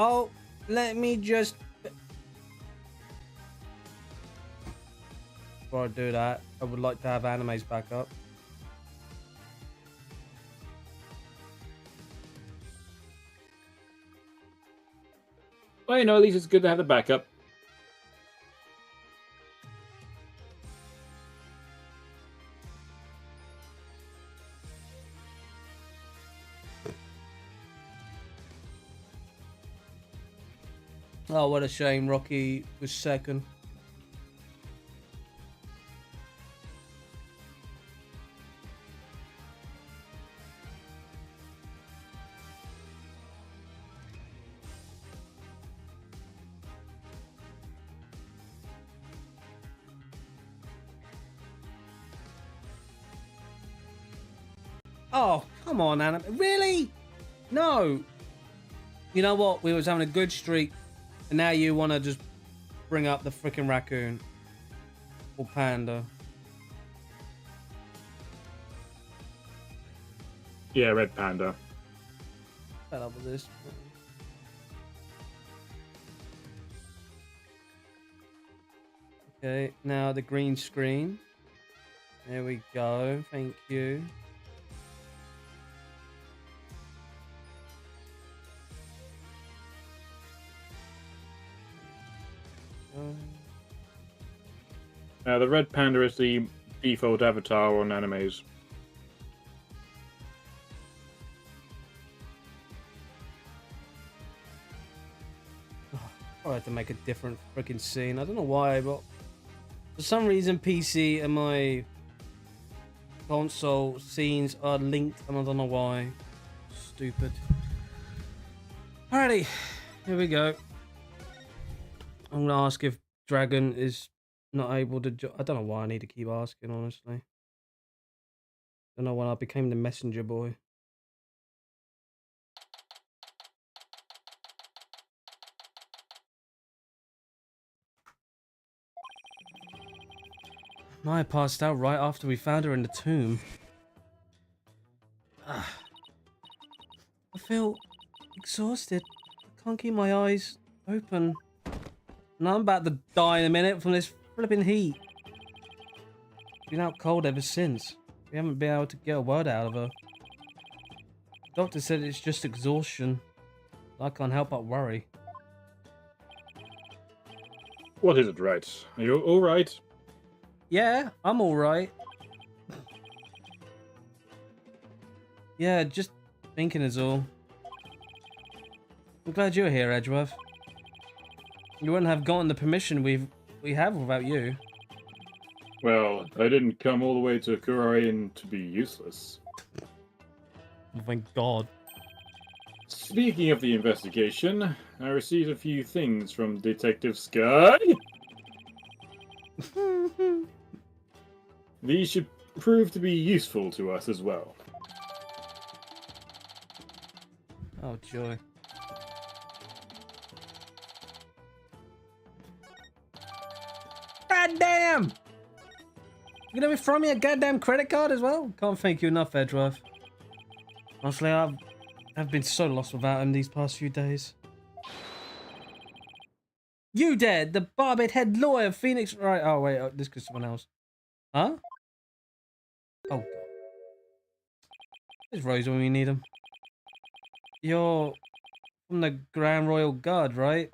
Oh, let me just... Before I do that, I would like to have animes back up. Well, you know, at least it's good to have the backup. Oh, what a shame Rocky was second. Oh, come on, Anna. Really? No. You know what? We was having a good streak, and now you want to just bring up the freaking raccoon. Or panda. Yeah, red panda. Fed up with this. Okay, now the green screen. There we go. Thank you. The red panda is the default avatar on animes. I had to make a different freaking scene. I don't know why, but for some reason PC and my console scenes are linked, and I don't know why. Stupid. Alrighty, here we go. I'm gonna ask if Dragon is not able to. I don't know why I need to keep asking, honestly. Don't know when I became the messenger boy. Maya passed out right after we found her in the tomb. I feel exhausted. I can't keep my eyes open. And I'm about to die in a minute from this flipping heat. Been out cold ever since. We haven't been able to get a word out of her. The doctor said it's just exhaustion. I can't help but worry. What is it, Wright? Are you alright? Yeah, I'm alright. Yeah, just thinking is all. I'm glad you're here, Edgeworth. You wouldn't have gotten the permission we have without you. Well, I didn't come all the way to Kurain to be useless. Oh, thank God. Speaking of the investigation, I received a few things from Detective Sky. These should prove to be useful to us as well. Oh, joy. God damn! You gonna be throwing me a goddamn credit card as well? Can't thank you enough, Edgeworth. Honestly, I've been so lost without him these past few days. You dead, the barbed head lawyer, Phoenix. Right? Oh wait, this is someone else. Huh? Oh God. There's Rose when we need him. You're from the Grand Royal Guard, right?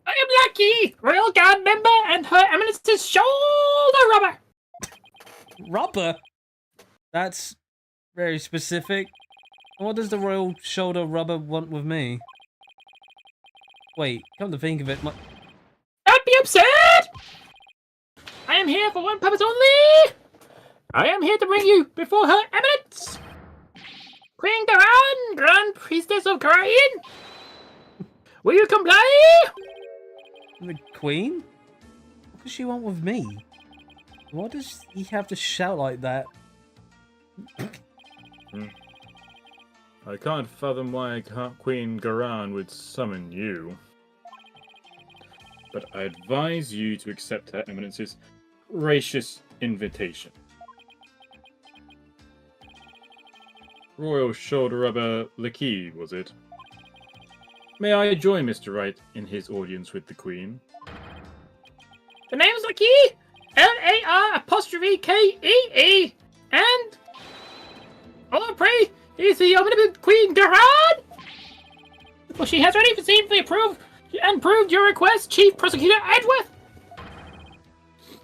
I am Lucky, Royal Guard member, and Her Eminence's shoulder rubber. Rubber? That's very specific. What does the Royal Shoulder Rubber want with me? Wait, come to think of it, my... Don't be absurd! I am here for one purpose only. I am here to bring you before Her Eminence, Queen Garan, Grand Priestess of Karain. Will you comply? The Queen? What does she want with me? Why does he have to shout like that? I can't fathom why Queen Garan would summon you. But I advise you to accept Her Eminence's gracious invitation. Royal shoulder rubber Lackey, was it? May I join Mr. Wright in his audience with the Queen? The name's Lackey! L-A-R-K-E-E! And... oh, pray, is the omnipotent Queen Garan? Well, she has already received approved your request, Chief Prosecutor Edgeworth.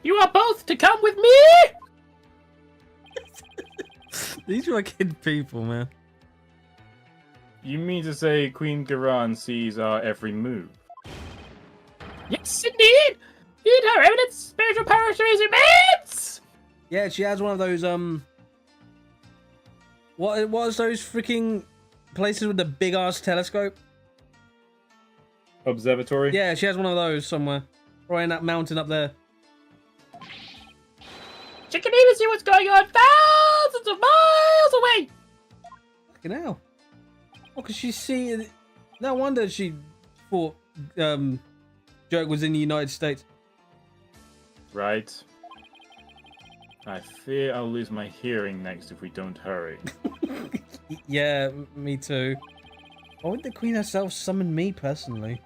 You are both to come with me! These wicked people, man. You mean to say Queen Garan sees our every move? Yes, indeed! Indeed, her eminent spiritual power is immense! Yeah, she has one of those, What was those freaking places with the big-ass telescope? Observatory? Yeah, she has one of those somewhere. Right in that mountain up there. She can even see what's going on thousands of miles away! Fucking hell. Well, because she's seeing... No wonder she thought, Joke was in the United States. Right. I fear I'll lose my hearing next if we don't hurry. Yeah, me too. Why would the Queen herself summon me personally?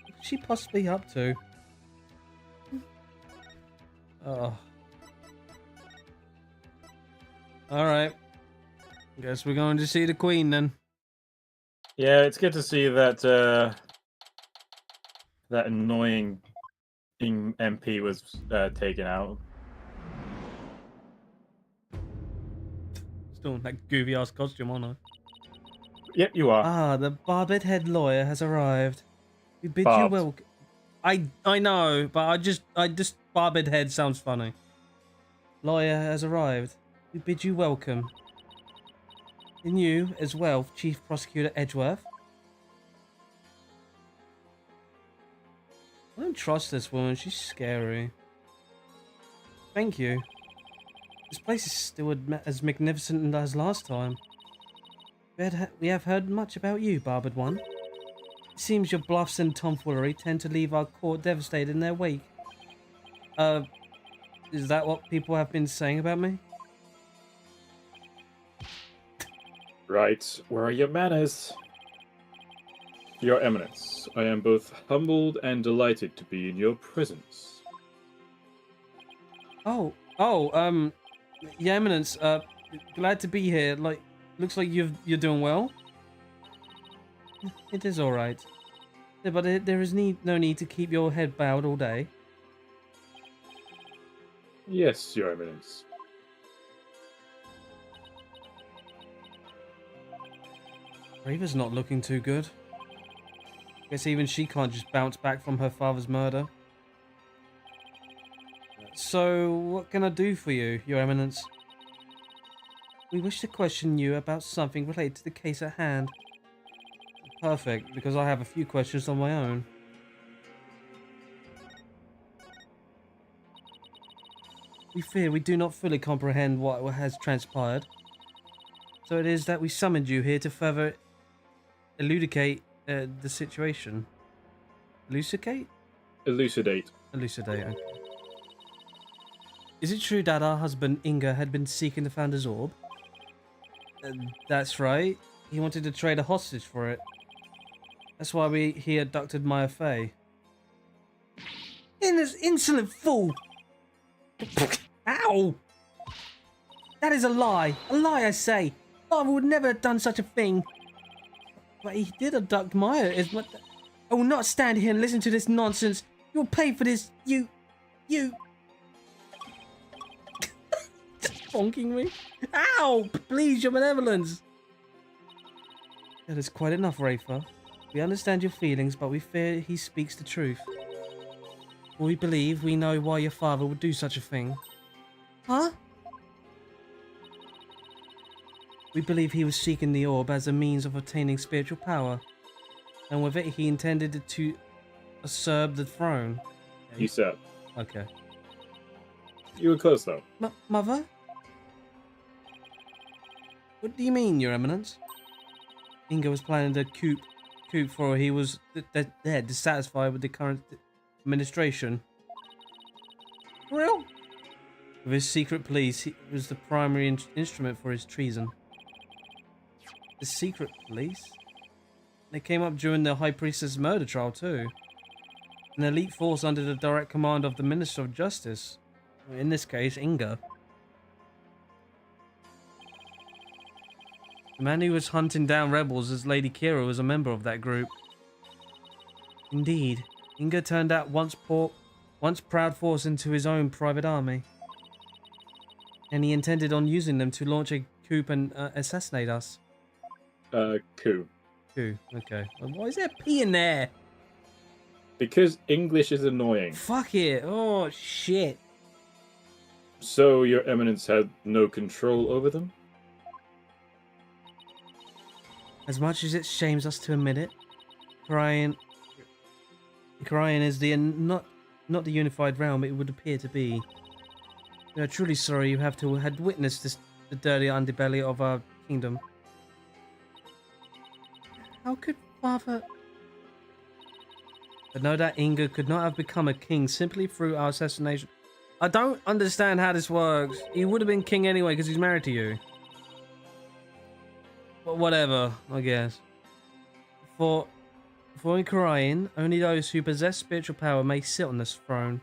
What could she possibly up to? Oh. Alright. Guess we're going to see the Queen then. Yeah, it's good to see that that annoying MP was taken out. Still in that goofy ass costume, aren't I? Yep, you are. Ah, the barbed head lawyer has arrived. We bid you Barbed. welcome. I know, but I just barbed head sounds funny. Lawyer has arrived. We bid you welcome. And you as well, Chief Prosecutor Edgeworth. I don't trust this woman. She's scary. Thank you. This place is still as magnificent as last time. We have heard much about you, Barbed One. It seems your bluffs and tomfoolery tend to leave our court devastated in their wake. Is that what people have been saying about me? Right, where are your manners? Your Eminence, I am both humbled and delighted to be in your presence. Oh, Your Eminence, glad to be here. Like, looks like you're doing well. It is all right. Yeah, but there is no need to keep your head bowed all day. Yes, Your Eminence. Raver's not looking too good. Guess even she can't just bounce back from her father's murder. So, what can I do for you, Your Eminence? We wish to question you about something related to the case at hand. Perfect, because I have a few questions on my own. We fear we do not fully comprehend what has transpired. So it is that we summoned you here to further elucidate the situation. Elucidate? Elucidate. Elucidate, okay. Is it true that our husband Inga had been seeking the Founder's Orb? That's right. He wanted to trade a hostage for it. That's why he abducted Maya Fey. Insolent fool! Ow! That is a lie. A lie, I say. Father would never have done such a thing. But he did abduct Maya. I will not stand here and listen to this nonsense. You'll pay for this. You... Just bonking me. Ow! Please, your benevolence. That is quite enough, Rafer. We understand your feelings, but we fear he speaks the truth. We believe we know why your father would do such a thing. Huh? We believe he was seeking the orb as a means of obtaining spiritual power. And with it, he intended to usurp the throne. Usurp. Okay. You were close, though. Mother? What do you mean, Your Eminence? Inga was planning a coup for he was dissatisfied with the current administration. Real? With his secret police, he was the primary instrument for his treason. the secret police. They came up during the High Priestess murder trial too. An elite force under the direct command of the Minister of Justice. In this case, Inga. The man who was hunting down rebels as Lady Kira was a member of that group. Indeed, Inga turned out once proud force into his own private army. And he intended on using them to launch a coup and assassinate us. Coup. Coup, okay. Why is there a P in there? Because English is annoying. Fuck it. Oh, shit. So your eminence had no control over them? As much as it shames us to admit it, Korean is not the unified realm it would appear to be. We are truly sorry you had witnessed the dirty underbelly of our kingdom. How could Father... But no doubt Inga could not have become a king simply through our assassination. I don't understand how this works. He would have been king anyway because he's married to you. But whatever, I guess. For in Korean, only those who possess spiritual power may sit on this throne.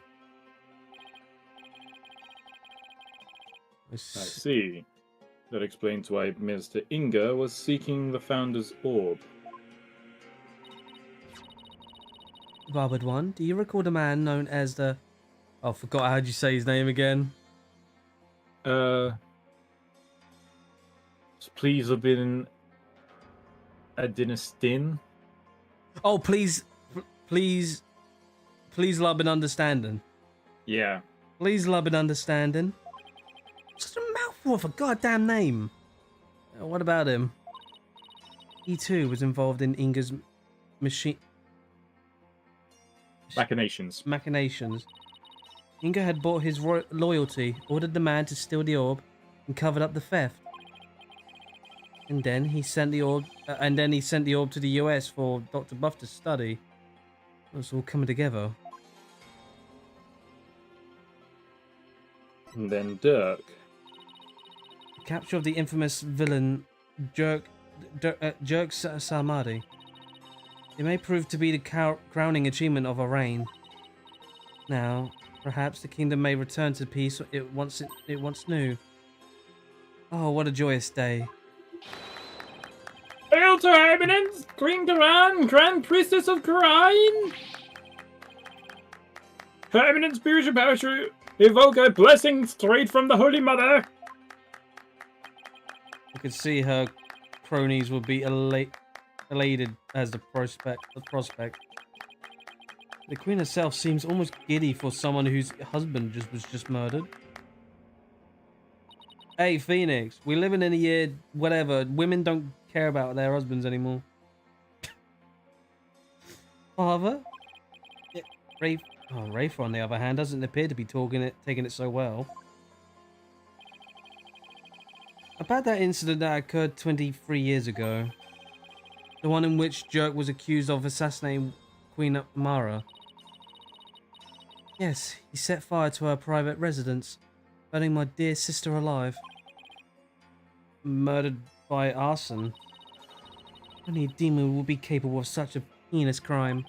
I see. That explains why Mr. Inga was seeking the Founder's Orb. Barbed one, do you recall the man known as the... Oh, I forgot how'd you say his name again? Please have been a dynastin. Oh, please love and understanding. Yeah. Please love and understanding. Such a mouthful of a goddamn name. What about him? He too was involved in Inga's machinations. Inga had bought his loyalty, ordered the man to steal the orb, and covered up the theft. And then he sent the orb. To the US for Dr. Buff to study. It was all coming together. And then Dirk. The capture of the infamous villain Jerk Sarmadi. It may prove to be the crowning achievement of our reign. Now, perhaps the kingdom may return to peace it once knew. Oh, what a joyous day. Hail to Her Eminence, Queen Duran, Grand Priestess of Khura'in! Her Eminence spiritual power to evoke a blessing straight from the Holy Mother! You could see her cronies would be elated as the prospect. The Queen herself seems almost giddy for someone whose husband was just murdered. Hey, Phoenix, we live in a year, whatever, women don't care about their husbands anymore. Father? Yeah, Rafe, on the other hand, doesn't appear to be taking it so well. About that incident that occurred 23 years ago. The one in which Jerk was accused of assassinating Queen Amara. Yes, he set fire to her private residence, burning my dear sister alive. Murdered by arson. Only a demon would be capable of such a heinous crime.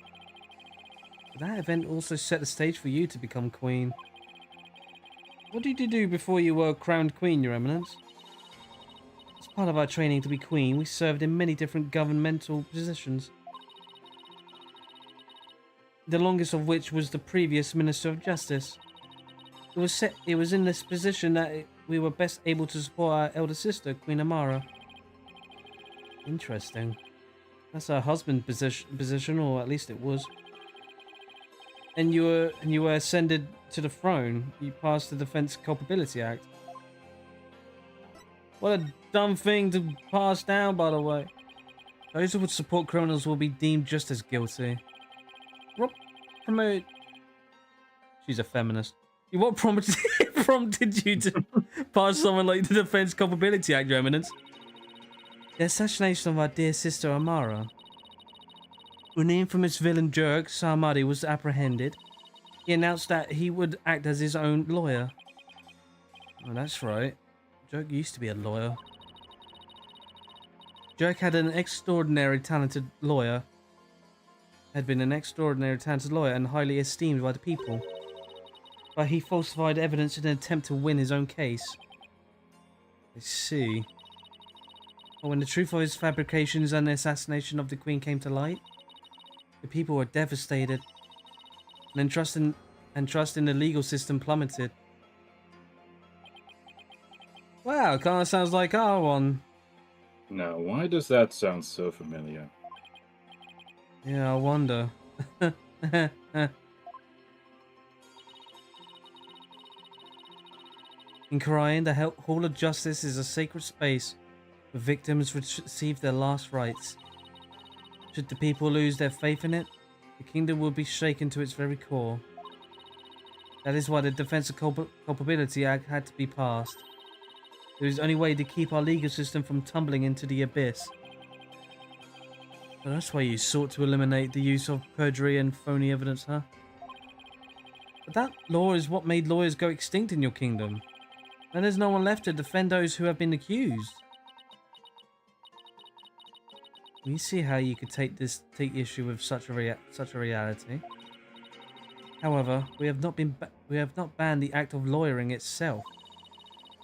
But that event also set the stage for you to become queen. What did you do before you were crowned queen, Your Eminence? As part of our training to be queen, we served in many different governmental positions. The longest of which was the previous Minister of Justice. It was in this position that we were best able to support our elder sister, Queen Amara. Interesting. That's her husband's position, or at least it was. And you were ascended to the throne. You passed the Defense Culpability Act. What a dumb thing to pass down, by the way. Those who would support criminals will be deemed just as guilty. What promoted? She's a feminist. What prompted you to pass something like the Defense Culpability Act, Your Eminence? The assassination of our dear sister Amara. When the infamous villain Jerk Sarmadi was apprehended, he announced that he would act as his own lawyer. Oh, that's right. Jerk used to be a lawyer. Jerk had an extraordinary talented lawyer. Had been an extraordinary talented lawyer and highly esteemed by the people. But he falsified evidence in an attempt to win his own case. I see. But when the truth of his fabrications and the assassination of the Queen came to light, the people were devastated. And then trust in the legal system plummeted. Wow, kind of sounds like our one. Now, why does that sound so familiar? Yeah, I wonder. In Korean, the Hall of Justice is a sacred space where victims receive their last rites. Should the people lose their faith in it, the kingdom will be shaken to its very core. That is why the Defense of Culpability Act had to be passed. It was the only way to keep our legal system from tumbling into the abyss. So that's why you sought to eliminate the use of perjury and phony evidence, huh? But that law is what made lawyers go extinct in your kingdom. And there's no one left to defend those who have been accused. We see how you could take issue with such a reality. However, we have not banned the act of lawyering itself.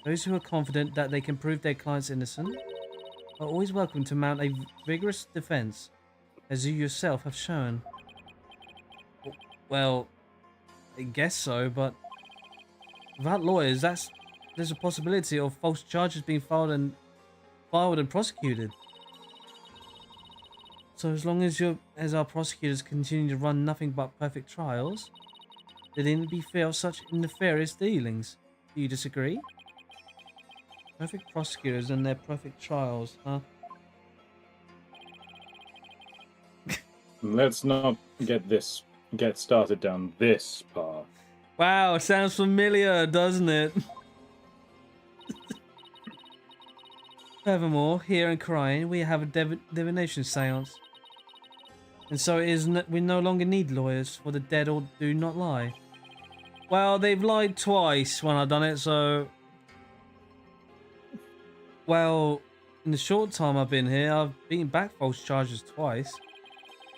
Those who are confident that they can prove their clients innocent are always welcome to mount a vigorous defense, as you yourself have shown. Well, I guess so, but without lawyers, there's a possibility of false charges being filed and prosecuted. So as long as our prosecutors continue to run nothing but perfect trials, there needn't be fear of such nefarious dealings. Do you disagree? Perfect prosecutors and their perfect trials, huh? Let's not get started down this path. Wow, sounds familiar, doesn't it? Furthermore, here in Korean, we have a divination seance. And so it is we no longer need lawyers, for the dead or do not lie. Well, they've lied twice when I've done it, so... Well, in the short time I've been here, I've beaten back false charges twice.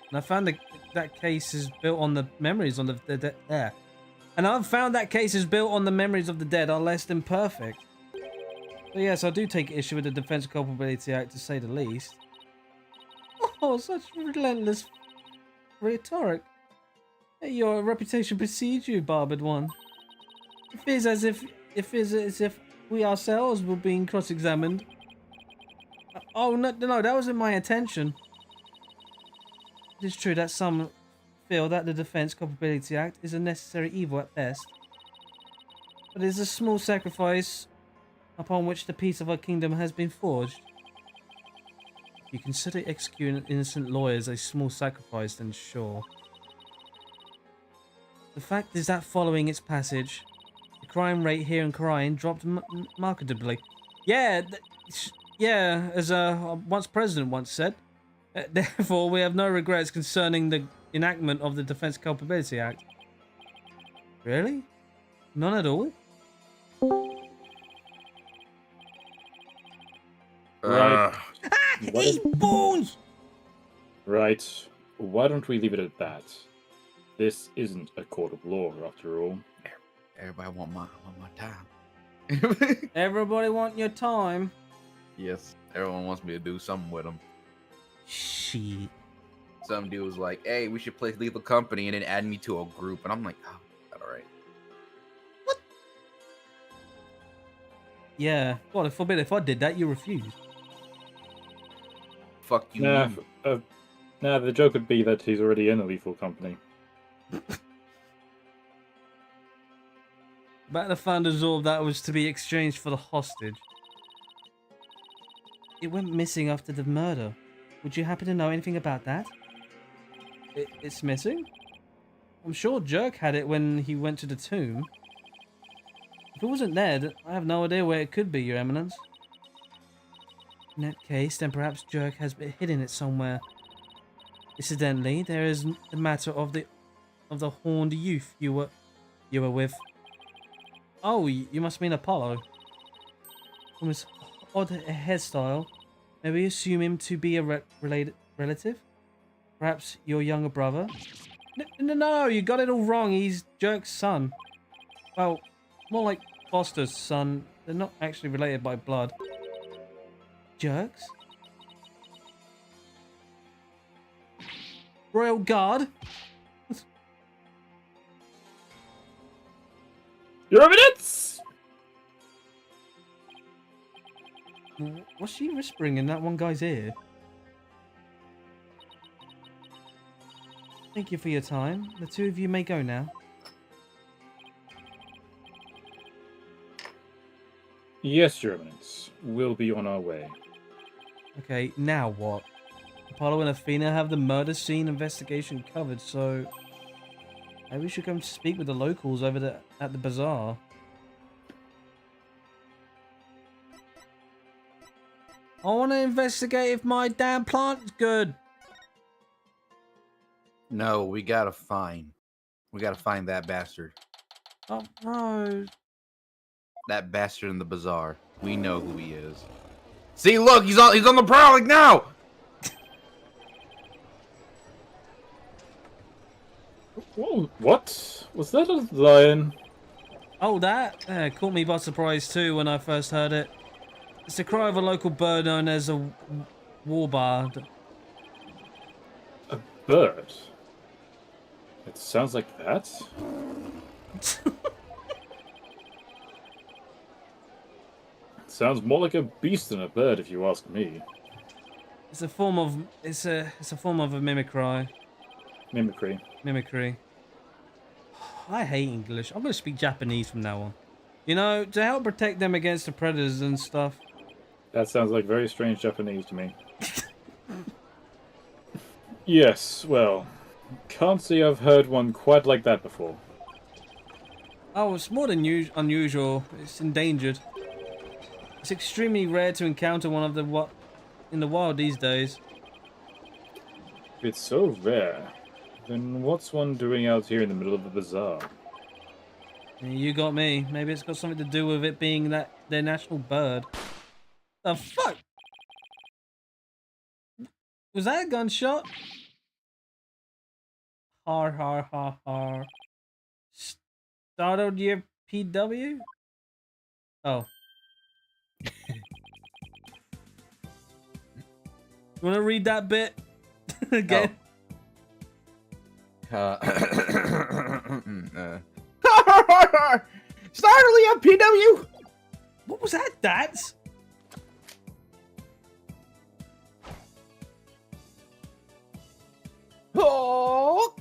And I found that case is built on the memories on the dead. Yeah. And I've found that case is built on the memories of the dead are less than perfect. But yes, I do take issue with the Defense of Culpability Act, to say the least. Oh, such relentless rhetoric. Your reputation precedes you, barbed one. It feels as if we ourselves were being cross-examined. Oh, no, that wasn't my intention. It is true that some feel that the Defense Culpability Act is a necessary evil at best. But it is a small sacrifice upon which the peace of our kingdom has been forged. If you consider executing innocent lawyers a small sacrifice, then sure. The fact is that following its passage, the crime rate here in Korean dropped markedly. Yeah, as once president once said. Therefore, we have no regrets concerning the enactment of the Defense Culpability Act. Really? None at all? Right. Bones! Right. Why don't we leave it at that? This isn't a court of law, after all. Everybody want my time. Everybody want your time? Yes, everyone wants me to do something with them. Shit. Some dude was like, "Hey, we should play Lethal Company," and then add me to a group, and I'm like, "Oh, all right." What? Yeah. God forbid if I did that, you refuse. Fuck you. Nah, the joke would be that he's already in a lethal company. Back the founders all that was to be exchanged for the hostage. It went missing after the murder. Would you happen to know anything about that? It's missing? I'm sure Jerk had it when he went to the tomb. If it wasn't there, I have no idea where it could be, Your Eminence. In that case, then perhaps Jerk has been hidden it somewhere. Incidentally, there is the matter of the horned youth you were with. Oh, you must mean Apollo. From his odd hairstyle May we assume him to be a relative? Perhaps your younger brother? No, you got it all wrong. He's Jerk's son. Well, more like Foster's son. They're not actually related by blood. Jerks? Royal Guard? Your Eminence! What's she whispering in that one guy's ear? Thank you for your time. The two of you may go now. Yes, Your Eminence. We'll be on our way. Okay, now what? Apollo and Athena have the murder scene investigation covered, so maybe we should go and speak with the locals over at the bazaar. I want to investigate if my damn plant's good. No, we gotta find that bastard. Oh no. That bastard in the bazaar. We know who he is. See, look, he's on the prowl like now. Whoa, what? Was that a lion? Oh, that caught me by surprise too when I first heard it. It's the cry of a local bird known as a warbird. A bird? It sounds like that. Sounds more like a beast than a bird, if you ask me. It's a form of a mimicry. Mimicry. I hate English. I'm gonna speak Japanese from now on. You know, to help protect them against the predators and stuff. That sounds like very strange Japanese to me. Yes, well, can't say I've heard one quite like that before. Oh, it's more than unusual. It's endangered. It's extremely rare to encounter one of the in the wild these days. If it's so rare, then what's one doing out here in the middle of a bazaar? You got me. Maybe it's got something to do with it being their national bird. The fuck? Was that a gunshot? Har har har har. Startled your PW? Oh. You want to read that bit again? Oh. Startling up, PW. What was that, Dats? Oh!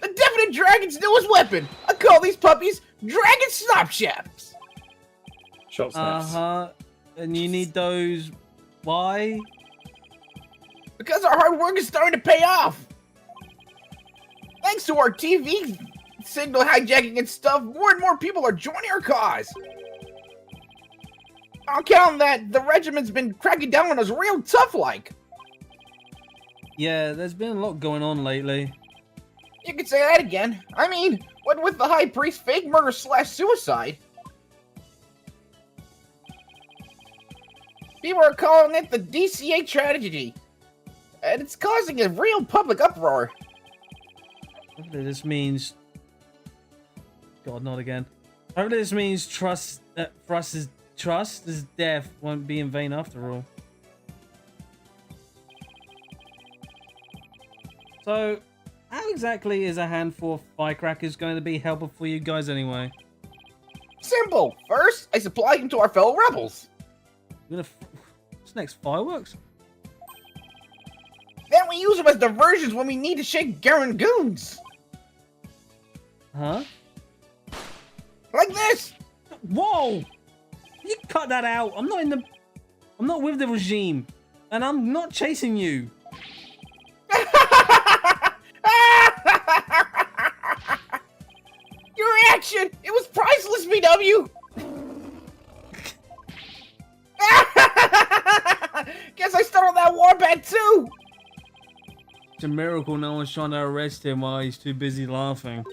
A definite dragon's newest weapon. I call these puppies dragon snapshots. Shot snaps. And you need those. Why? Because our hard work is starting to pay off. Thanks to our TV signal hijacking and stuff, more and more people are joining our cause. I'll count that the regiment's been cracking down on us real tough like. Yeah, there's been a lot going on lately. You could say that again. I mean, what with the high priest fake murder / suicide? People are calling it the DCA tragedy. And it's causing a real public uproar. Hopefully this means... God, not again. Hopefully this means trust is death won't be in vain after all. So, how exactly is a handful of firecrackers going to be helpful for you guys anyway? Simple. First, I supply them to our fellow rebels. What's next? Fireworks? Then we use them as diversions when we need to shake Garen goons. Huh? Like this. Whoa! You cut that out. I'm not with the regime. And I'm not chasing you. Your reaction! It was priceless, BW! Guess I started that warband too! It's a miracle no one's trying to arrest him while he's too busy laughing.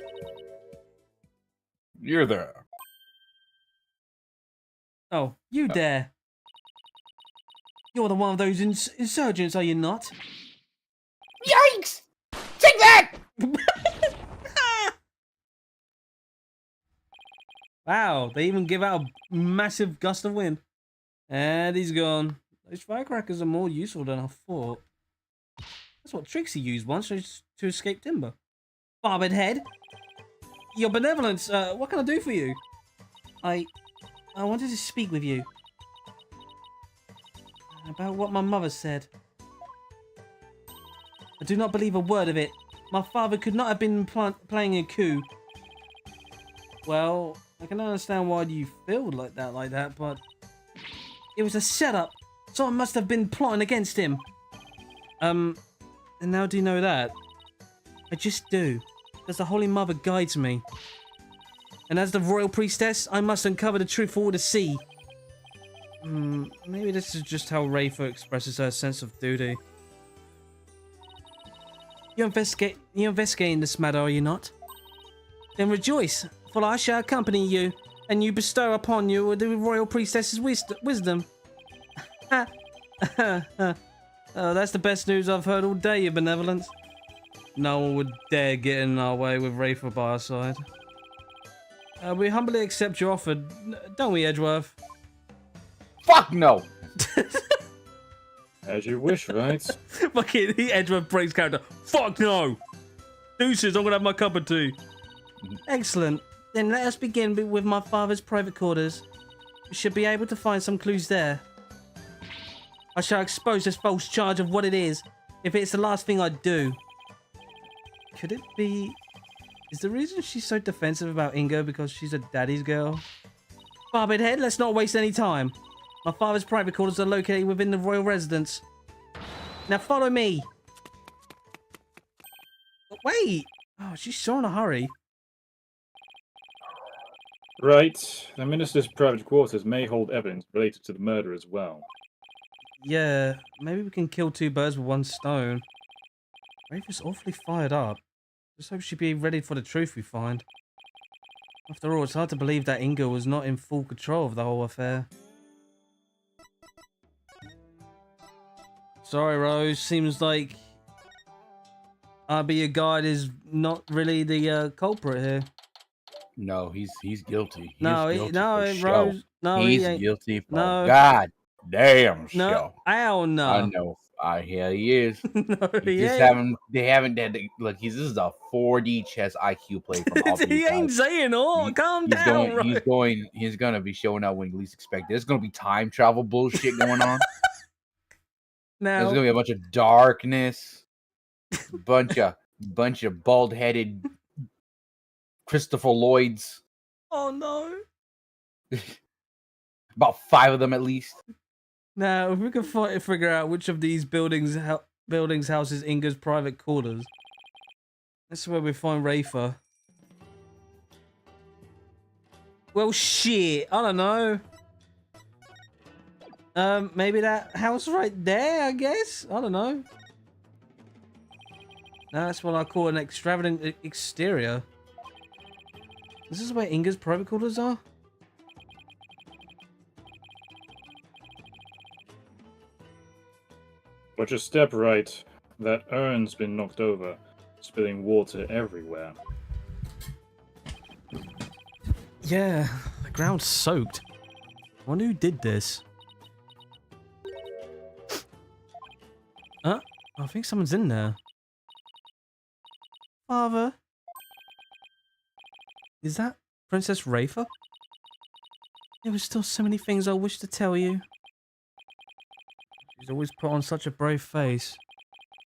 You're there. Oh, you dare. You're the one of those insurgents, are you not? Yikes! Take that! Wow, they even give out a massive gust of wind. And he's gone. Those firecrackers are more useful than I thought. That's what Trixie used once to escape timber. Barbed head, your benevolence, what can I do for you? I wanted to speak with you. About what my mother said. I do not believe a word of it. My father could not have been playing a coup. Well, I can understand why you feel like that, but it was a setup. Someone must have been plotting against him. And how do you know that? I just do, because the Holy Mother guides me. And as the royal priestess, I must uncover the truth for all to see. Maybe this is just how Rafer expresses her sense of duty. You're investigating this matter, are you not? Then rejoice, for I shall accompany you, and you bestow upon you the royal priestess's wisdom. Oh, that's the best news I've heard all day, your benevolence. No one would dare get in our way with Rafer by our side. We humbly accept your offer, don't we, Edgeworth? Fuck no! As you wish, right? Fucking Edgeworth breaks character. Fuck no! Deuces, I'm gonna have my cup of tea. Excellent. Then let us begin with my father's private quarters. We should be able to find some clues there. I shall expose this false charge of what it is, if it's the last thing I do. Could it be... Is the reason she's so defensive about Ingo because she's a daddy's girl? Barbed head, let's not waste any time. My father's private quarters are located within the royal residence. Now follow me. Wait! Oh, she's so in a hurry. Right. The minister's private quarters may hold evidence related to the murder as well. Yeah, maybe we can kill two birds with one stone. Rafer's awfully fired up. Just hope she'd be ready for the truth we find. After all, it's hard to believe that Ingo was not in full control of the whole affair. Sorry, Rose. Seems like I'll be your guide is not really the culprit here. No, he's guilty. He No, is guilty no, for show. Rose. No, he's he ain't. guilty for No. God damn No, show. ow, no. I know. I hear he is. No, He he just ain't. they haven't done look, this is a 4D chess IQ play from all He ain't saying all. Calm down, Rose. He's gonna be showing up when you least expect it. There's gonna be time travel bullshit going on. There's Now, gonna be a bunch of darkness, bunch of bald-headed Christopher Lloyds. oh no. About 5 of them at least. Now, if we can figure out which of these buildings houses Inga's private quarters, that's where we find Rafer. Well, shit. I don't know. Maybe that house right there, I guess? I don't know. No, that's what I call an extravagant exterior. This is where Inga's private quarters are? Watch your step, right. That urn's been knocked over, spilling water everywhere. Yeah, the ground's soaked. I wonder who did this. I think someone's in there. Father? Is that Princess Rafer? There were still so many things I wish to tell you. She's always put on such a brave face.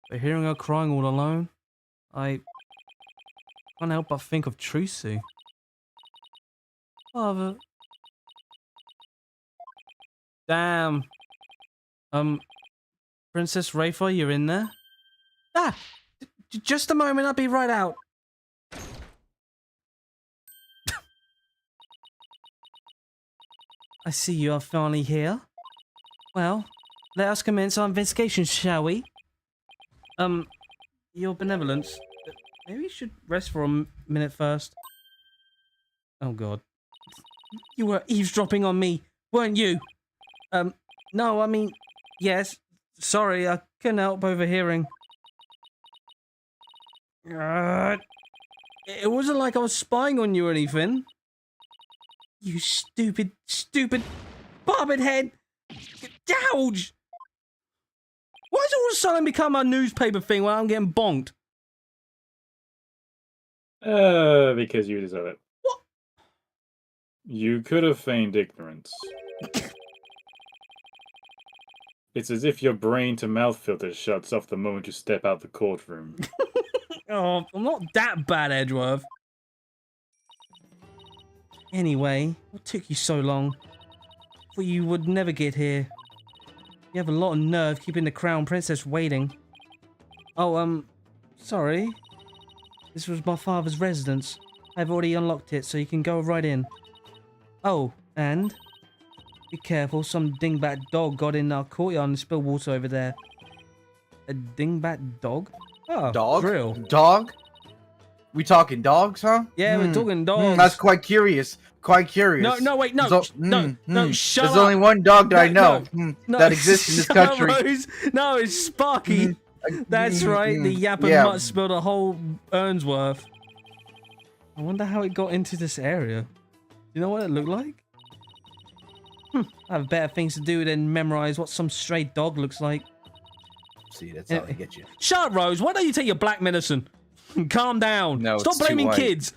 But hearing her crying all alone, I can't help but think of Tracy. Father. Damn. Princess Rafer, you're in there? Ah! Just a moment, I'll be right out. I see you are finally here. Well, let us commence our investigation, shall we? Your benevolence. Maybe you should rest for a minute first. Oh god. You were eavesdropping on me, weren't you? No, I mean, Yes. Sorry, I couldn't help overhearing. It wasn't like I was spying on you or anything. You stupid, stupid barbed head. Gouge! Why has it all of a sudden become a newspaper thing when I'm getting bonked? Because you deserve it. What? You could have feigned ignorance. It's as if your brain-to-mouth filter shuts off the moment you step out the courtroom. Oh, I'm not that bad, Edgeworth. Anyway, what took you so long? Thought you would never get here. You have a lot of nerve keeping the Crown Princess waiting. Oh, sorry. This was my father's residence. I've already unlocked it, so you can go right in. Oh, and? Be careful, some dingbat dog got in our courtyard and spilled water over there. A dingbat dog? Oh, Dog? Drill. Dog? We talking dogs, huh? Yeah, we're talking dogs. That's quite curious. Quite curious. No, wait, no, no, shut up. There's only one dog that I know no, that exists in this shut up, country. Rose. No, it's Sparky. That's right, the yapper mutt spilled a whole urn's worth. I wonder how it got into this area. You know what it looked like? I have better things to do than memorize what some stray dog looks like. See, that's how I get you. Shut up, Rose. Why don't you take your black medicine? Calm down. No, Stop it's too blaming white. kids.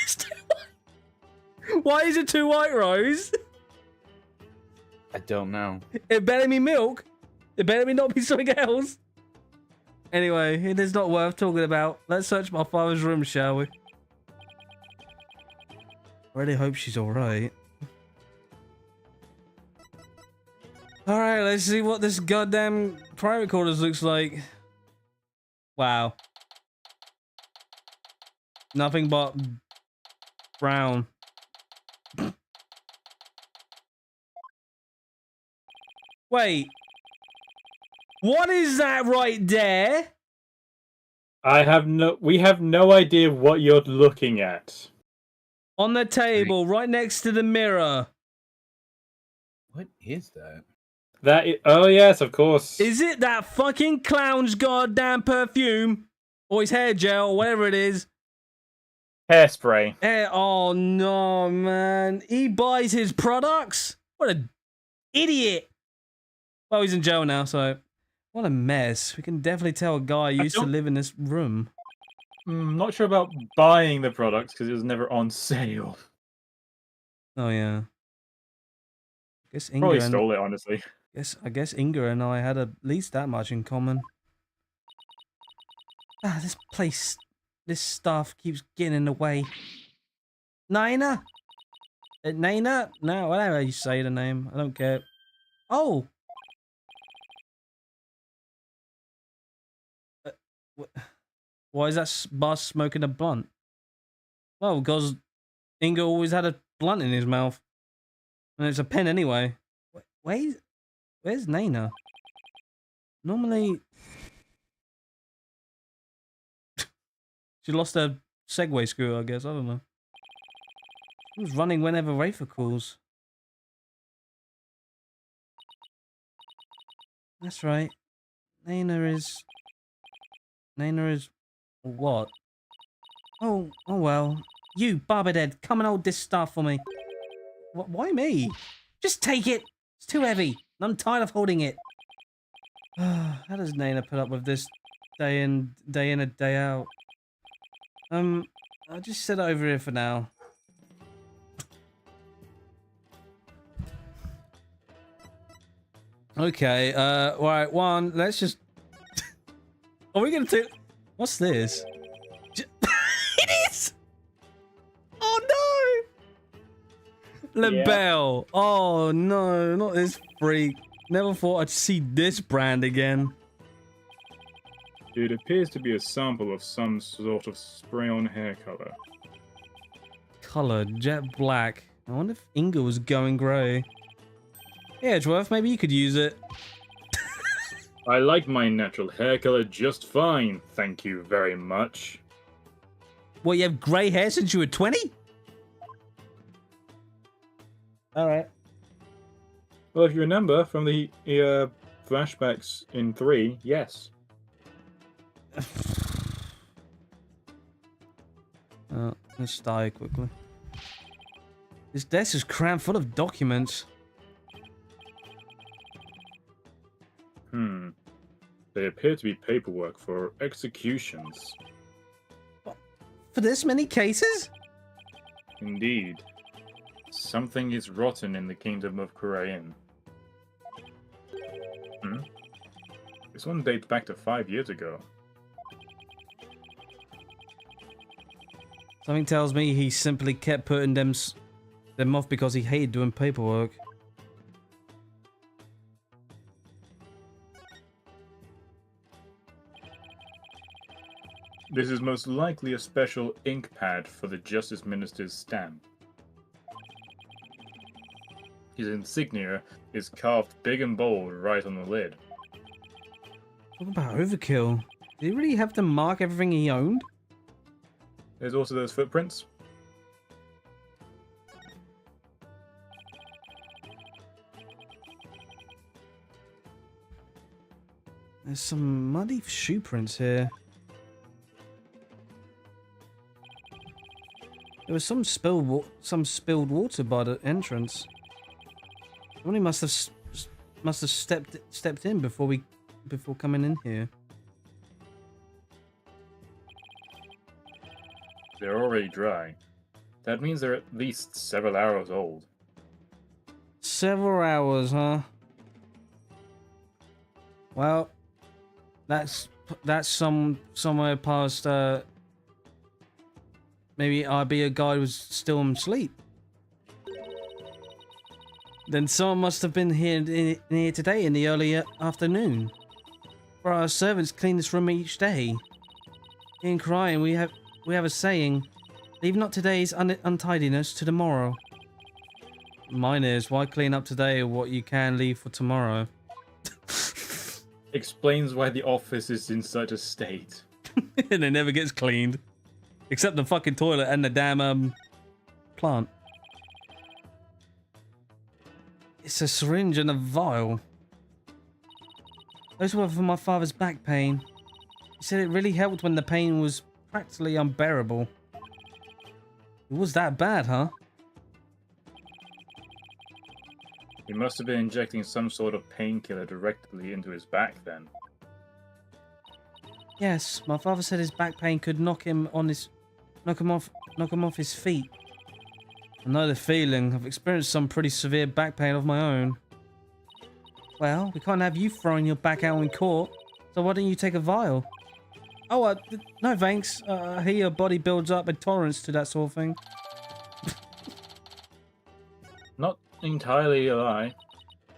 It's too white. Why is it too white, Rose? I don't know. It better be milk. It better be not be something else. Anyway, it is not worth talking about. Let's search my father's room, shall we? I really hope she's alright. Alright, let's see what this goddamn private quarters looks like. Wow. Nothing but brown. Wait. What is that right there? We have no idea what you're looking at. On the table, right next to the mirror. What is that? Oh yes, of course. Is it that fucking clown's goddamn perfume? Or his hair gel, whatever it is? Hairspray. Oh no, man. He buys his products? What an idiot. Well, he's in jail now, so... What a mess. We can definitely tell a guy used to live in this room. Not sure about buying the products, because it was never on sale. Oh, yeah. Probably stole it, honestly. I guess Inga and I had at least that much in common. Ah, this place, this stuff keeps getting in the way. Nina? Nina? No, whatever you say the name. I don't care. Oh! Why is that boss smoking a blunt? Well, because Inga always had a blunt in his mouth. And it's a pen anyway. Where's Nina? Normally... She lost her Segway screw, I guess. I don't know. She was running whenever Rafer calls. That's right. Nina is what? Oh well. You, Barbadhead, come and hold this stuff for me. Why me? Just take it. It's too heavy. I'm tired of holding it. How does Nina put up with this day in and day out? I'll just sit over here for now. Okay, right, let's just... Are we gonna do... What's this? It is! Oh no! LaBelle. Yeah. Oh no, not this freak. Never thought I'd see this brand again. It appears to be a sample of some sort of spray-on hair color. Color, jet black. I wonder if Inga was going grey. Yeah, Edgeworth, maybe you could use it. I like my natural hair color just fine, thank you very much. What, you have grey hair since you were 20? Alright. Well, if you remember from the flashbacks in 3, yes. Let's die quickly. This desk is crammed full of documents. They appear to be paperwork for executions. For this many cases? Indeed. Something is rotten in the kingdom of Korean. This one dates back to 5 years ago. Something tells me he simply kept putting them off because he hated doing paperwork. This is most likely a special ink pad for the Justice Minister's stamp. His insignia is carved big and bold right on the lid. Talk about overkill. Did he really have to mark everything he owned? There's also those footprints. There's some muddy shoe prints here. There was some spilled water by the entrance. Somebody must have stepped in before coming in here. They're already dry. That means they're at least several hours old. Several hours, huh? Well, that's somewhere past. Maybe a guy was still asleep. Then someone must have been here today in the early afternoon. For our servants clean this room each day. In crying, we have a saying: leave not today's untidiness to tomorrow. Mine is, why clean up today what you can leave for tomorrow? Explains why the office is in such a state. And it never gets cleaned. Except the fucking toilet and the damn plant. It's a syringe and a vial. Those were for my father's back pain. He said it really helped when the pain was practically unbearable. It was that bad, huh? He must have been injecting some sort of painkiller directly into his back then. Yes, my father said his back pain could knock him off his feet. I know the feeling. I've experienced some pretty severe back pain of my own. Well, we can't have you throwing your back out in court, so why don't you take a vial? Oh, no thanks. I hear your body builds up a tolerance to that sort of thing. Not entirely a lie.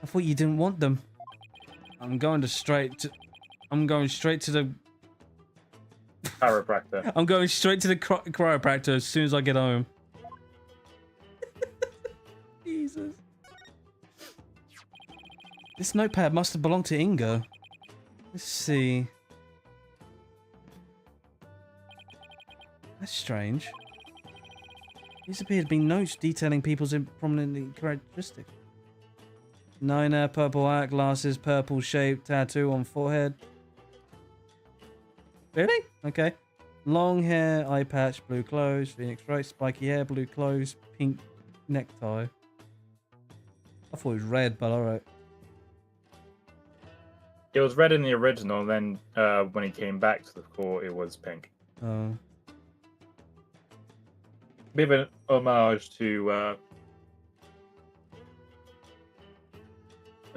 I thought you didn't want them. I'm going straight to the Chiropractor. I'm going straight to the chiropractor as soon as I get home. Jesus. This notepad must have belonged to Ingo. Let's see. That's strange. These appear to be notes detailing people's prominent characteristics. Niner, purple eyeglasses, purple shaped tattoo on forehead. Really? Okay. Long hair, eye patch, blue clothes, Phoenix Wright, spiky hair, blue clothes, pink necktie. I thought it was red, but alright. It was red in the original, then when he came back to the court, it was pink. Oh. Bit of an homage to a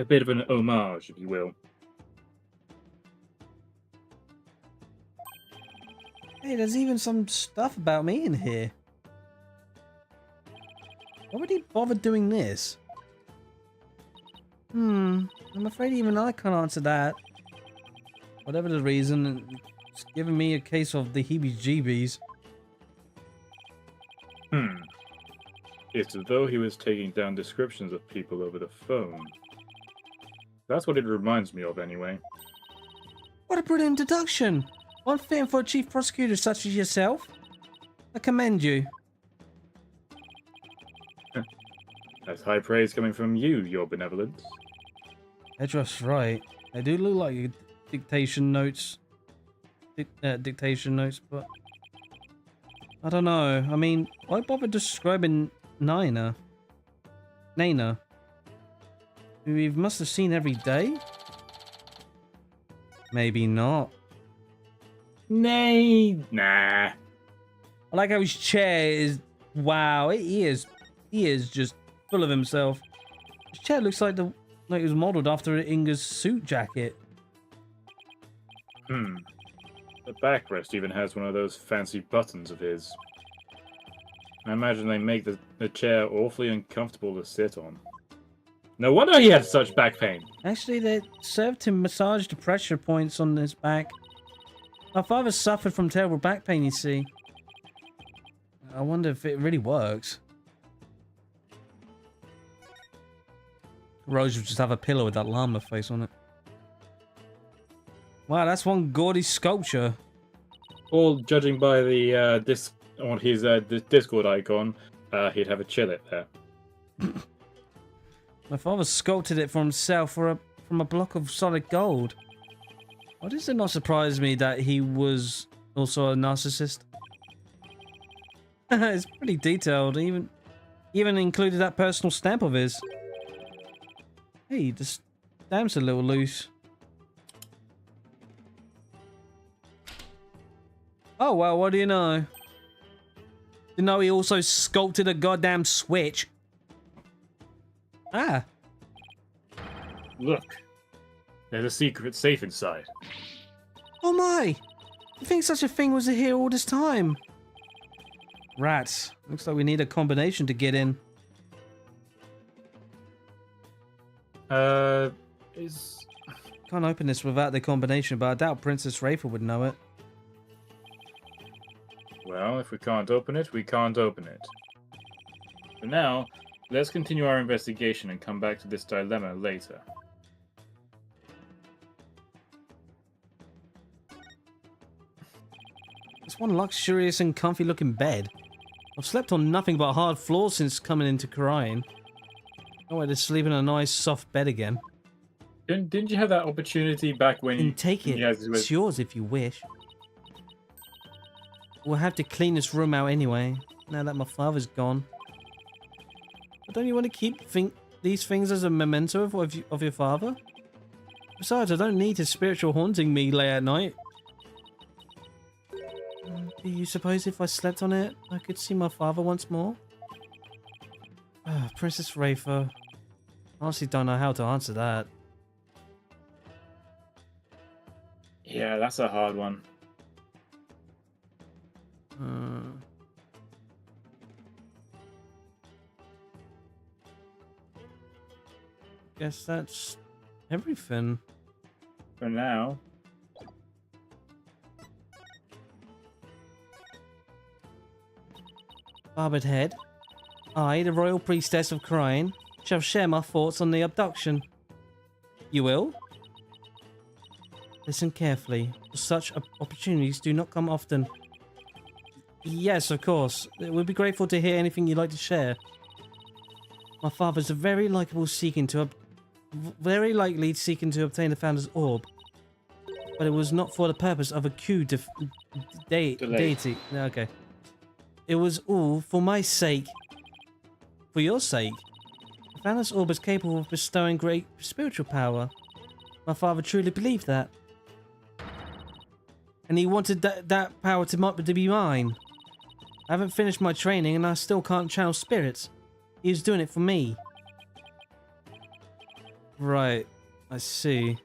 bit of an homage, if you will. Hey, there's even some stuff about me in here. Why would he bother doing this? I'm afraid even I can't answer that. Whatever the reason, it's giving me a case of the heebie-jeebies. It's as though he was taking down descriptions of people over the phone. That's what it reminds me of, anyway. What a brilliant deduction! One fitting for a chief prosecutor such as yourself. I commend you. That's high praise coming from you, your benevolence. Edros Wright. They do look like dictation notes. Dictation notes, but I don't know. I mean, why bother describing Nina? Who we must have seen every day? Maybe not. Nah. I like how his chair is. Wow, he is just full of himself. His chair looks like it was modeled after Inga's suit jacket. The backrest even has one of those fancy buttons of his. I imagine they make the chair awfully uncomfortable to sit on. No wonder he had such back pain. Actually, they served to massage the pressure points on his back. My father suffered from terrible back pain, you see. I wonder if it really works. Rose would just have a pillow with that llama face on it. Wow, that's one gaudy sculpture. All judging by the on his Discord icon, he'd have a chillet there. My father sculpted it for himself from a block of solid gold. Why does it not surprise me that he was also a narcissist? It's pretty detailed. Even included that personal stamp of his. Hey, this stamp's a little loose. Oh well, what do you know? You know he also sculpted a goddamn switch. Ah. Look, there's a secret safe inside. Oh my! I think such a thing was here all this time. Rats. Looks like we need a combination to get in. Can't open this without the combination, but I doubt Princess Rafer would know it. Well, if we can't open it, we can't open it. For now, let's continue our investigation and come back to this dilemma later. It's one luxurious and comfy looking bed. I've slept on nothing but hard floors since coming into Korean. No way to sleep in a nice soft bed again. Didn't you have that opportunity back when you... And take it. It's yours if you wish. We'll have to clean this room out anyway, now that my father's gone. But don't you want to keep these things as a memento of your father? Besides, I don't need his spiritual haunting me late at night. Do you suppose if I slept on it, I could see my father once more? Princess Rafer. Honestly don't know how to answer that. Yeah, that's a hard one. Guess that's everything. For now. Barbered head. I, the royal priestess of Korean, shall share my thoughts on the abduction. You will? Listen carefully. Such opportunities do not come often. Yes, of course. We'd be grateful to hear anything you'd like to share. My father's very likely seeking to obtain the Founder's Orb. But it was not for the purpose of a coup deity. Okay. It was all for my sake. For your sake. The Founder's Orb is capable of bestowing great spiritual power. My father truly believed that. And he wanted that power to be mine. I haven't finished my training and I still can't channel spirits. He was doing it for me. Right. I see.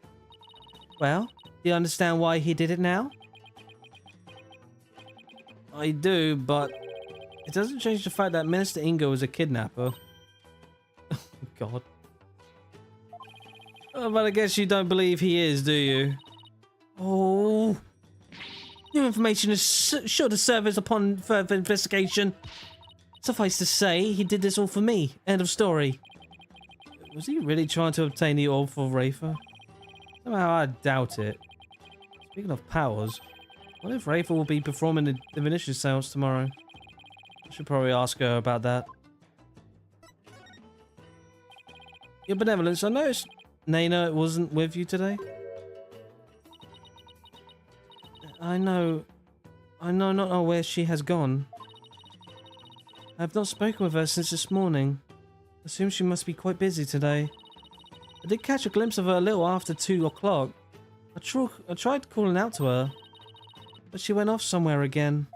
Well, do you understand why he did it now? I do, but it doesn't change the fact that Minister Ingo was a kidnapper. God. Oh, but I guess you don't believe he is, do you? Oh. New information is sure to serve us upon further investigation. Suffice to say, he did this all for me. End of story. Was he really trying to obtain the orb for Rafer? Somehow I doubt it. Speaking of powers, what if Rafer will be performing the divination seance tomorrow? I should probably ask her about that. Your benevolence, I noticed Nana wasn't with you today. I know not where she has gone. I have not spoken with her since this morning. I assume she must be quite busy today. I did catch a glimpse of her a little after 2 o'clock. I tried calling out to her, but she went off somewhere again.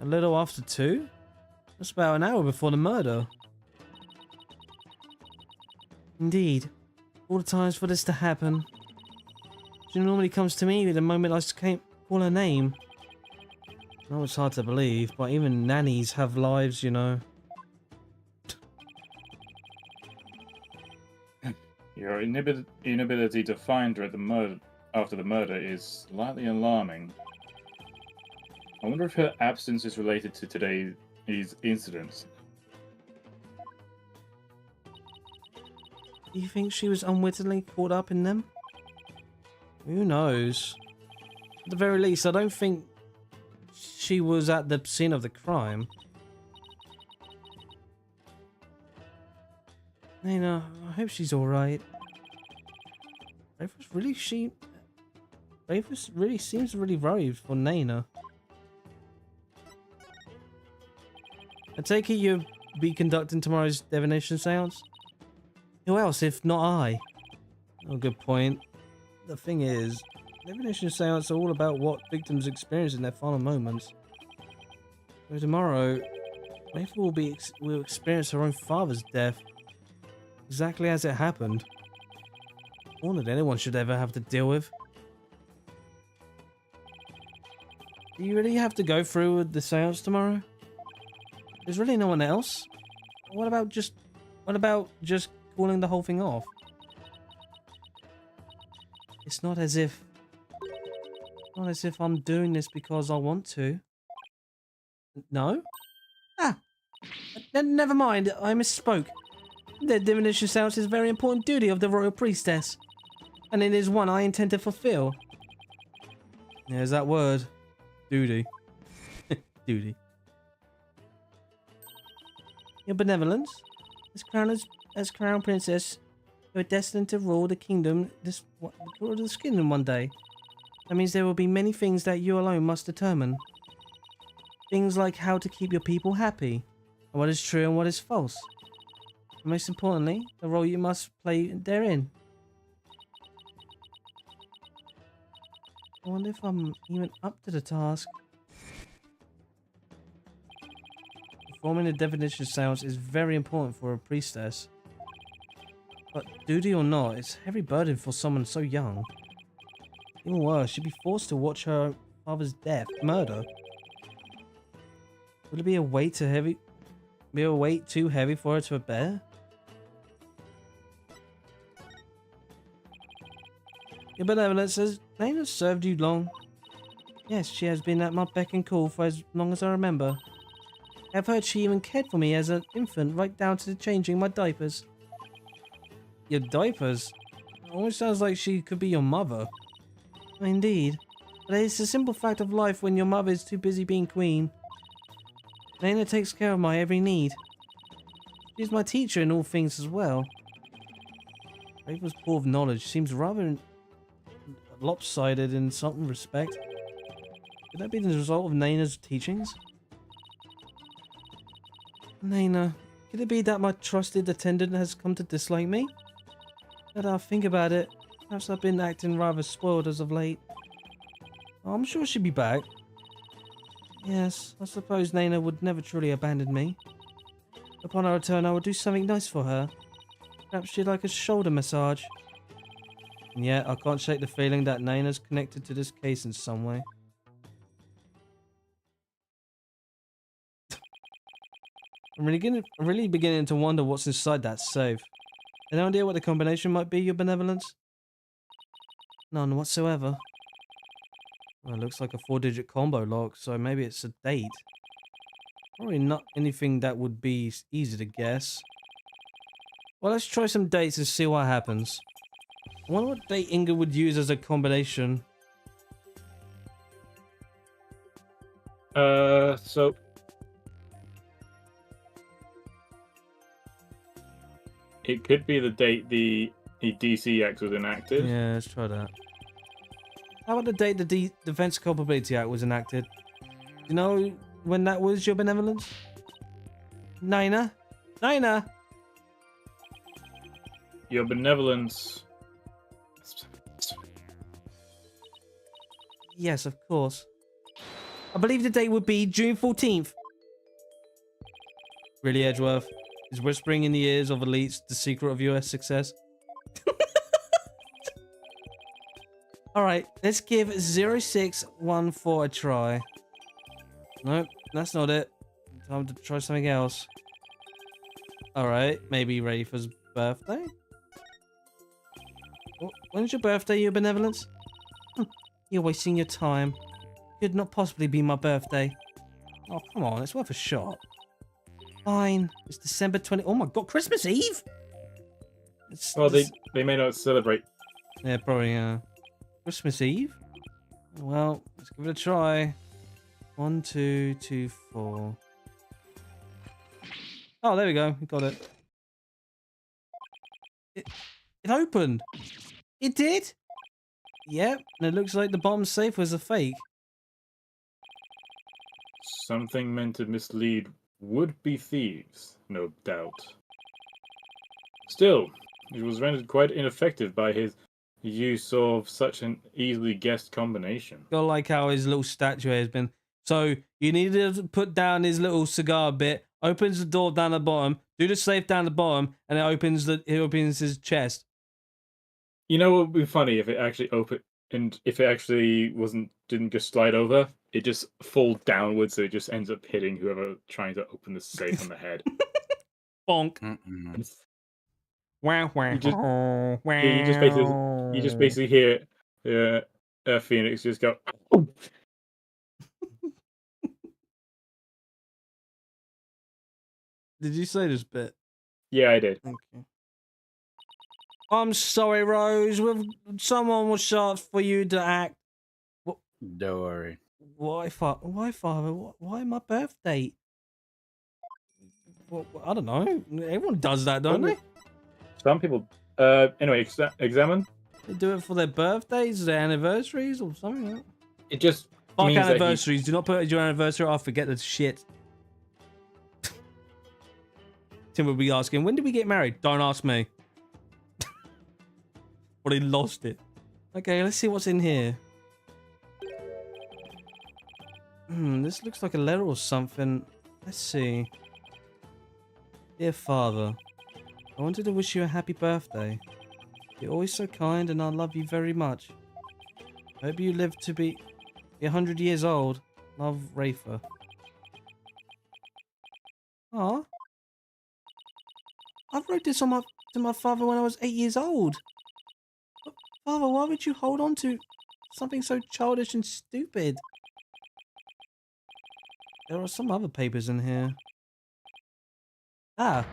A little after 2? That's about an hour before the murder. Indeed. All the times for this to happen. She normally comes to me the moment I call her name. I know it's hard to believe, but even nannies have lives, you know. Your inability to find her after the murder is slightly alarming. I wonder if her absence is related to today's incidents. Do you think she was unwittingly caught up in them? Who knows? At the very least, I don't think she was at the scene of the crime. Nana, I hope she's alright. Rafe really seems really worried for Nana. I take it you'll be conducting tomorrow's divination seance? Who else if not I? Oh, good point. The thing is, divination seances are all about what victims experience in their final moments. So tomorrow, Rafe will experience her own father's death. Exactly as it happened. More than anyone should ever have to deal with. Do you really have to go through with the seance tomorrow? There's really no one else? What about just calling the whole thing off? It's not as if I'm doing this because I want to. No? Ah! Never mind, I misspoke. The divination seance is a very important duty of the royal priestess, and it is one I intend to fulfill. There's that word. Duty. Duty. Your benevolence? As crown princess, you are destined to rule the kingdom one day. That means there will be many things that you alone must determine. Things like how to keep your people happy, and what is true and what is false. And most importantly, the role you must play therein. I wonder if I'm even up to the task. Performing a divination seance is very important for a priestess. But duty or not, it's a heavy burden for someone so young. Even worse, she'd be forced to watch her father's murder. Would it be a weight too heavy for her to bear? Your benevolence has Lane has served you long. Yes, she has been at my beck and call for as long as I remember. I've heard she even cared for me as an infant, right down to changing my diapers. Your diapers? It almost sounds like she could be your mother. Indeed. But it's a simple fact of life when your mother is too busy being queen. Lena takes care of my every need. She's my teacher in all things as well. Raven's pool of knowledge seems rather lopsided in some respect. Could that be the result of Nana's teachings? Nana, could it be that my trusted attendant has come to dislike me? Now that I think about it, perhaps I've been acting rather spoiled as of late. I'm sure she'll be back. Yes, I suppose Nana would never truly abandon me. Upon our return, I would do something nice for her. Perhaps she'd like a shoulder massage. And yet, I can't shake the feeling that Nana's connected to this case in some way. I'm really beginning to wonder what's inside that safe. Any idea what the combination might be, your benevolence? None whatsoever. Well, it looks like a 4-digit combo lock, so maybe it's a date. Probably not anything that would be easy to guess. Well, let's try some dates and see what happens. I wonder what date Inga would use as a combination. So it could be the date the DCX was enacted. Yeah, let's try that. How about the date the Defense Culpability Act was enacted? Do you know when that was, your benevolence? Nina? Nina! Your benevolence. Yes, of course. I believe the date would be June 14th. Really, Edgeworth? Is whispering in the ears of elites the secret of US success? Alright, let's give 0614 a try. Nope, that's not it. Time to try something else. Alright, maybe Rafa's birthday? When's your birthday, your benevolence? You're wasting your time. Could not possibly be my birthday. Oh, come on, it's worth a shot. Fine, it's December 20... Oh my god, Christmas Eve? Well, they may not celebrate. Yeah, probably, Christmas Eve? Well, let's give it a try. 1, 2, 2, 4. Oh, there we go. We got it. It opened. It did? Yep, and it looks like the bottom safe was a fake. Something meant to mislead would-be thieves, no doubt. Still, it was rendered quite ineffective by his use of such an easily guessed combination. I like how his little statue has been. So you need to put down his little cigar bit, opens the door down the bottom, do the safe down the bottom, and it opens his chest. You know what would be funny if it actually opened, and if it actually didn't just slide over, it just falls downwards, so it just ends up hitting whoever trying to open the safe on the head. Bonk. Wow, wow. You just basically hear Phoenix just go. Oh. Did you say this bit? Yeah, I did. Thank you. I'm sorry, Rose. Someone was shot for you to act. What? Don't worry. Why, Father? Why my birthday? Well, I don't know. Everyone does that, don't they? Some people. Anyway, examine. They do it for their birthdays, their anniversaries, or something like that. It just Fuck means anniversaries. Do not put it as your anniversary. I'll forget the shit. Tim will be asking, when did we get married? Don't ask me. But he lost it. Okay, let's see what's in here. This looks like a letter or something. Let's see. Dear Father, I wanted to wish you a happy birthday. You're always so kind and I love you very much. I hope you live to be 100 years old. Love, Rafa. Aw. I wrote this to my father when I was 8 years old. But Father, why would you hold on to something so childish and stupid? There are some other papers in here. Ah.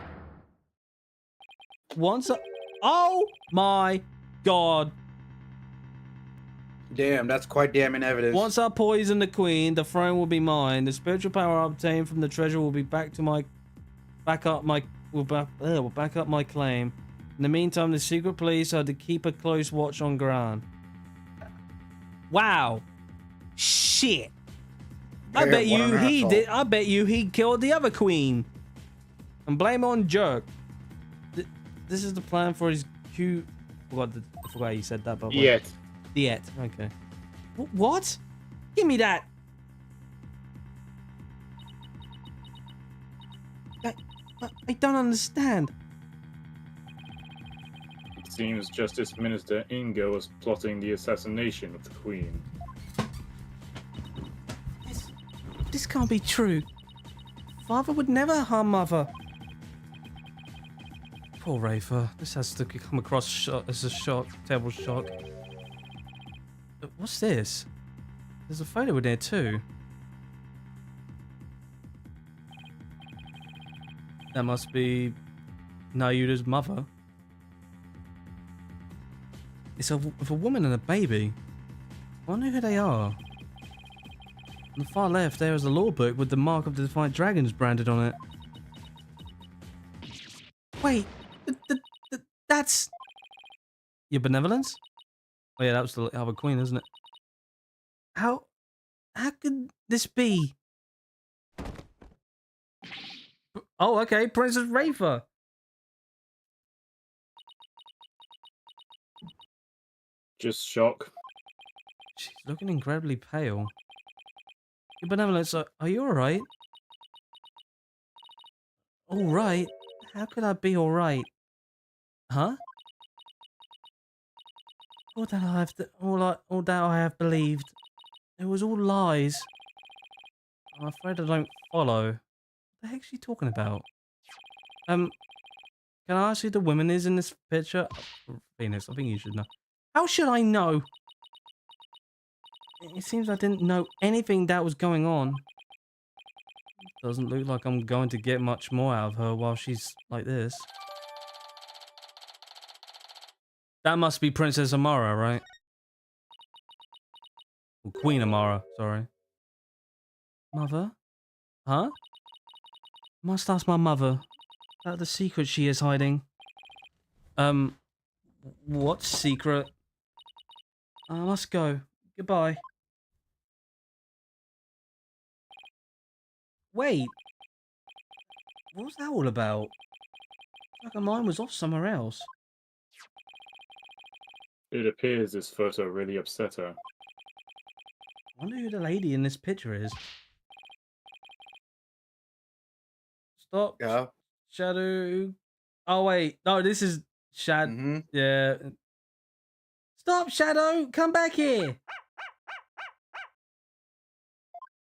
Oh my god. Damn, that's quite damning evidence. Once I poison the queen, the throne will be mine. The spiritual power I obtained from the treasure will be back up my claim. In the meantime, the secret police are to keep a close watch on Gran. Wow. Shit. I bet you he did. I bet you he killed the other queen. And blame on Jerk. This is the plan for his cute. I forgot you said that, but Diet. Okay. What? Give me that. I don't understand. It seems Justice Minister Ingo was plotting the assassination of the Queen. This can't be true. Father would never harm Mother. Poor Rafa. This has to come across as a shock. Terrible shock. What's this? There's a photo in there too. That must be Nayuda's mother. It's of a woman and a baby. I wonder who they are. On the far left, there is a law book with the mark of the Defiant Dragons branded on it. Wait, that's your benevolence? Oh yeah, that was the other queen, isn't it? How could this be? Oh, okay, Princess Rafa. Just shock. She's looking incredibly pale. Your benevolence, are you alright? Alright? How could I be alright? Huh? All that I have believed, it was all lies. I'm afraid I don't follow. What the heck's she talking about? Can I ask who the woman is in this picture? Oh, Venus, I think you should know. How should I know? It seems I didn't know anything that was going on. Doesn't look like I'm going to get much more out of her while she's like this. That must be Princess Amara, right? Or Queen Amara, sorry. Mother? Huh? Must ask my mother about the secret she is hiding. What secret? I must go. Goodbye. Wait. What was that all about? Like her mind was off somewhere else. It appears this photo really upset her. I wonder who the lady in this picture is. Stop. Yeah. Shadow. Oh, wait. No, this is Shadow. Mm-hmm. Yeah. Stop, Shadow. Come back here.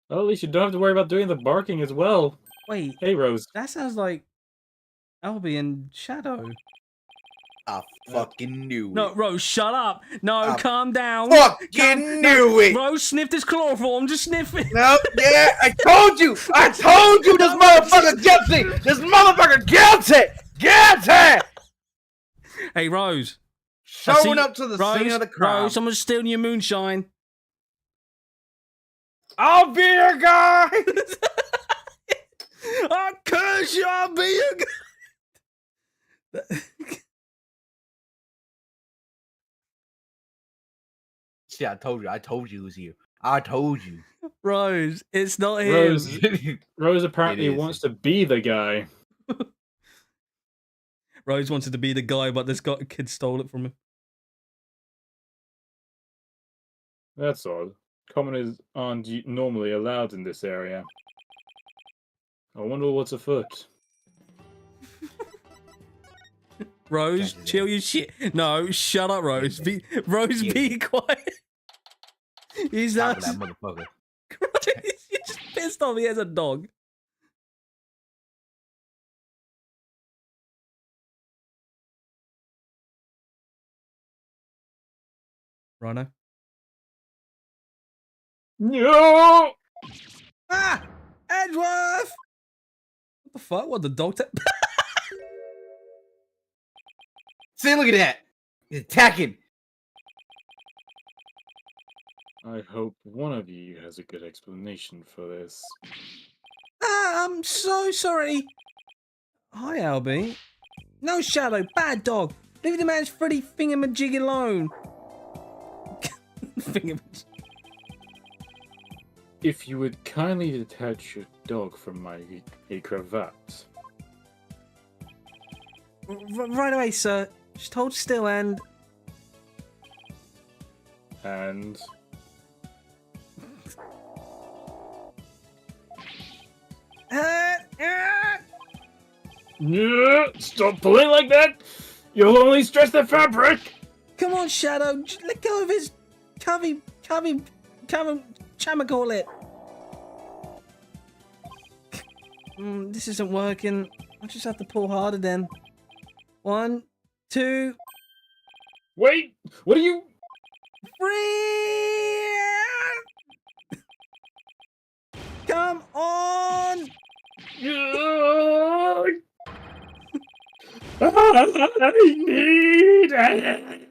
Well, at least you don't have to worry about doing the barking as well. Wait. Hey, Rose. That sounds like Albie and Shadow. I fucking knew it. No, Rose, shut up. No, calm down. Fucking knew it. Rose, sniff this chloroform. Just sniff it. No, yeah, I told you this motherfucker guilty. This motherfucker guilty. Guilty. Hey, Rose. Showing up to the scene of the crime. Rose, someone's stealing your moonshine. I'll be your guy. I curse you, I'll be your guy. See, I told you it was you. I told you. Rose, it's not him. Rose apparently wants to be the guy. Rose wanted to be the guy, but this kid stole it from him. That's odd. Commoners aren't normally allowed in this area. I wonder what's afoot. Rose, chill your shit. No, shut up, Rose. Rose, be quiet. He's not. That motherfucker. You're just pissed off. He has a dog. Rhino. No! Ah! Edgeworth! What the fuck? What, the dog See, look at that. He's attacking. I hope one of you has a good explanation for this. Ah, I'm so sorry. Hi, Albie. No, Shadow. Bad dog. Leave the man's Freddy thingamajig alone. Thingamajig. If you would kindly detach your dog from my cravat. Right away, sir. Just hold still and... And... Yeah, stop pulling like that! You'll only stress the fabric! Come on, Shadow. Just let go of his... Chamacolit. This isn't working. I just have to pull harder then. 1, 2... Wait! What are you... Free! Come on! I need it!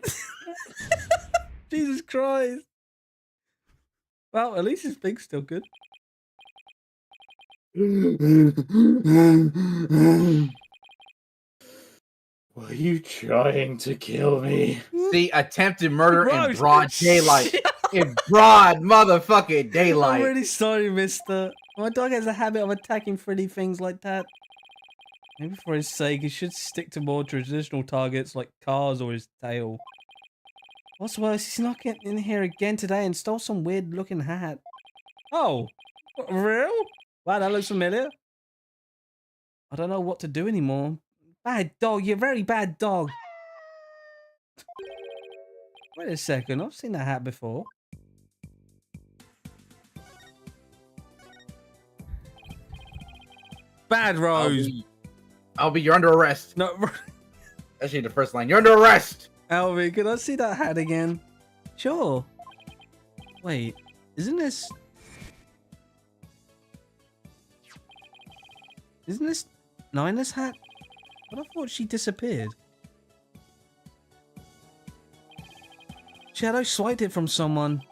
Jesus Christ. Well, at least his thing's still good. Were you trying to kill me? See, attempted murder in Rose, broad daylight. Shut In broad motherfucking I'm daylight. really sorry, mister. My dog has a habit of attacking pretty things like that. Maybe for his sake, he should stick to more traditional targets like cars or his tail. What's worse, he snuck in here again today and stole some weird-looking hat. Oh, real? Wow, that looks familiar. I don't know what to do anymore. Bad dog, you're a very bad dog. Wait a second, I've seen that hat before. Bad Rose. Albie, you're under arrest. No, Actually, the first line. You're under arrest. Albie, can I see that hat again? Sure. Wait, isn't this Nina's hat? But I thought she disappeared. Shadow swiped it from someone.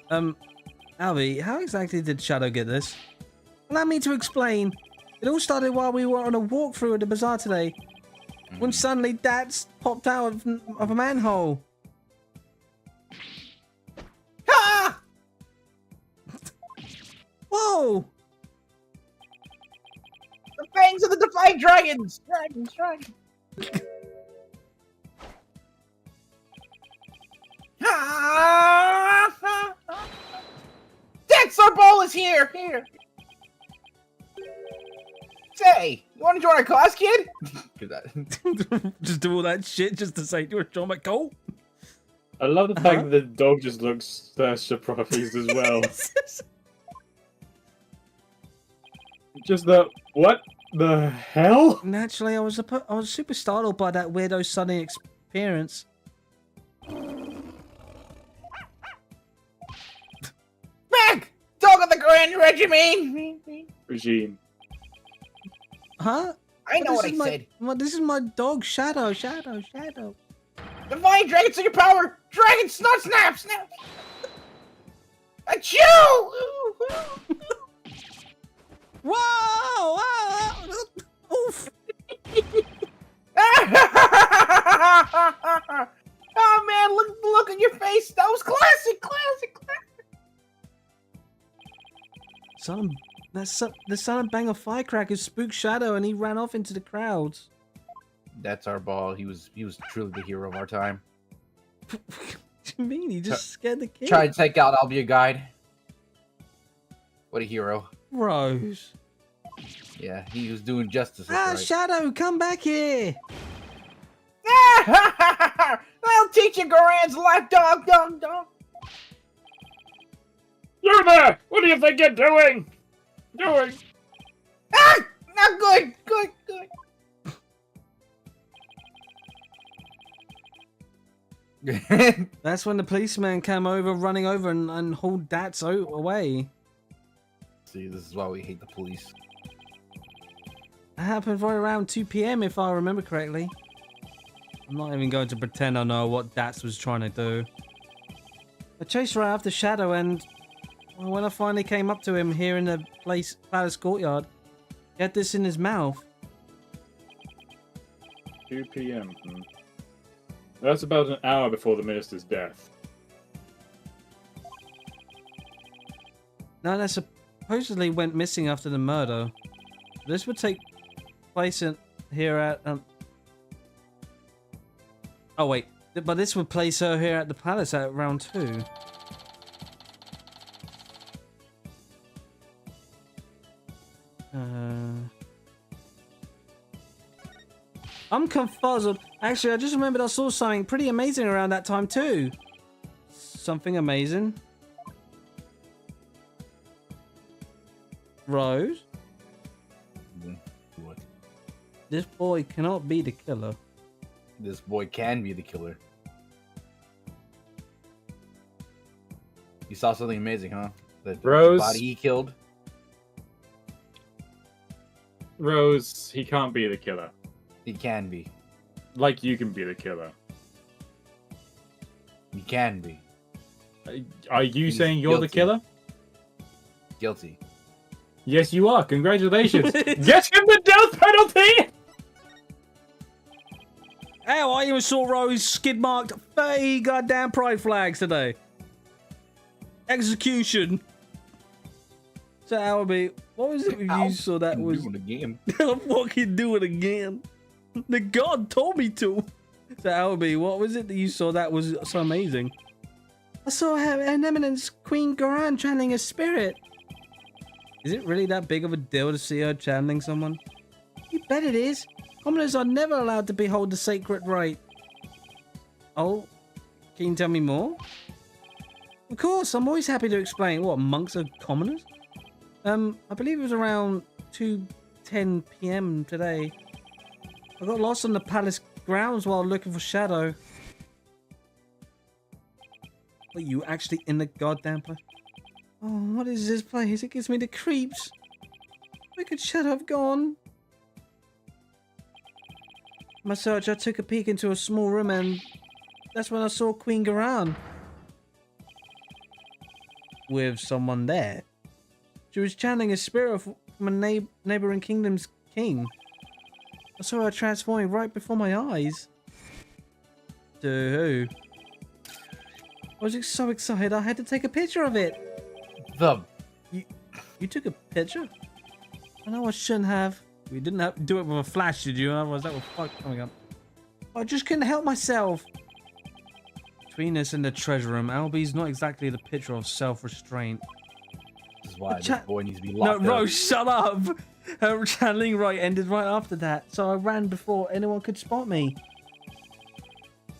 Albie, how exactly did Shadow get this? Allow me to explain. It all started while we were on a walkthrough at the bazaar today, when suddenly Dats popped out of a manhole. Ah! Whoa! The fangs of the defying dragons. Dragons. Ah! Dex, our ball is here. Say, you want to join our class, kid? Just do all that shit just to say, do you want to join my cult? I love the fact that the dog just looks surprised as well. Just the what the hell? Naturally, I was super startled by that weirdo sudden experience. Back! Dog of the Grand Regime! Huh? I know what I said. This is my dog, Shadow. Divine Dragon Secret Power! Dragon Snap! Achoo! Whoa! Oof! Oh man, look at your face. That was classic. The son of Banger Firecracker spooked Shadow and he ran off into the crowds. That's our ball. He was truly the hero of our time. What do you mean? He just scared the kid. Try to take out I'll be a guide. What a hero. Rose. Yeah, he was doing justice. Right. Shadow, come back here. I'll teach you Goran's life, dog. You there! What do you think you're doing? Ah! Not good. That's when the policeman came over, running over and hauled Dats away. See, this is why we hate the police. That happened right around 2 p.m. if I remember correctly. I'm not even going to pretend I know what Dats was trying to do. I chased right after Shadow and when I finally came up to him here in the palace courtyard, he had this in his mouth. 2 p.m. That's about an hour before the minister's death. Now, that supposedly went missing after the murder. This would take place here at... Oh, wait. But this would place her here at the palace at round 2. I'm confuzzled. Actually, I just remembered I saw something pretty amazing around that time too. Something amazing. Rose? What? This boy cannot be the killer. This boy can be the killer. You saw something amazing, huh? The Rose. body he killed? Rose, he can't be the killer. He can be. Like you can be the killer. He can be. Are you He's saying you're the guilty. killer? Guilty. Yes, you are. Congratulations. Get him the death penalty! Hell, I even saw Rose skid marked 30 goddamn pride flags today. Execution. So Albie, what was it you saw that was? Doing again. I'll fucking do it again. The god told me to. So Albie, what was it that you saw that was so amazing? I saw an eminence Queen Goran channeling a spirit. Is it really that big of a deal to see her channeling someone? You bet it is. Commoners are never allowed to behold the sacred rite. Oh, can you tell me more? Of course, I'm always happy to explain. What, monks are commoners? I believe it was around 2:10 p.m. today. I got lost on the palace grounds while looking for Shadow. Are you actually in the goddamn place? Oh, what is this place? It gives me the creeps. Where could Shadow have gone? My search, I took a peek into a small room and that's when I saw Queen Goran. With someone there. She was channeling a spirit from a neighboring kingdom's king. I saw her transforming right before my eyes. To who? I was so excited I had to take a picture of it. You took a picture? I know I shouldn't have. We didn't have to do it with a flash, did you? Otherwise that would fuck coming up. I just couldn't help myself. Between us and the treasure room, Albie's not exactly the picture of self-restraint. This is why this boy needs to be locked up. No, Rose, shut up! Her channeling right ended right after that, so I ran before anyone could spot me.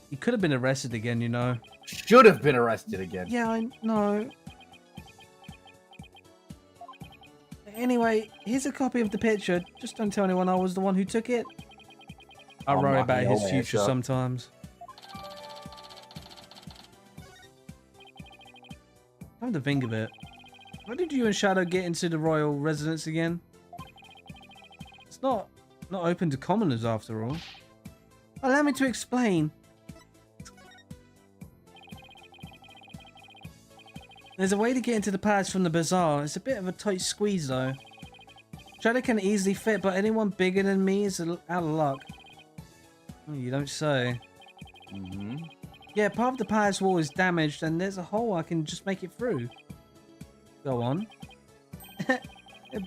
He could have been arrested again, you know. Should have been arrested again. Yeah, I know. Anyway, here's a copy of the picture. Just don't tell anyone I was the one who took it. I worry about his future sometimes. Come to think of it, why did you and Shadow get into the royal residence again? It's not open to commoners after all. Allow me to explain. There's a way to get into the palace from the bazaar. It's a bit of a tight squeeze though. Shadow can easily fit, but anyone bigger than me is out of luck. Oh, you don't say. Yeah, part of the palace wall is damaged and there's a hole I can just make it through. Go on. I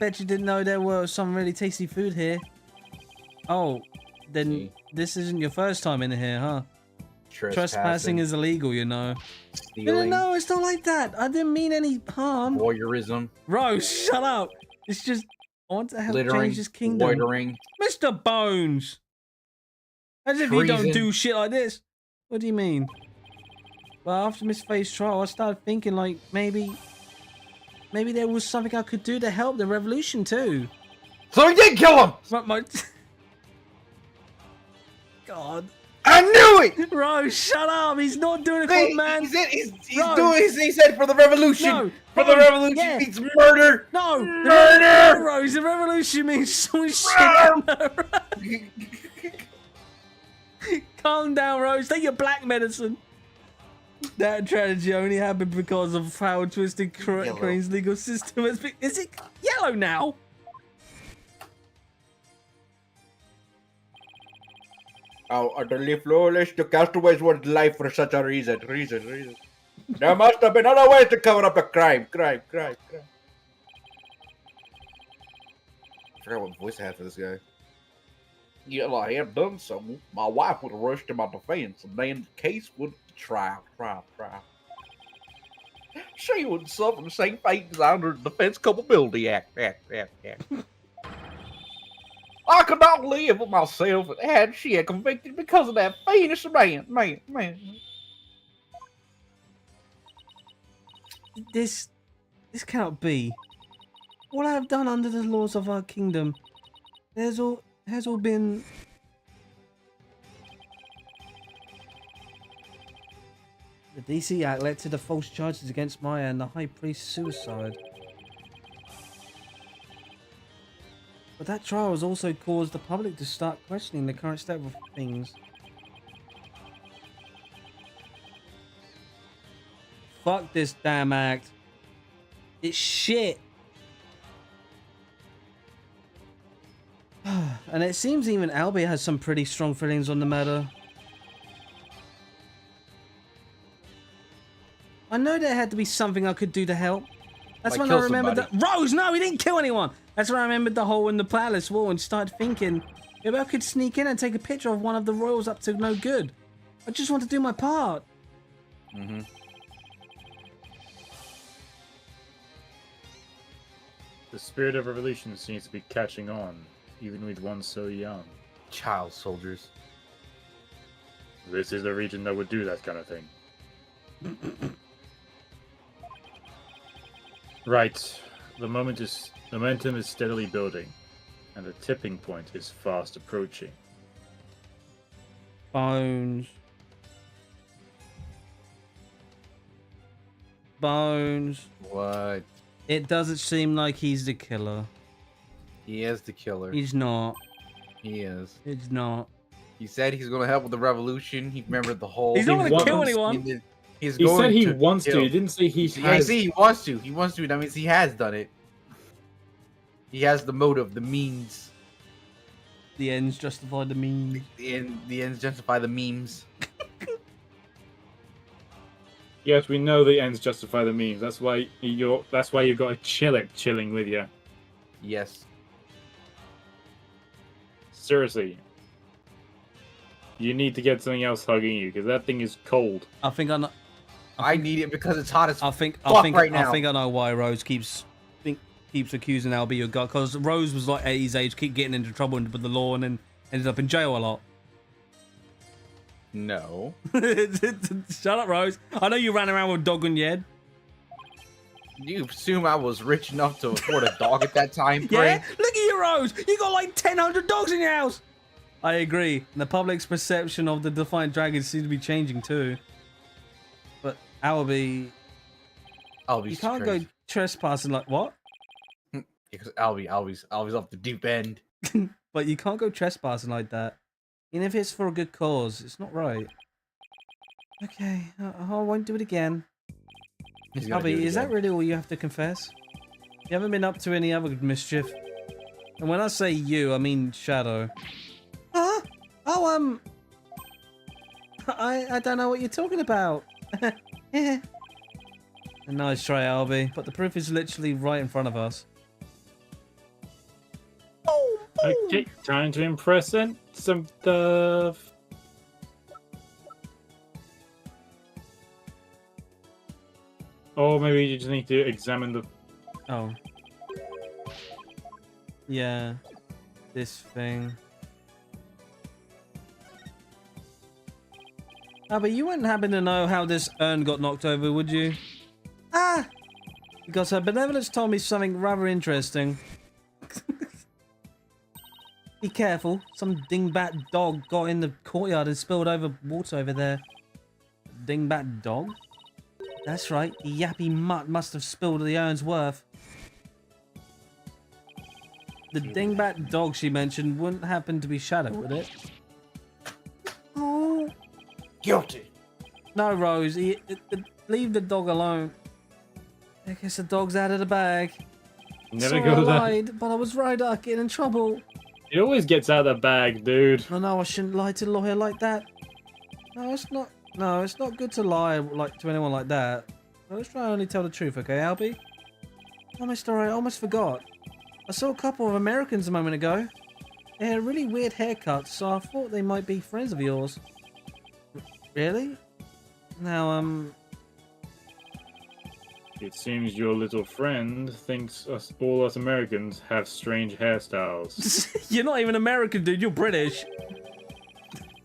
bet you didn't know there was some really tasty food here. Oh, then this isn't your first time in here, huh? Trespassing is illegal, you know. Stealing. No, it's not like that. I didn't mean any harm. Voyeurism. Rose, shut up. It's just, I want to help change this kingdom. Loitering. Mr. Bones! As if you don't do shit like this. What do you mean? Well, after Miss Faye's trial, I started thinking like maybe there was something I could do to help the revolution too. So he did kill him! God. I knew it! Rose, shut up! He's not doing it for man. He said for the revolution. No, for the revolution means murder. No, murder. Rose, the revolution means some shit. Calm down, Rose. Take your black medicine. That tragedy only happened because of how twisted Crane's legal system has been. Is it yellow now? How utterly flawless, the castaways were life for such a reason. There must have been other ways to cover up a crime. I forgot what voice I had for this guy. Yeah, I have done so. My wife would have rushed to my defense, and then the case would trial. She would suffer the same fate as under the Defense Culpability Act. I could not live with myself had she had convicted because of that fiendish man. This cannot be. What I have done under the laws of our kingdom has all been. The DC Act led to the false charges against Maya and the High Priest's suicide. But that trial has also caused the public to start questioning the current state of things. Fuck this damn act. It's shit. And it seems even Albie has some pretty strong feelings on the matter. I know there had to be something I could do to help. That's Like when I kill remembered somebody. that. Rose, no, he didn't kill anyone. That's when I remembered the hole in the palace wall and started thinking, maybe I could sneak in and take a picture of one of the royals up to no good. I just want to do my part. Mm-hmm. The spirit of revolution seems to be catching on, even with one so young. Child soldiers. This is the region that would do that kind of thing. Right. The momentum is steadily building, and the tipping point is fast approaching. Bones. Bones. What? It doesn't seem like he's the killer. He is the killer. He's not. He is. It's not. He said he's going to help with the revolution. He remembered the whole. He's not He going to kill wants- anyone. He's He going said he to wants kill. to. He didn't say he Yeah, has. see, he wants to. He wants to. That means he has done it. He has the motive, the means. The ends justify the means. The ends justify the memes. Yes, we know the ends justify the means. That's why you've got a chilling with you. Yes. Seriously. You need to get something else hugging you, because that thing is cold. I think I know. I need it because it's hot as I think right now. I think I know why Rose keeps accusing Albie of God, because Rose was like at his age, keep getting into trouble with the law, and then ended up in jail a lot. No. Shut up, Rose. I know you ran around with a dog on your head. You assume I was rich enough to afford a dog at that time, Yeah? Frank? Look at you, Rose. You got like 1,000 dogs in your house. I agree. And the public's perception of the Defiant Dragon seems to be changing too. But Albie, Albie's you can't crazy. go trespassing like what? Because Albie's off the deep end. But you can't go trespassing like that. Even if it's for a good cause, it's not right. Okay, I won't do it again. He's gonna do Albie, it is that again. really all you have to confess? You haven't been up to any other mischief? And when I say you, I mean Shadow. Huh? Oh, I don't know what you're talking about. Yeah. Nice try, Albie, but the proof is literally right in front of us. Okay, time to impress and some stuff. Or maybe you just need to examine the. Oh. Yeah. This thing. Ah, but you wouldn't happen to know how this urn got knocked over, would you? Ah! Because her benevolence told me something rather interesting. Be careful. Some dingbat dog got in the courtyard and spilled over water over there. Dingbat dog? That's right. The yappy mutt must have spilled the urn's worth. The dingbat dog she mentioned wouldn't happen to be Shadow, would it? Oh. Guilty. No, Rose. Leave the dog alone. I guess the dog's out of the bag. Never Sorry, I goes out. lied, but I was right. I'd get in trouble. It always gets out of the bag, dude. Oh no, I shouldn't lie to a lawyer like that. No, it's not. No, it's not good to lie like to anyone like that. Let's try and only tell the truth, okay, Albie? Oh, Mr. I almost forgot. I saw a couple of Americans a moment ago. They had really weird haircuts, so I thought they might be friends of yours. Really? Now, It seems your little friend thinks all us Americans have strange hairstyles. You're not even American, dude. You're British.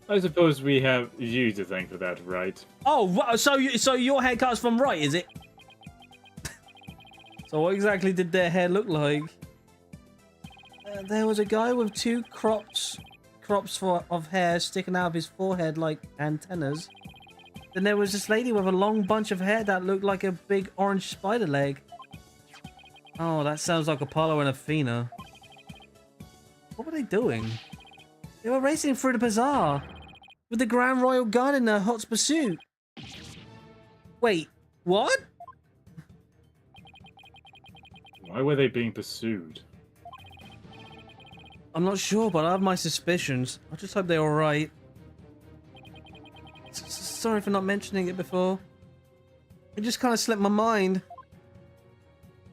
I suppose we have you to thank for that, right? Oh, so your haircut's from Wright, is it? So what exactly did their hair look like? There was a guy with two crops of hair sticking out of his forehead like antennas. Then there was this lady with a long bunch of hair that looked like a big orange spider leg. Oh, that sounds like Apollo and Athena. What were they doing? They were racing through the bazaar with the Grand Royal Guard in their hot pursuit. Wait, what? Why were they being pursued? I'm not sure, but I have my suspicions. I just hope they're alright. Sorry for not mentioning it before. It just kind of slipped my mind.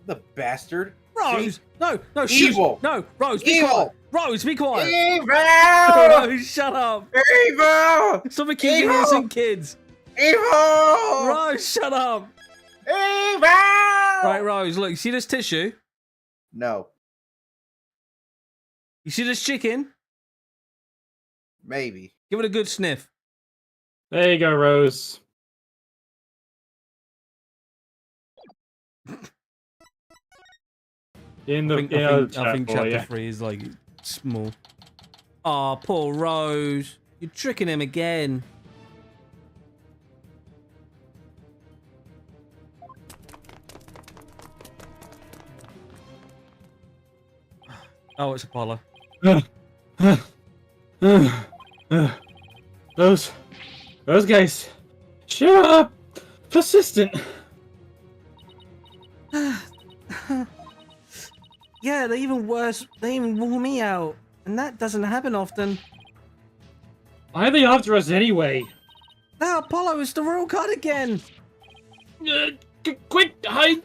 The bastard. Rose! See? No, Evil. No, Rose, be Evil. quiet! Rose, be quiet! Evil! Rose, shut up! Evil! Stop accusing Evil. innocent kids! Evil! Rose, shut up! Evil! Right, Rose, look, you see this tissue? No. You see this chicken? Maybe. Give it a good sniff. There you go, Rose. In the I think chapter 3 is like small. Oh, poor Rose. You're tricking him again. Oh, it's Apollo. Those guys. Shut up. Persistent. Yeah, they're even worse. They even wore me out. And that doesn't happen often. Why are they after us anyway? Now Apollo is the royal card again. Quick, hide!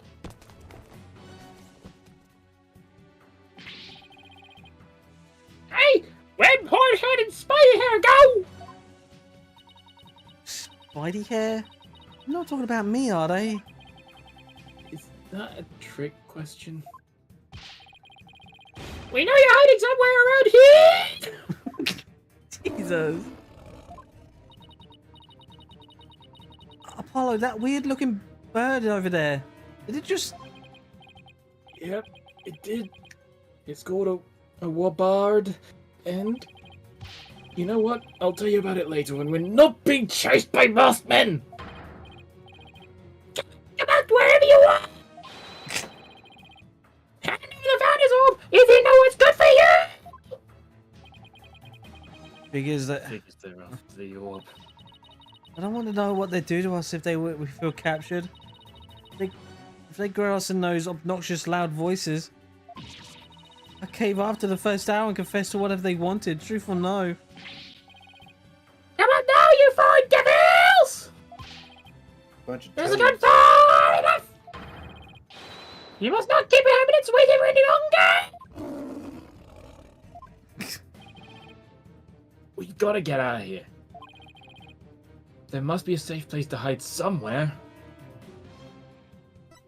Hey, where'd Hornhead and Spider Hair go? Spidey hair? They're not talking about me, are they? Is that a trick question? We know you're hiding somewhere around here! Jesus. Apollo, that weird looking bird over there. Did it just... Yep, it did. It's called a warbard, and you know what? I'll tell you about it later when we're not being chased by masked men. Come out wherever you are! Hand me the Founder's Orb if you know what's good for you! Figures that... Figures they're after the orb. I don't want to know what they do to us if we feel captured. If they grow us in those obnoxious loud voices. I cave after the first hour and confess to whatever they wanted, truth or no. Come on now, you fine devils! Bunch of This has toads. gone far enough! You must not keep your evidence with you any longer! We gotta get out of here. There must be a safe place to hide somewhere.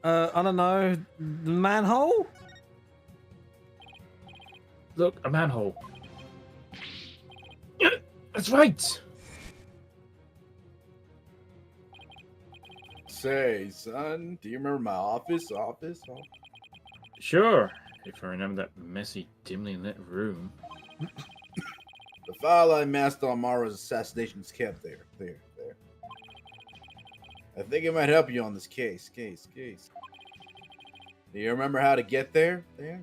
I don't know. The manhole? Look, a manhole. That's right! Say, son, do you remember my office? Sure, if I remember that messy, dimly lit room. The file I amassed on Mara's assassination is kept there. There. I think it might help you on this case. Do you remember how to get there? There.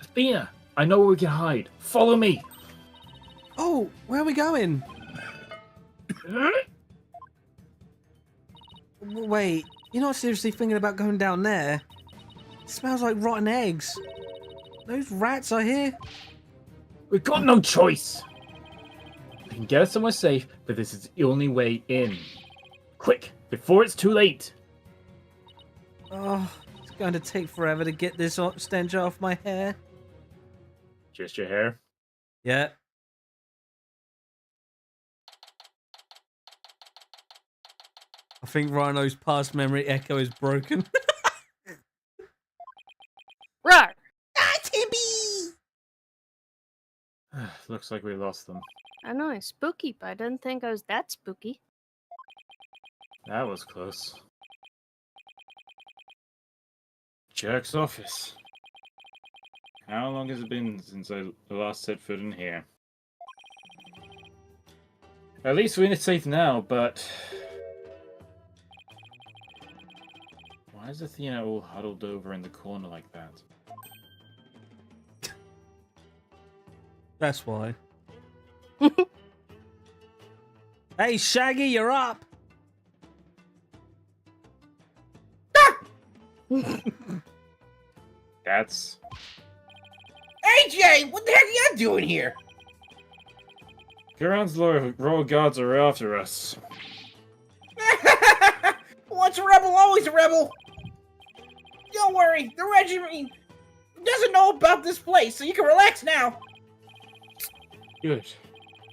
Athena, I know where we can hide. Follow me. Oh, where are we going? Wait, you're not seriously thinking about going down there? It smells like rotten eggs. Those rats are here. We've got no choice. We can get us somewhere safe, but this is the only way in. Quick, before it's too late. Oh, it's going to take forever to get this stench off my hair. Just your hair? Yeah. I think Rhino's past memory echo is broken. Right! Ah, Timmy! Looks like we lost them. I know it's spooky, but I didn't think I was that spooky. That was close. Jerk's office. How long has it been since I last set foot in here? At least we're in it safe now, but... Why is Athena all huddled over in the corner like that? That's why. Hey, Shaggy, you're up! That's... AJ, what the heck are you doing here? Karan's royal guards are after us. Once a rebel, always a rebel. Don't worry, the regiment doesn't know about this place, so you can relax now. Good.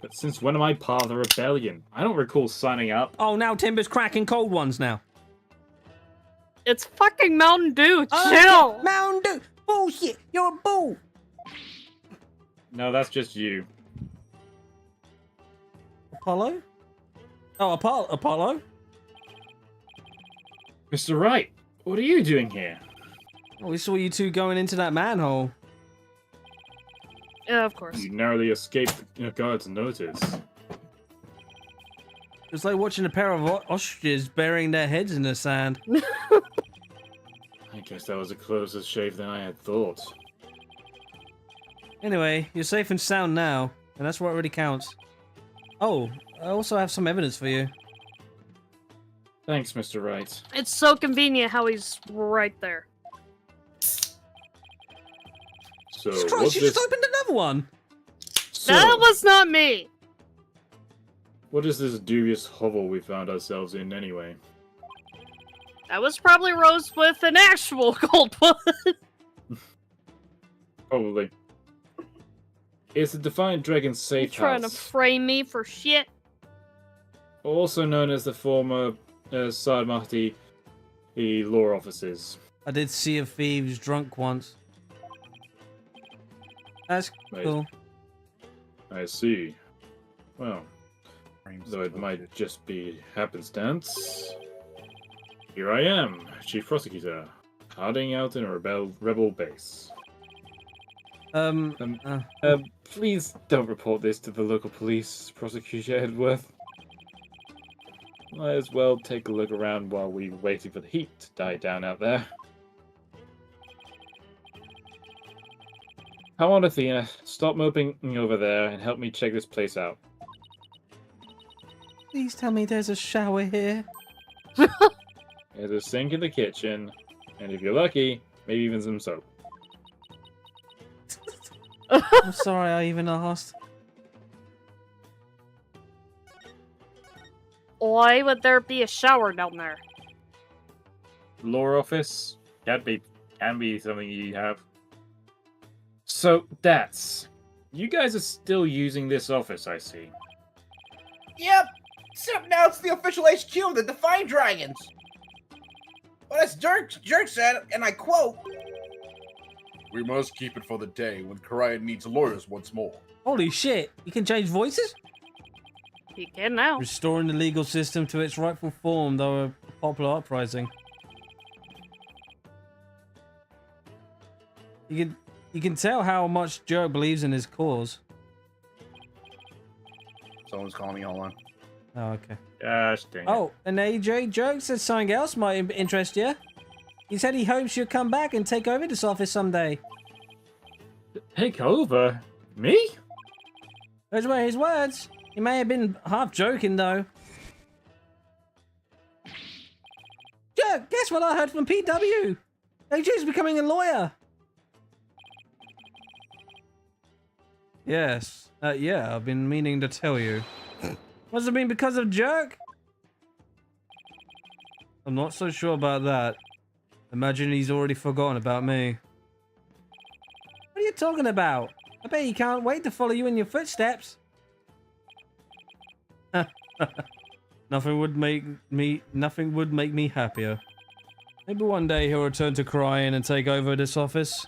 But since when am I part of the rebellion? I don't recall signing up. Oh, now Timber's cracking cold ones now. It's fucking Mountain Dew. Oh, Chill. Mountain Dew. Bullshit. You're a bull. No, that's just you. Apollo? Oh, Apollo? Mr. Wright, what are you doing here? Oh, we saw you two going into that manhole. Yeah, of course. You narrowly escaped the guard's notice. It's like watching a pair of ostriches burying their heads in the sand. I guess that was a closer shave than I had thought. Anyway, you're safe and sound now, and that's what really counts. Oh, I also have some evidence for you. Thanks, Mr. Wright. It's so convenient how he's right there. So, Jesus what's Christ, you this? just opened another one! So, That was not me. what is this dubious hovel we found ourselves in anyway? That was probably Rose with an actual gold one. Probably. It's the Defiant Dragon safe Trying to house, frame me for shit. also known as the former Sarmati law offices. I did see a thieves drunk once. That's Right. cool. I see. Well, though it might just be happenstance. Here I am, Chief Prosecutor, hiding out in a rebel base. Please don't report this to the local police, Prosecutor Edworth. Might as well take a look around while we're waiting for the heat to die down out there. Come on, Athena, stop moping over there and help me check this place out. Please tell me there's a shower here. There's a sink in the kitchen, and if you're lucky, maybe even some soap. I'm sorry I even asked. Why would there be a shower down there? Law office can be something you have. So that's you guys are still using this office, I see. Yep, except now it's the official HQ of the Defiant Dragons. But as Jerk said, and I quote, We must keep it for the day when Karayan needs lawyers once more. Holy shit, you can change voices? You can now. Restoring the legal system to its rightful form, though a popular uprising. You can tell how much Jerk believes in his cause. Someone's calling me. Hold on. Oh, okay. Gosh dang it. Oh, and AJ Jerk said something else might interest you. He said he hopes you'll come back and take over this office someday. Take over? Me? Those were his words. He may have been half joking, though. Jerk, guess what I heard from PW? AJ's becoming a lawyer. Yes. Yeah, I've been meaning to tell you. Must have been because of Jerk? I'm not so sure about that. Imagine he's already forgotten about me. What are you talking about? I bet he can't wait to follow you in your footsteps. Nothing would make me happier. Maybe one day he'll return to crying and take over this office.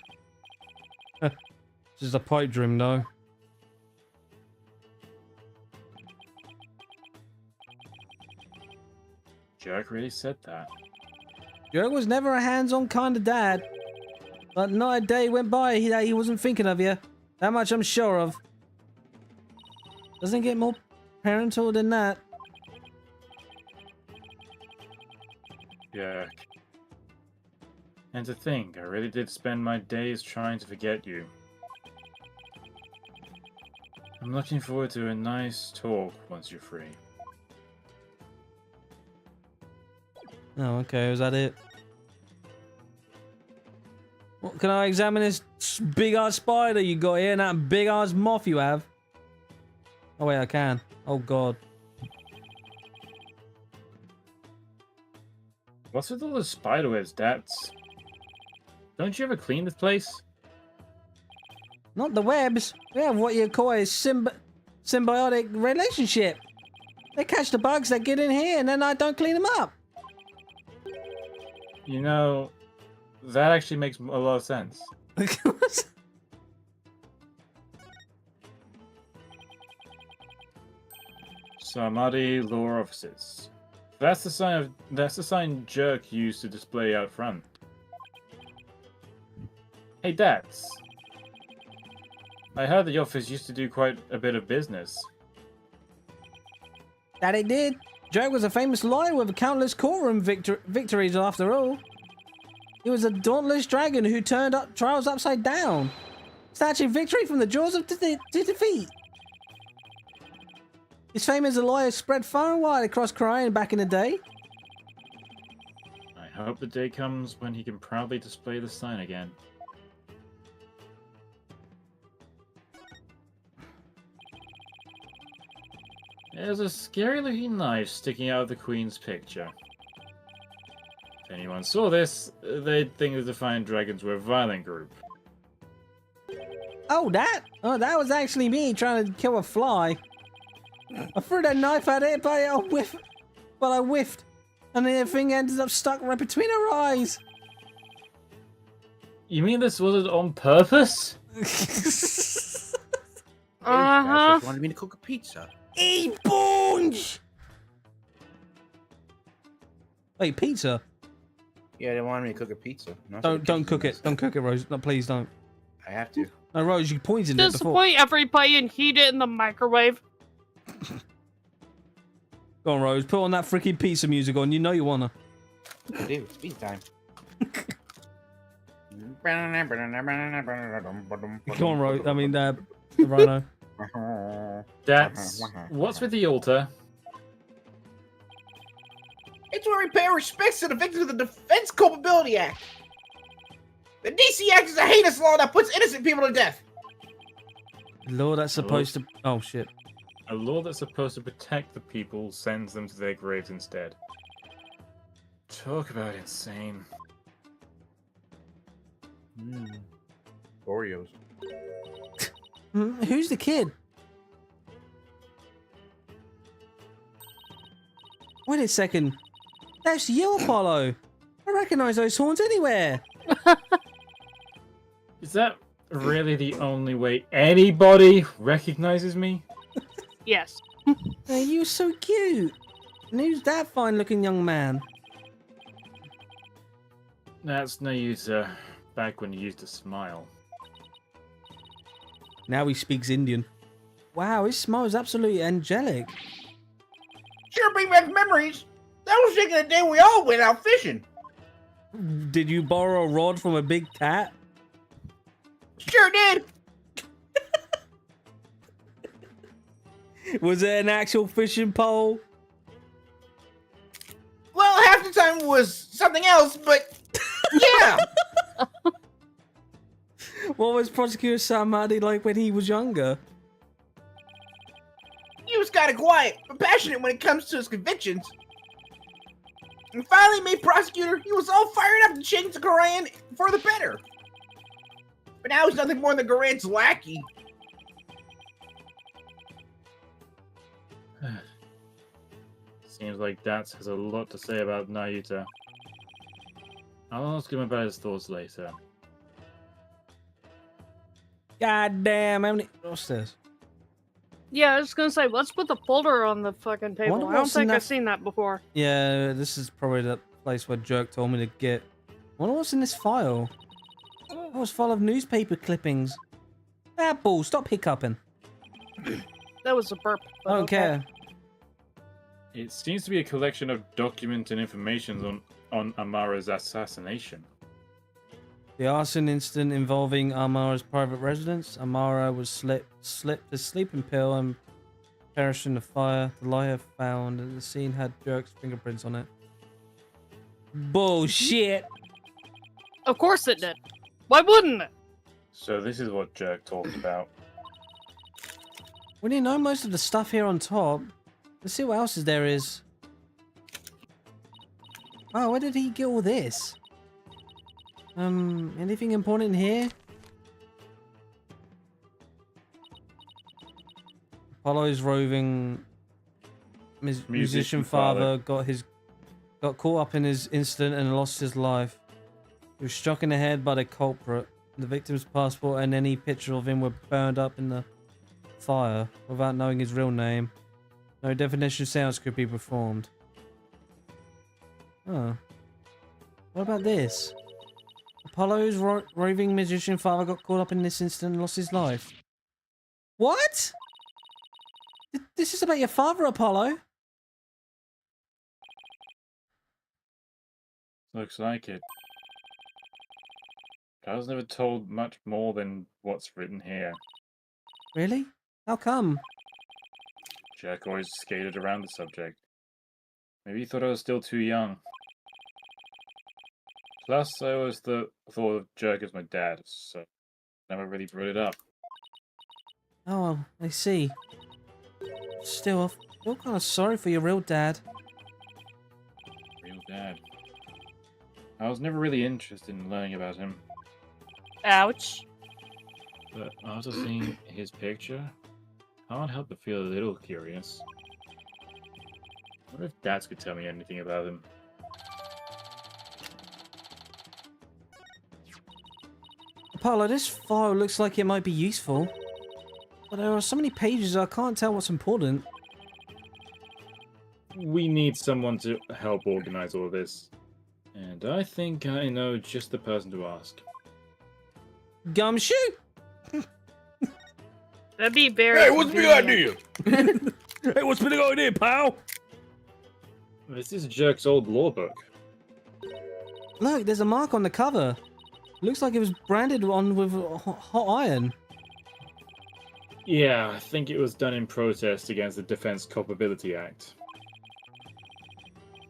Just a pipe dream, though. Jerk really said that. Jerk was never a hands-on kind of dad. But not a day went by that he wasn't thinking of you. That much I'm sure of. Doesn't get more parental than that. Jerk. And to think, I really did spend my days trying to forget you. I'm looking forward to a nice talk once you're free. Oh, okay. Was that it? Well, can I examine this big-ass spider you got here and that big-ass moth you have? Oh wait, I can. Oh god. What's with all the spiderwebs, Dats? Don't you ever clean this place? Not the webs. We have what you call a symbiotic relationship. They catch the bugs that get in here, and then I don't clean them up. You know, that actually makes a lot of sense. Samadhi lore offices. That's the sign Jerk used to display out front. Hey, Dax. I heard the office used to do quite a bit of business. That it did. Jerk was a famous lawyer with countless courtroom victories after all. He was a dauntless dragon who turned up trials upside down, snatching victory from the jaws of defeat. His fame as a lawyer spread far and wide across Korea back in the day. I hope the day comes when he can proudly display the sign again. There's a scary-looking knife sticking out of the Queen's picture. If anyone saw this, they'd think the Defiant Dragons were a violent group. Oh, that was actually me trying to kill a fly. I threw that knife at it, but I whiffed, and the thing ended up stuck right between her eyes. You mean this wasn't on purpose? Uh-huh. Just wanted me to cook a pizza. Eat bones! Wait, pizza? Yeah, they wanted me to cook a pizza. No, Don't cook it. Don't cook it, Rose. No, please don't. I have to. No, Rose, you poisoned it before. Disappoint everybody and heat it in the microwave. Go on, Rose. Put on that freaking pizza music on. You know you wanna. I do. It's pizza time. Go on, Rose. I mean, the Rhino. That's... What's with the altar? It's where we pay our respects to the victims of the Defense Culpability Act. The DC Act is a heinous law that puts innocent people to death. Law that's supposed to... Oh, shit. A law that's supposed to protect the people sends them to their graves instead. Talk about insane. Oreos. Who's the kid? Wait a second. That's you, Apollo. I recognize those horns anywhere. Is that really the only way anybody recognizes me? Yes. Hey, you're so cute. And who's that fine-looking young man? That's Nayuta, back when he used to smile. Now he speaks Indian. Wow, his smile is absolutely angelic. Sure bring back memories. That was thinking the day we all went out fishing. Did you borrow a rod from a big cat? Sure did. Was it an actual fishing pole? Well, half the time it was something else, but yeah. What was Prosecutor Samadhi like when he was younger? He was kind of quiet, but passionate when it comes to his convictions. And finally made prosecutor, he was all fired up to change the Koran for the better. But now he's nothing more than Koran's lackey. Seems like Dats has a lot to say about Nayuta. I'll ask him about his thoughts later. God damn, how many... What's this? Yeah, I was gonna say, let's put the folder on the fucking table. wonder I don't what's in think that- I've seen that before. Yeah, this is probably the place where Jerk told me to get... I wonder what's in this file. It was full of newspaper clippings. Apple, stop hiccuping. That was a burp. I but don't okay. care. It seems to be a collection of documents and information on Amara's assassination. The arson incident involving Amara's private residence. Amara was slipped a sleeping pill and perished in the fire. The liar found at the scene had Jerk's fingerprints on it. Bullshit! Of course it did. Why wouldn't it? So this is what Jerk talked about. We didn't know most of the stuff here on top. Let's see what else there is. Oh, where did he get all this? Anything important here? Apollo's roving musician father got caught up in his incident and lost his life. He was struck in the head by the culprit. The victim's passport and any picture of him were burned up in the fire without knowing his real name. No definition sounds could be performed. Oh. What about this? Apollo's roving magician father got caught up in this incident and lost his life. What? This is about your father, Apollo. Looks like it. I was never told much more than what's written here. Really? How come? Jack always skated around the subject. Maybe he thought I was still too young. Plus, I always thought of Jerk as my dad, so never really brought it up. Oh, I see. Still, I feel kind of sorry for your real dad. Real dad. I was never really interested in learning about him. Ouch. But after seeing his picture, I can't help but feel a little curious. What if Dads could tell me anything about him? Apollo, this file looks like it might be useful. But there are so many pages I can't tell what's important. We need someone to help organize all this. And I think I know just the person to ask. Gumshoe? That'd be very. Hey, what's the big idea? Hey, what's the big idea, pal? This is Jerk's old law book. Look, there's a mark on the cover. Looks like it was branded on with hot iron. Yeah, I think it was done in protest against the Defense Culpability Act.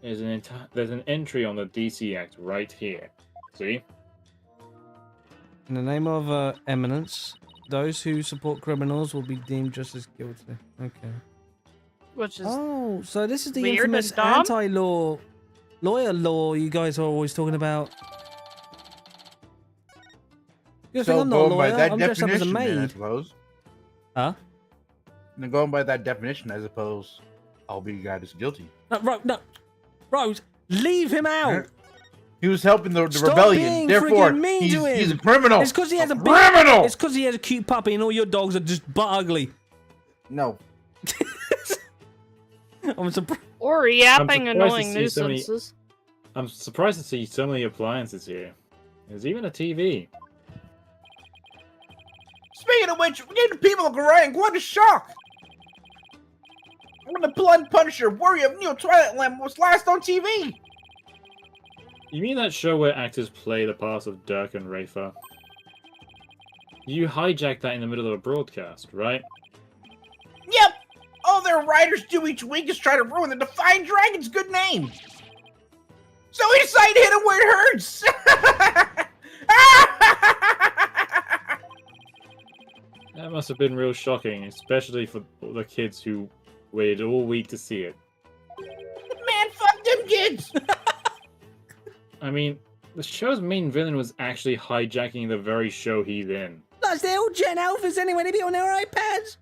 There's an entry on the DC Act right here. See? In the name of eminence, those who support criminals will be deemed just as guilty. Okay. Which is Oh, so this is the weird infamous and dumb? anti-law, lawyer law you guys are always talking about. You think I'm not a going by lawyer? that I'm dressed up as a definition, then, I maid. suppose. Huh? And going by that definition, I suppose I'll be the guy that's guilty. No, Rose, leave him out. He was helping the Stop rebellion. being Therefore, friggin' mean to him. he's a criminal. It's because he has a criminal. It's because he has a cute puppy, and all your dogs are just butt ugly. No. I'm surprised. or yapping I'm surprised to annoying see so many- nuisances. I'm surprised to see so many appliances here. There's even a TV. Speaking of which, we gave the people of Orion quite a shock. When the Blood Punisher, Warrior of Neo Twilight Lamb was last on TV. You mean that show where actors play the parts of Dirk and Rafer? You hijacked that in the middle of a broadcast, right? Yep. All their writers do each week is try to ruin the Defiant Dragon's good name. So we decided to hit him where it hurts. That must have been real shocking, especially for the kids who waited all week to see it. Man, fuck them kids. I mean, the show's main villain was actually hijacking the very show he's in. Plus, they're all Gen Alphas anyway. They be on their iPads.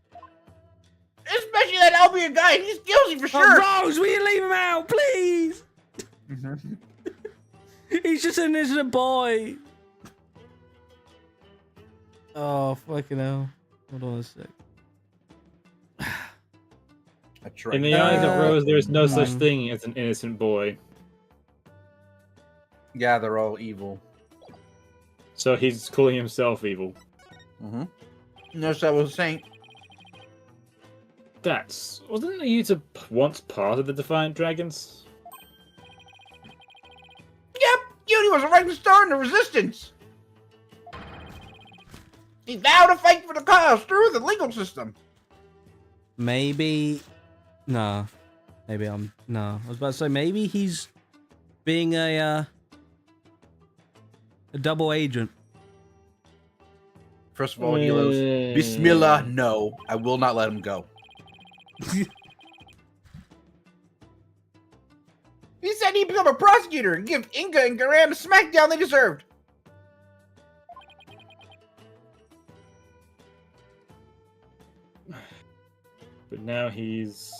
Especially that Albion guy. He's guilty for sure. Oh, Rose, will you leave him out, please? He's just an innocent boy. Oh, fucking hell. Hold on a sec. That's right. In the eyes of Rose, there is no such Hmm. thing as an innocent boy. Yeah, they're all evil. So he's calling himself evil. Mm-hmm. Notice I was saying. Wasn't you once part of the Defiant Dragons? Yep, Cutie was a rising star in the Resistance. He vowed to fight for the cause through the legal system. Maybe. No. Maybe I'm. No. I was about to say, maybe he's being a double agent. First of all, Helos, Bismillah, no. I will not let him go. He said he'd become a prosecutor and give Inga and Garam the smackdown they deserved. But now he's...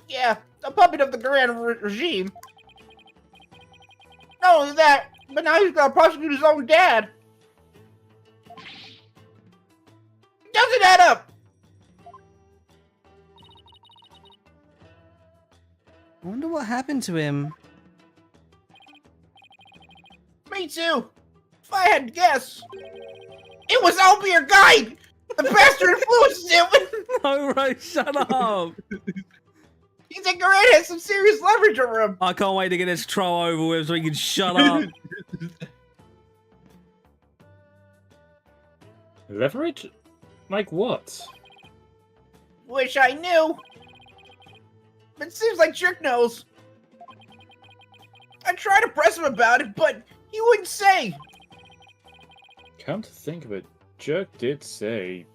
Yeah, a puppet of the Garam regime. Not only that, but now he's got to prosecute his own dad. It doesn't add up. I wonder what happened to him. Me too. If I had to guess, it was Albert Guide. The bastard influences him. No, right, shut up. He said Garan has some serious leverage over him. I can't wait to get this troll over with so he can shut up. Leverage? Like what? Wish I knew. But it seems like Jerk knows. I tried to press him about it, but he wouldn't say. Come to think of it, Jerk did say...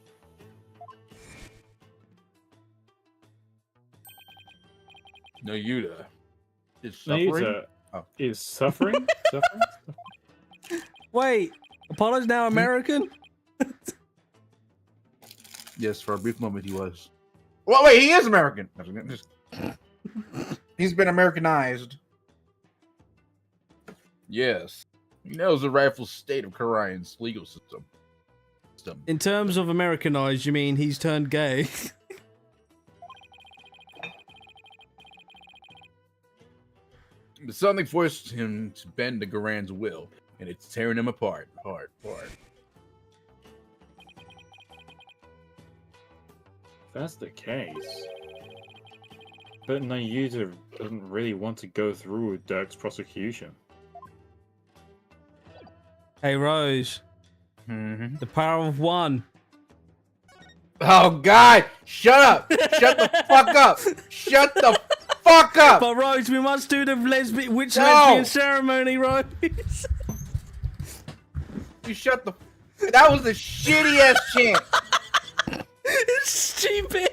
No, Yuta. Is suffering? Nayuta Oh. is suffering? Suffering? Wait, Apollo's now American? Yes, for a brief moment he was. Well, wait, he is American. He's been Americanized. Yes. He knows the rightful state of Karian's legal system. In terms of Americanized, you mean he's turned gay? But something forced him to bend to Garan's will, and it's tearing him apart. Hard. If that's the case... But Nayuta doesn't really want to go through with Dirk's prosecution. Hey, Rose. Mm-hmm. The power of one. Oh, God! Shut up! Shut the fuck up! Shut the fuck up! But Rose, we must do the lesbian ceremony, Rose. You shut the... That was a shitty-ass chant. It's stupid.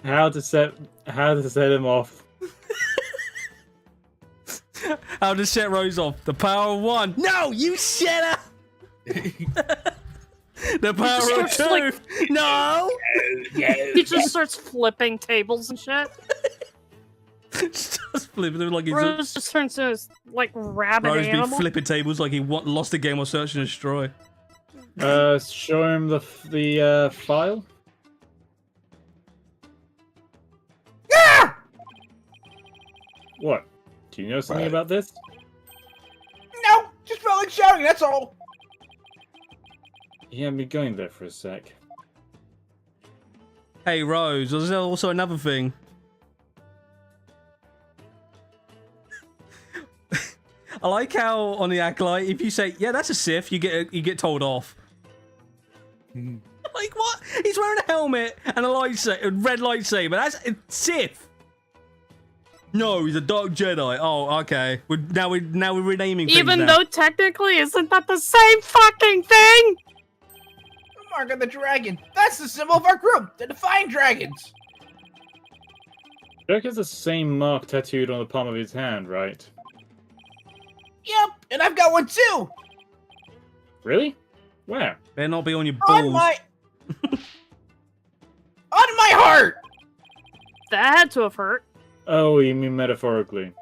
How to set him off. How to set Rose off. The power of one. No, you shut up. The power of starts, two. like- No. He just starts flipping tables and shit. Starts flipping them like he's Rose just turns into this, like, rabid Rose be animal. flipping tables like he lost the game on Search and Destroy. Show him the file. Ah! What? Do you know something about this? No, just felt like shouting, that's all. You had me going there for a sec. Hey, Rose, there's also another thing. I like how on the Acolyte, if you say, yeah, that's a Sith, you get told off. Like, what? He's wearing a helmet and a red lightsaber. That's a Sith. No, he's a Dark Jedi. Oh, okay. Now we're renaming things Even now. though technically, isn't that the same fucking thing? The mark of the dragon. That's the symbol of our group, the Defying Dragons. Dirk has the same mark tattooed on the palm of his hand, right? Yep, and I've got one too. Really? Where? Better not be on your On balls. my... on my heart! That had to have hurt. Oh, you mean metaphorically.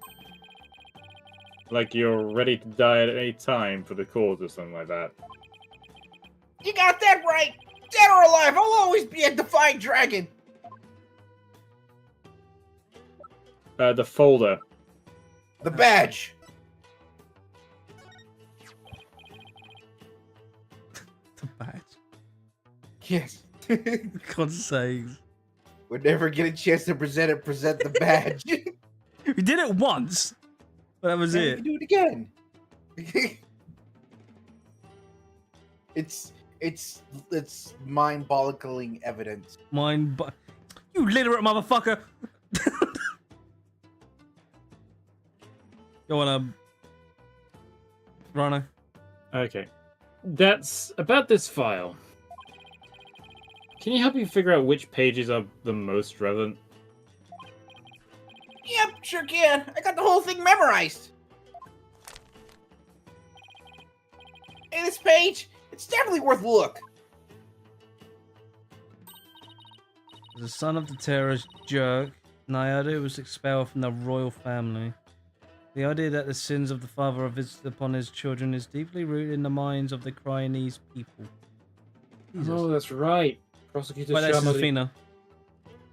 Like you're ready to die at any time for the cause or something like that. You got that right. Dead or alive, I'll always be a Defying Dragon. The folder. The badge. The badge. Yes. God's sakes. We'll never get a chance to present the badge. We did it once, but that was And we it. can do it again. It's mind-boggling evidence. You literate motherfucker. You wanna Rhino. Okay. That's about this file. Can you help me figure out which pages are the most relevant? Yep, sure can. I got the whole thing memorized. Hey, this page, it's definitely worth a look. The son of the terrorist jerk, Nayade was expelled from the royal family. The idea that the sins of the father are visited upon his children is deeply rooted in the minds of the Cryonese people. Jesus. Oh, that's right. Prosecutor Well, that's Shamadi. Zafina.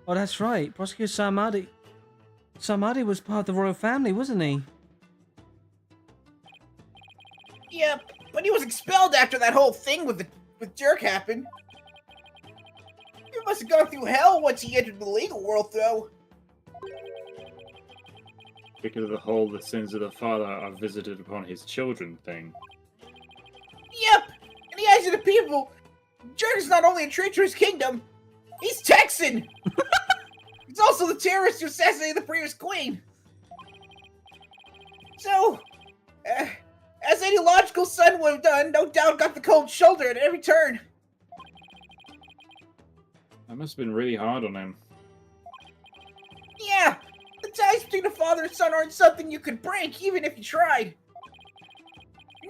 Oh, that's right. Prosecutor Samadi. Samadi was part of the royal family, wasn't he? Yep, but he was expelled after that whole thing with Dirk happened. He must have gone through hell once he entered the legal world, though. Because of the whole "the sins of the father are visited upon his children" thing. Yep, in the eyes of the people, Dirk is not only a traitor to his kingdom, he's Texan! He's also the terrorist who assassinated the previous queen. So, as any logical son would have done, no doubt got the cold shoulder at every turn. That must have been really hard on him. Yeah, the ties between the father and son aren't something you could break, even if you tried.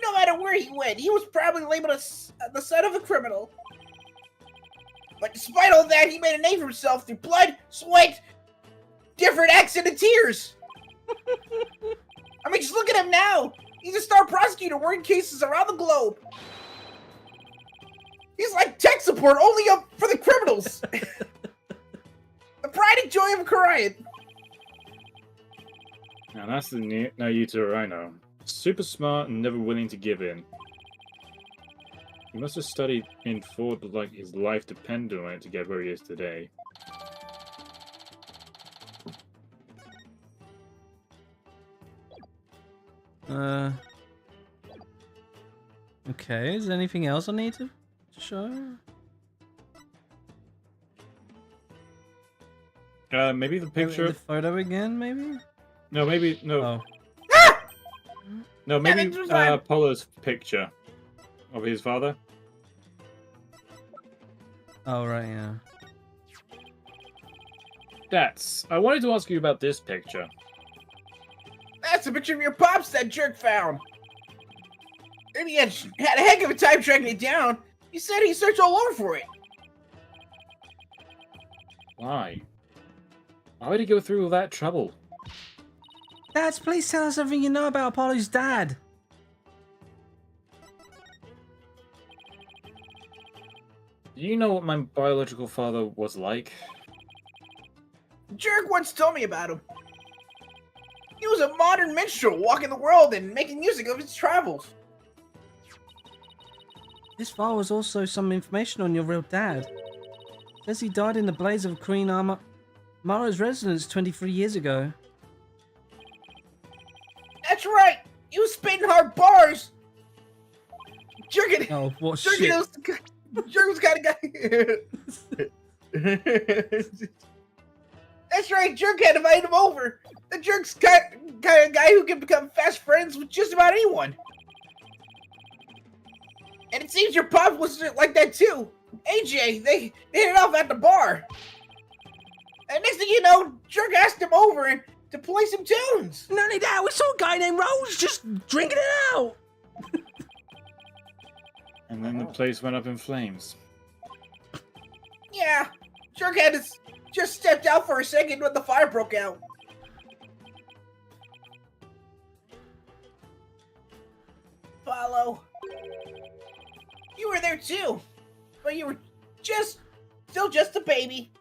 No matter where he went, he was probably labeled as the son of a criminal. But despite all that, he made a name for himself through blood, sweat, different accent, and tears. I mean, just look at him now. He's a star prosecutor working cases around the globe. He's like tech support, only up for the criminals. The pride and joy of a Korean. Now that's the Naruto Rhino. Super smart and never willing to give in. He must have studied in thought like his life depended on it to get where he is today. Okay, is there anything else I need to show? Maybe the picture. The photo again, maybe? No, maybe no. Oh. No, maybe Apollo's picture of his father. Oh, right, yeah. I wanted to ask you about this picture. That's a picture of your pops that jerk found. And he had a heck of a time tracking it down. He said he searched all over for it. Why? Why would he go through all that trouble? Dads, please tell us everything you know about Apollo's dad. Do you know what my biological father was like? Jerk once told me about him. He was a modern minstrel walking the world and making music of his travels. This file was also some information on your real dad. It says he died in the blaze of Queen Mara's residence 23 years ago. That's right. He was spitting hard bars. Jerk Oh, what Jerk shit. was kind of guy. That's right. Jerk had invited him over. The Jerk's kind of guy who can become fast friends with just about anyone. And it seems your pop was like that too. AJ, they hit it off at the bar. And next thing you know, Jerk asked him over to play some tunes. Not only that, we saw a guy named Rose just drinking it out. And then the place went up in flames. Yeah, Jerk had just stepped out for a second when the fire broke out. Follow. You were there too, but you were still just a baby.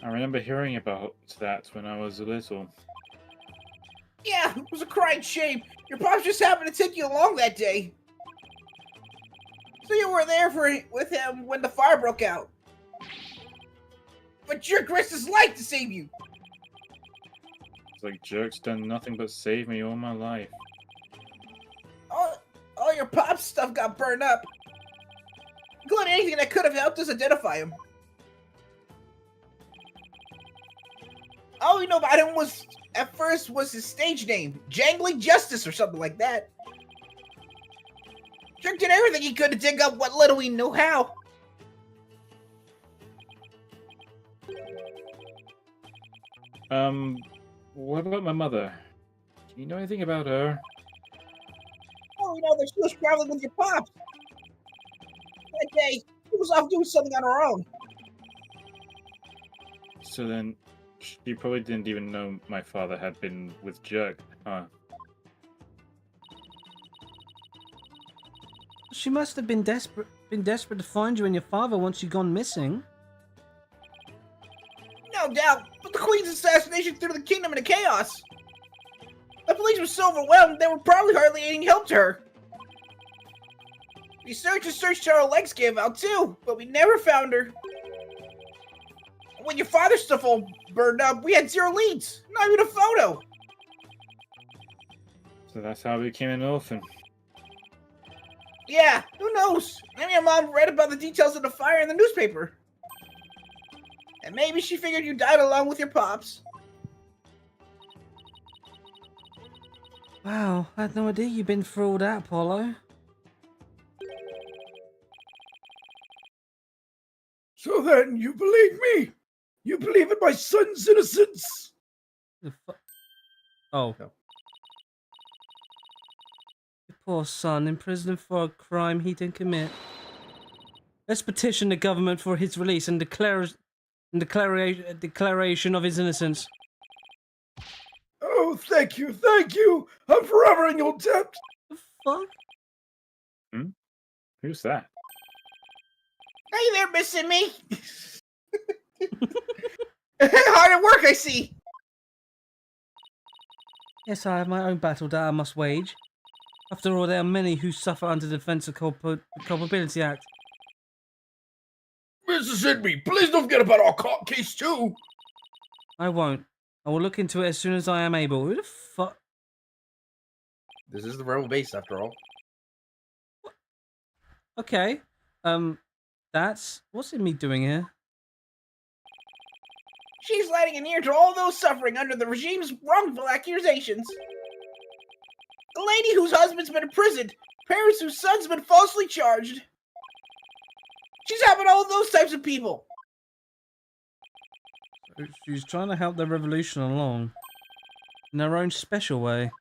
I remember hearing about that when I was little. Yeah, it was a crying shame. Your pops just happened to take you along that day. So you were there with him when the fire broke out. But Jerk risked his life to save you. It's like Jerk's done nothing but save me all my life. All your pop's stuff got burned up. Including anything that could have helped us identify him. All we know about him was at first was his stage name, Jangling Justice or something like that. Drake did everything he could to dig up what little he knew how. What about my mother? Do you know anything about her? Oh, you know that she was traveling with your pops. That day, she was off doing something on her own. So then, she probably didn't even know my father had been with Jerk, huh? She must have been desperate to find you and your father once you'd gone missing. No doubt, but the Queen's assassination threw the kingdom into chaos. The police were so overwhelmed they were probably hardly any help to her. We searched and searched till our legs gave out too, but we never found her. When your father's stuff all burned up, we had 0 leads, not even a photo. So that's how I became an orphan. Yeah, who knows? Maybe your mom read about the details of the fire in the newspaper. And maybe she figured you died along with your pops. Wow, I had no idea you'd been through all that, Apollo. So then, you believe me? You believe in my son's innocence? The oh. No. Your poor son, imprisoned for a crime he didn't commit. Let's petition the government for his release and declaration of his innocence. Oh, thank you, thank you. I'm forever in your debt. The fuck? Who's that? Hey there, missing me. Hard at work, I see. Yes, I have my own battle that I must wage. After all, there are many who suffer under the Defense of Culpability Act. Mrs. Sidney, please don't forget about our court case too. I won't. I will look into it as soon as I am able. Who the fuck? This is the rebel base, after all. Okay. That's... What's it me doing here? She's lending an ear to all those suffering under the regime's wrongful accusations. The lady whose husband's been imprisoned, parents whose sons been falsely charged. She's helping all those types of people. She's trying to help the revolution along. In her own special way.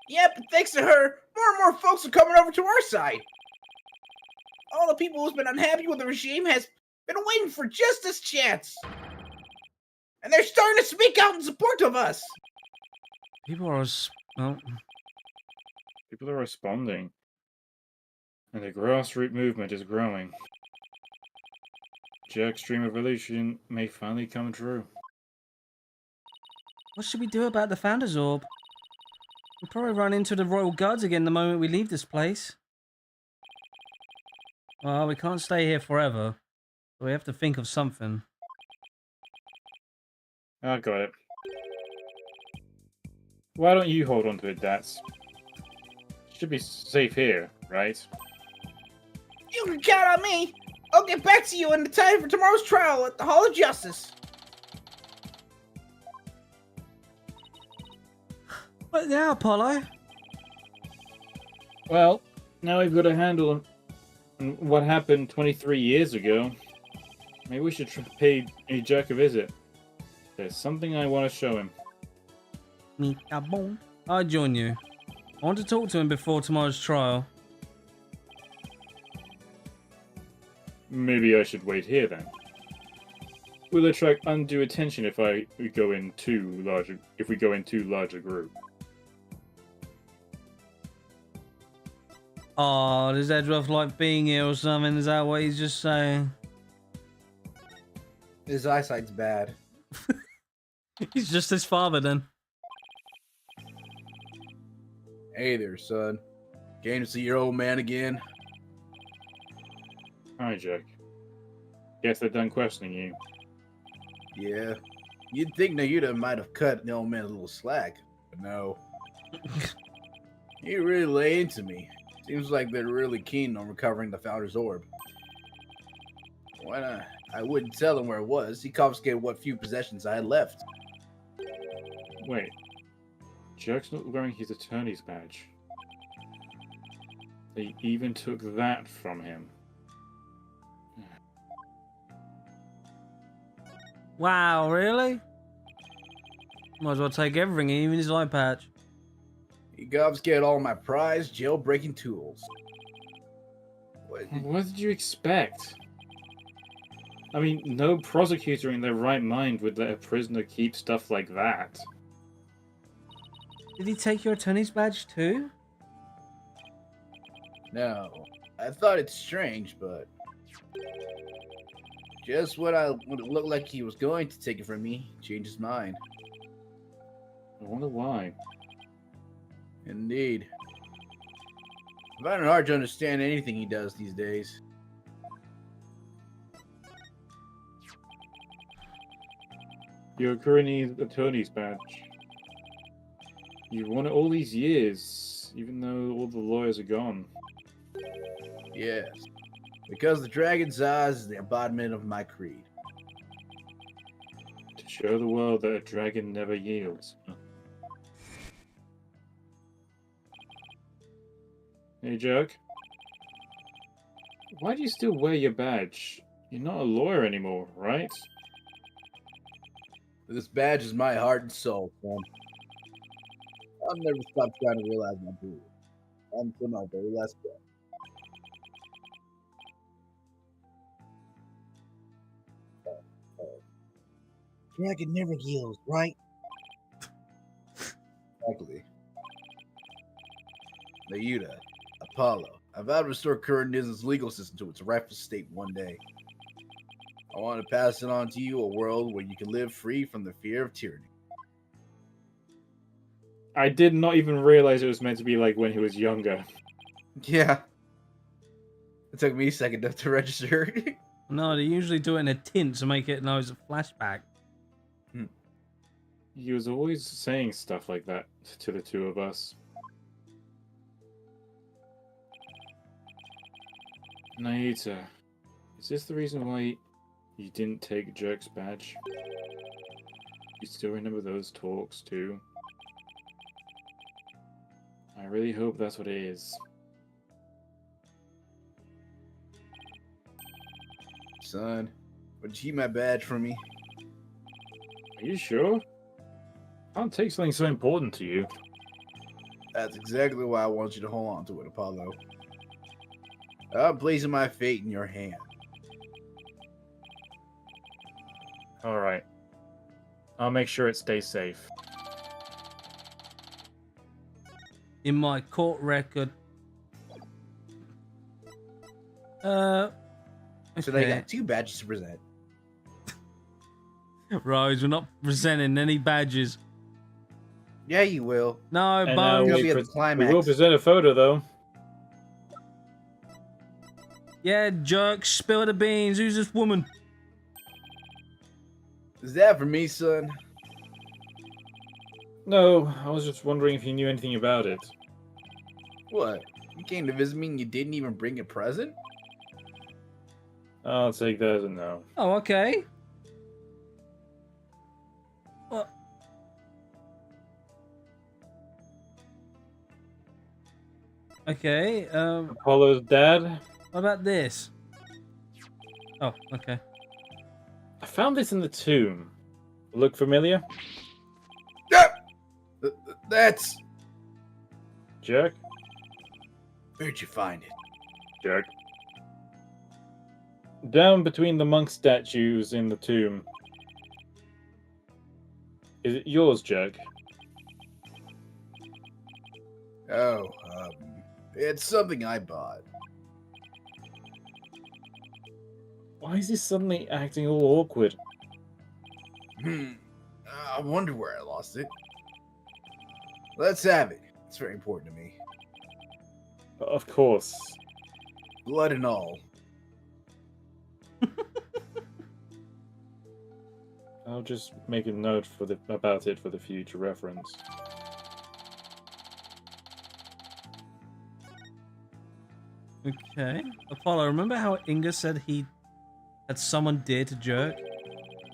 Yep, and thanks to her, more and more folks are coming over to our side. All the people who's been unhappy with the regime has been waiting for just this chance. And they're starting to speak out in support of us. People are... well, People are responding. And the grassroots movement is growing. Jerk's dream of revolution may finally come true. what should we do about the Founder's Orb? We'll probably run into the Royal Guards again the moment we leave this place. Well, we can't stay here forever. So we have to think of something. I got it. Why don't you hold on to it, Dats? Should be safe here, right? You can count on me. I'll get back to you in the time for tomorrow's trial at the Hall of Justice. What now, Apollo? Well, now we've got a handle on what happened 23 years ago. Maybe we should pay Jerk a visit. There's something I want to show him. I'll join you. I want to talk to him before tomorrow's trial. Maybe I should wait here then. Will attract undue attention if we go in too large a group. Oh, does Edgeworth like being here or something? Is that what he's just saying? His eyesight's bad. He's just his father then. Hey there, son. Came to see your old man again? Hi, Jack. Guess they're done questioning you. Yeah. You'd think Nayuta might have cut the old man a little slack, but no. He really lay into me. Seems like they're really keen on recovering the Founder's Orb. Why not? I wouldn't tell him where it was. He confiscated what few possessions I had left. Wait. Jerk's not wearing his attorney's badge. They even took that from him. Wow, really? Might as well take everything, even his eye patch. He confiscated all my prized jailbreaking tools. What did you expect? I mean, no prosecutor in their right mind would let a prisoner keep stuff like that. Did he take your attorney's badge too? No, I thought it's strange, but just when it looked like he was going to take it from me, he changed his mind. I wonder why. Indeed. I find it hard to understand anything he does these days. Your current attorney's badge. You've won it all these years, even though all the lawyers are gone. Yes, because the dragon's eyes is the embodiment of my creed. To show the world that a dragon never yields. Hey, Jerk. Why do you still wear your badge? You're not a lawyer anymore, right? This badge is my heart and soul, son. I'll never stop trying to realize my dream. Until my very last breath. Dragon never yields, right? Exactly. Leuta, Apollo, I vow to restore Currendism's legal system to its rightful state one day. I want to pass it on to you, a world where you can live free from the fear of tyranny. I did not even realize it was meant to be like when he was younger. Yeah. It took me a second to register. No, they usually do it in a tint to make it know it's a flashback. He was always saying stuff like that to the two of us. Naita, is this the reason why you didn't take Jerk's badge? You still remember those talks too? I really hope that's what it is. Son, would you keep my badge from me? Are you sure? Can't take something so important to you. That's exactly why I want you to hold on to it, Apollo. I'm placing my fate in your hand. Alright. I'll make sure it stays safe. In my court record. Okay. So now you got 2 badges to present. Rose, we're not presenting any badges. Yeah, you will. No, And now Bones. You'll be at the we climax. will present a photo though. Yeah, Jerk, spill the beans. Who's this woman? Is that for me, son? No, I was just wondering if you knew anything about it. What? You came to visit me and you didn't even bring a present? I'll take that as a no. Oh, okay. What? Okay, Apollo's dad? what about this? Oh, okay. I found this in the tomb. Look familiar? That's... Jerk? Where'd you find it? Jerk. Down between the monk statues in the tomb. Is it yours, Jerk? Oh, it's something I bought. Why is this suddenly acting all awkward? I wonder where I lost it. Let's have it. It's very important to me. Of course. Blood and all. I'll just make a note about it for the future reference. Okay. Apollo, remember how Inga said he Had someone dared to jerk?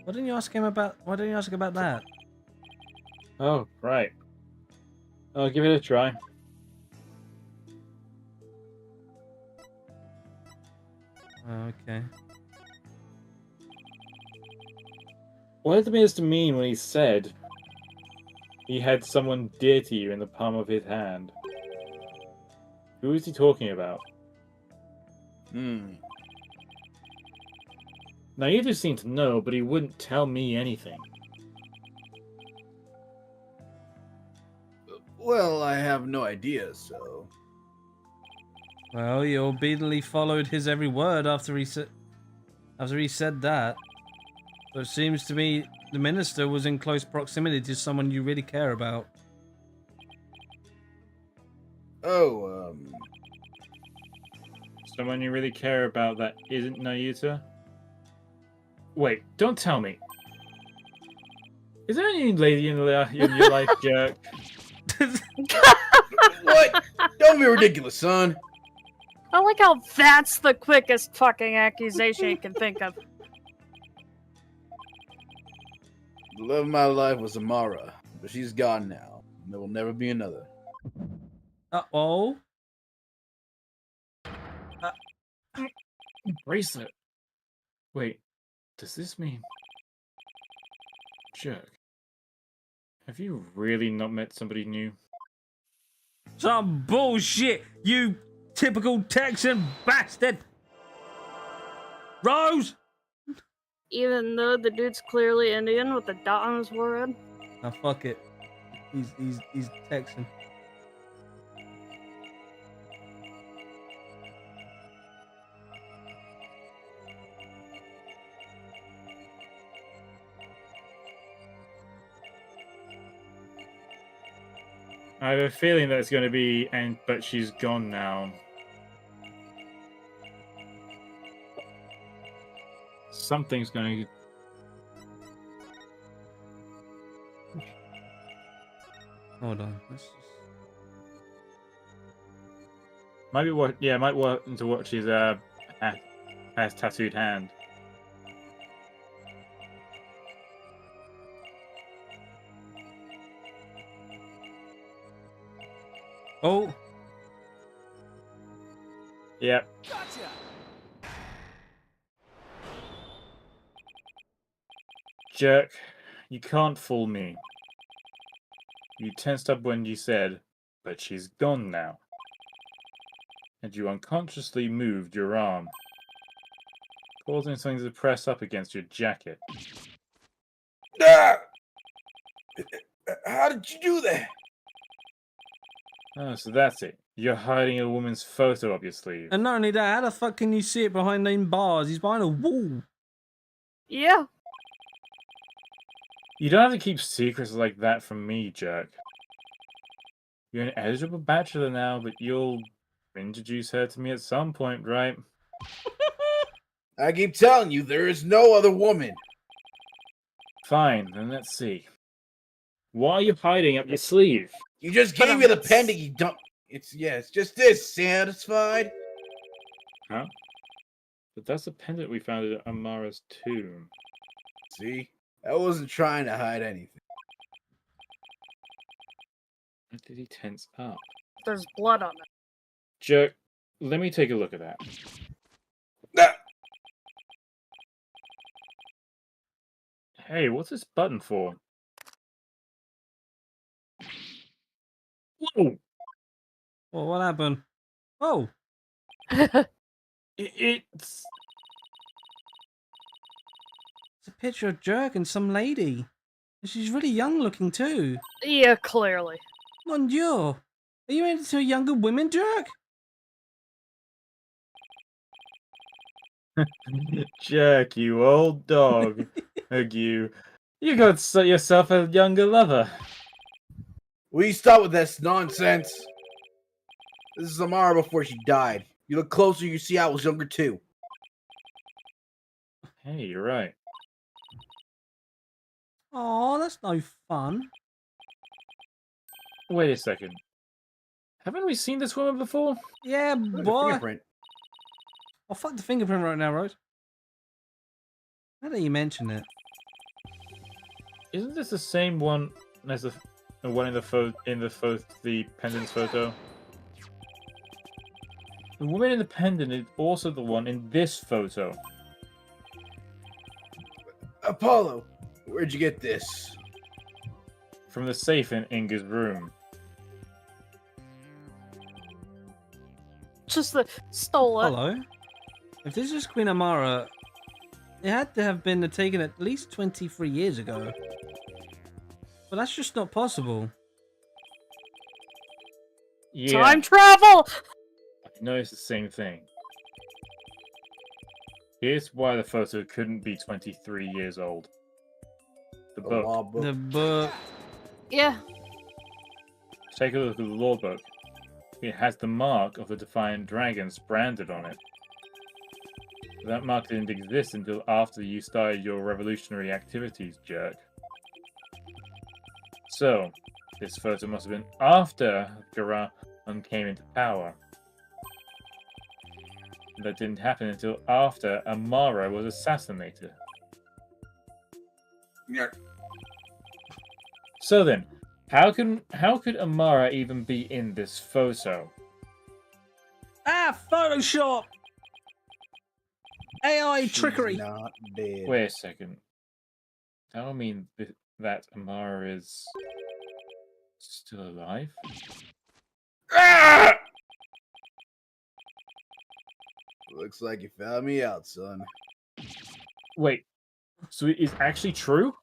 Why didn't you ask him about? Why didn't you ask about that? Oh, right. I'll give it a try. Oh, okay. What did the minister mean when he said he had someone dear to you in the palm of his hand? Who is he talking about? Now, you do seem to know, but he wouldn't tell me anything. Well, I have no idea, so... Well, you obediently followed his every word after he said that. So it seems to me the minister was in close proximity to someone you really care about. Oh, Someone you really care about that isn't Nayuta? Wait, don't tell me. Is there any lady in your life, Jerk? What? Don't be ridiculous, son. I like how that's the quickest fucking accusation you can think of. The love of my life was Amara, but she's gone now. And there will never be another. Uh-oh. Bracelet. Wait, does this mean... Jerk. Have you really not met somebody new? Some bullshit, you typical Texan bastard! Rose! Even though the dude's clearly Indian with a dot on his forehead. Now fuck it. He's Texan. I have a feeling that it's going to be, but she's gone now. Something's going to... Hold on. Let's just... Might be what? Yeah, might work into what she's has tattooed hand. Oh! Yep. Jerk, you can't fool me. You tensed up when you said, but she's gone now. And you unconsciously moved your arm, causing something to press up against your jacket. Ah! How did you do that? Oh, so that's it. You're hiding a woman's photo up your sleeve. And not only that, how the fuck can you see it behind them bars? He's behind a wall. Yeah. You don't have to keep secrets like that from me, Jerk. You're an eligible bachelor now, but you'll introduce her to me at some point, right? I keep telling you, there is no other woman. Fine, then let's see. Why are you hiding up your sleeve? You just gave me the pendant. You don't. It's just this. Satisfied? Huh? But that's a pendant we found at Amara's tomb. See, I wasn't trying to hide anything. Why did he tense up? There's blood on it. Jerk, let me take a look at that. Ah! Hey, what's this button for? Whoa! Well, what happened? Oh! It's... It's a picture of Jerk and some lady. And she's really young looking too. Yeah, clearly. Mon Dieu! Are you into younger women, Jerk? Jerk, you old dog. You got yourself a younger lover. Will you stop with this nonsense? This is Amara before she died. You look closer, you see I was younger too. Hey, you're right. Oh, that's no fun. Wait a second. Haven't we seen this woman before? Yeah, Look at the boy. fingerprint. Oh, fuck the fingerprint right now, Rose. Now that you mention it. Isn't this the same one as the one in the pendant's photo? The woman in the pendant is also the one in this photo. Apollo, where'd you get this? From the safe in Inga's room. Just stole it. Hello? If this is Queen Amara, it had to have been taken at least 23 years ago. But that's just not possible. Yeah, Time travel! I noticed the same thing. Here's why the photo couldn't be 23 years old. The The book. law book. The book. Yeah. Take a look at the law book. It has the mark of the Defiant Dragons branded on it. That mark didn't exist until after you started your revolutionary activities, jerk. So, this photo must have been after Garan came into power. That didn't happen until after Amara was assassinated. Yeah. So then, how could Amara even be in this photo? Ah, Photoshop! AI She's trickery! not dead. Wait a second. That would mean that Amara is still alive? Ah! Looks like you found me out, son. Wait, so it is actually true?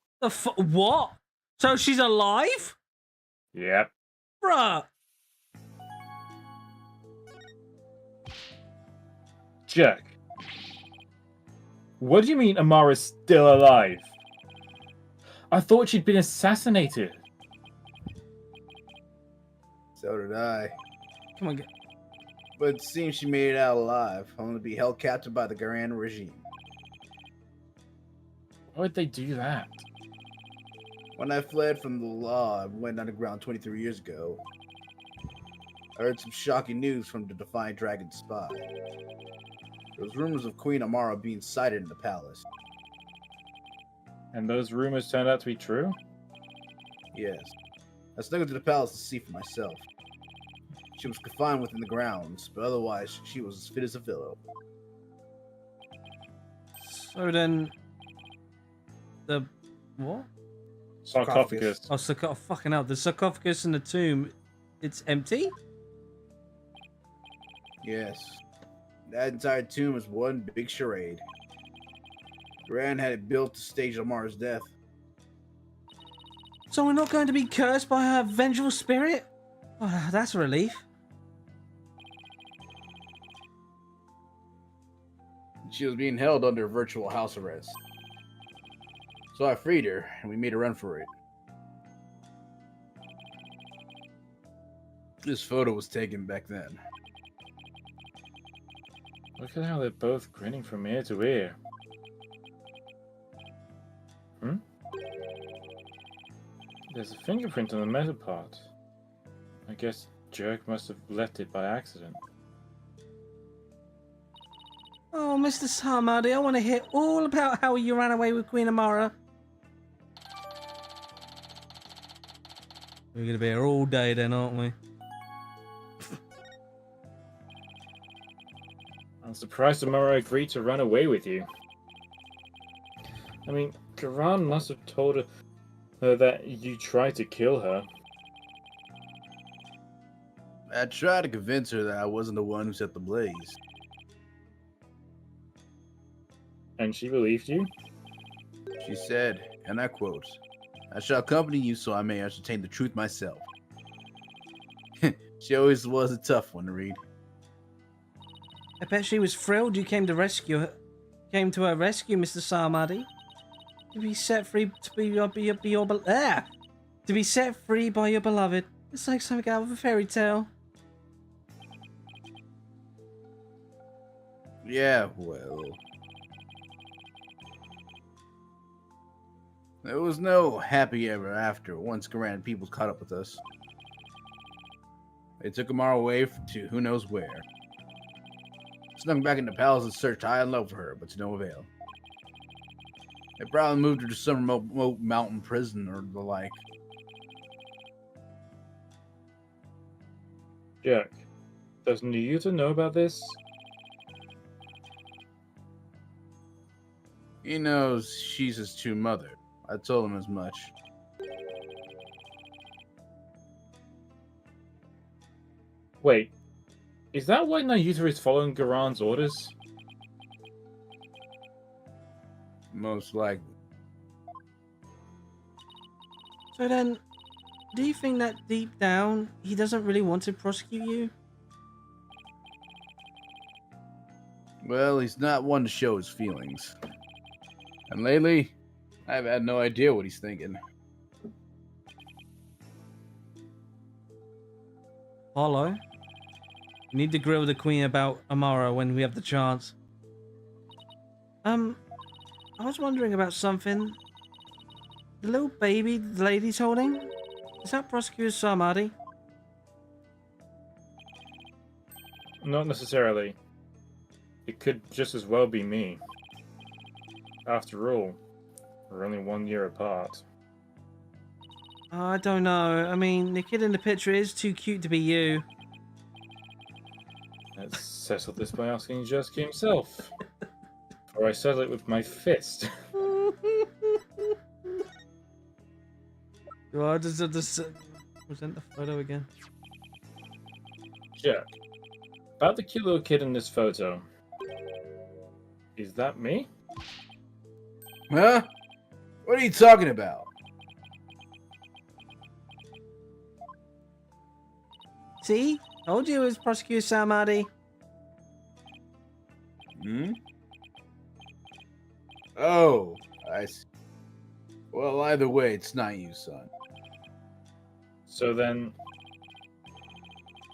What? So she's alive? Yep. Bruh! Jerk. What do you mean Amara's still alive? I thought she'd been assassinated. So did I. Come on, get. But it seems she made it out alive, only to be held captive by the Garan regime. Why would they do that? When I fled from the law and went underground 23 years ago, I heard some shocking news from the Defiant Dragon spy. There was rumors of Queen Amara being sighted in the palace. And those rumors turned out to be true? Yes. I snuck into the palace to see for myself. She was confined within the grounds, but otherwise she was as fit as a fiddle. So then. The. What? Sarcophagus. Oh, fucking hell. The sarcophagus in the tomb, it's empty? Yes. That entire tomb was one big charade. Garan had it built to stage Amara's death. So we're not going to be cursed by her vengeful spirit? Oh, that's a relief. She was being held under virtual house arrest. So I freed her, and we made a run for it. This photo was taken back then. Look at how they're both grinning from ear to ear. Hmm? There's a fingerprint on the metal part. I guess Jerk must have left it by accident. Oh, Mr. Samadi, I want to hear all about how you ran away with Queen Amara. We're going to be here all day then, aren't we? I'm surprised Amara agreed to run away with you. I mean, Garan must have told her that you tried to kill her. I tried to convince her that I wasn't the one who set the blaze. And she believed you? She said, and I quote, "I shall accompany you so I may ascertain the truth myself." She always was a tough one to read. I bet she was thrilled you came to rescue her. Came to her rescue, Mr. Samadi. To be set free to be set free by your beloved. It's like something out of a fairy tale. Yeah, well. There was no happy ever after once Garan people caught up with us. They took Amara away to who knows where. Snuck back in the palace and searched high and low for her, but to no avail. They probably moved her to some remote mountain prison or the like. Jack, does Niyuta know about this? He knows she's his true mother. I told him as much. Wait, is that why Nayuta is following Garan's orders? Most likely. So then, do you think that deep down, he doesn't really want to prosecute you? Well, he's not one to show his feelings. And lately, I've had no idea what he's thinking. Hollow? We need to grill the queen about Amara when we have the chance. I was wondering about something. The little baby the lady's holding? Is that Prosecutor Samadi? Not necessarily. It could just as well be me. After all, we're only 1 year apart. I don't know. I mean, the kid in the picture is too cute to be you. Let's settle this by asking Jersky himself. Or I settle it with my fist. Do I just present the photo again? Jack, about the cute little kid in this photo. Is that me? Huh? What are you talking about? See? Told you it was Prosecutor Samadi. Hmm? Oh, I see. Well, either way, it's not you, son. So then,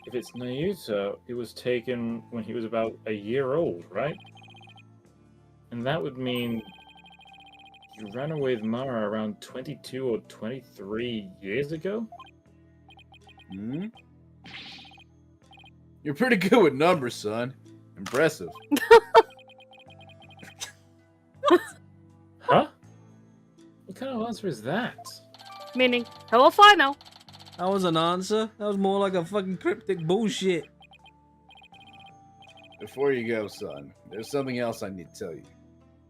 if it's Nayuta, it was taken when he was about a year old, right? And that would mean you ran away with Mara around 22 or 23 years ago? Hmm? You're pretty good with numbers, son. Impressive. Huh? What kind of answer is that? Meaning, how if I know? That was an answer. That was more like a fucking cryptic bullshit. Before you go, son, there's something else I need to tell you.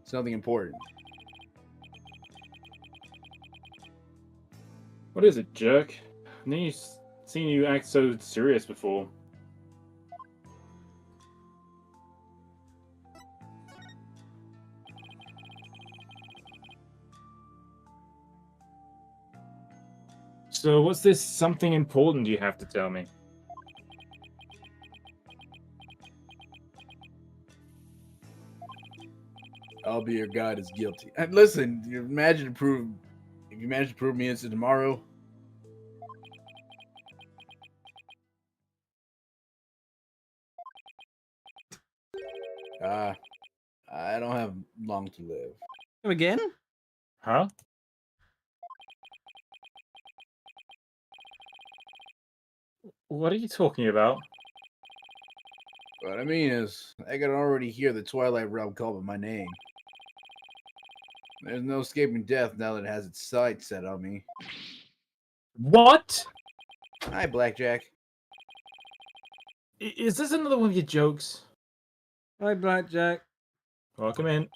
Something important. What is it, jerk? I've never seen you act so serious before. So what's this something important you have to tell me? I'll be your god is guilty. And listen, if you manage to prove me innocent tomorrow, I don't have long to live. Come again? Huh? What are you talking about? What I mean is, I can already hear the Twilight Realm call by my name. There's no escaping death now that it has its sights set on me. What? Hi, Blackjack. Is this another one of your jokes? Hi, Blackjack. Welcome in.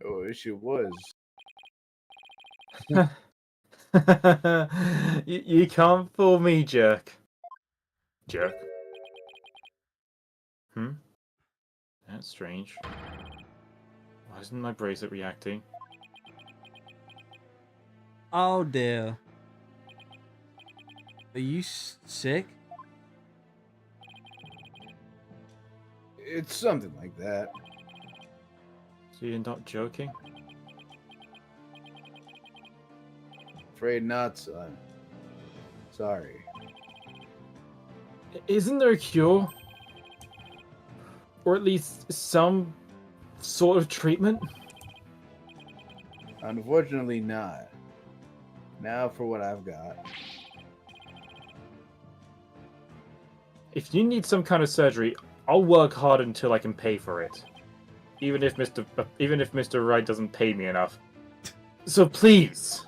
Oh, I wish it was. You can't fool me, jerk. Jerk. That's strange. Why isn't my bracelet reacting? Oh dear. Are you sick? It's something like that. So you're not joking? Afraid not, son. Sorry. Isn't there a cure? Or at least some sort of treatment? Unfortunately not. Now for what I've got. If you need some kind of surgery, I'll work hard until I can pay for it. even if Mr. Wright doesn't pay me enough. So please.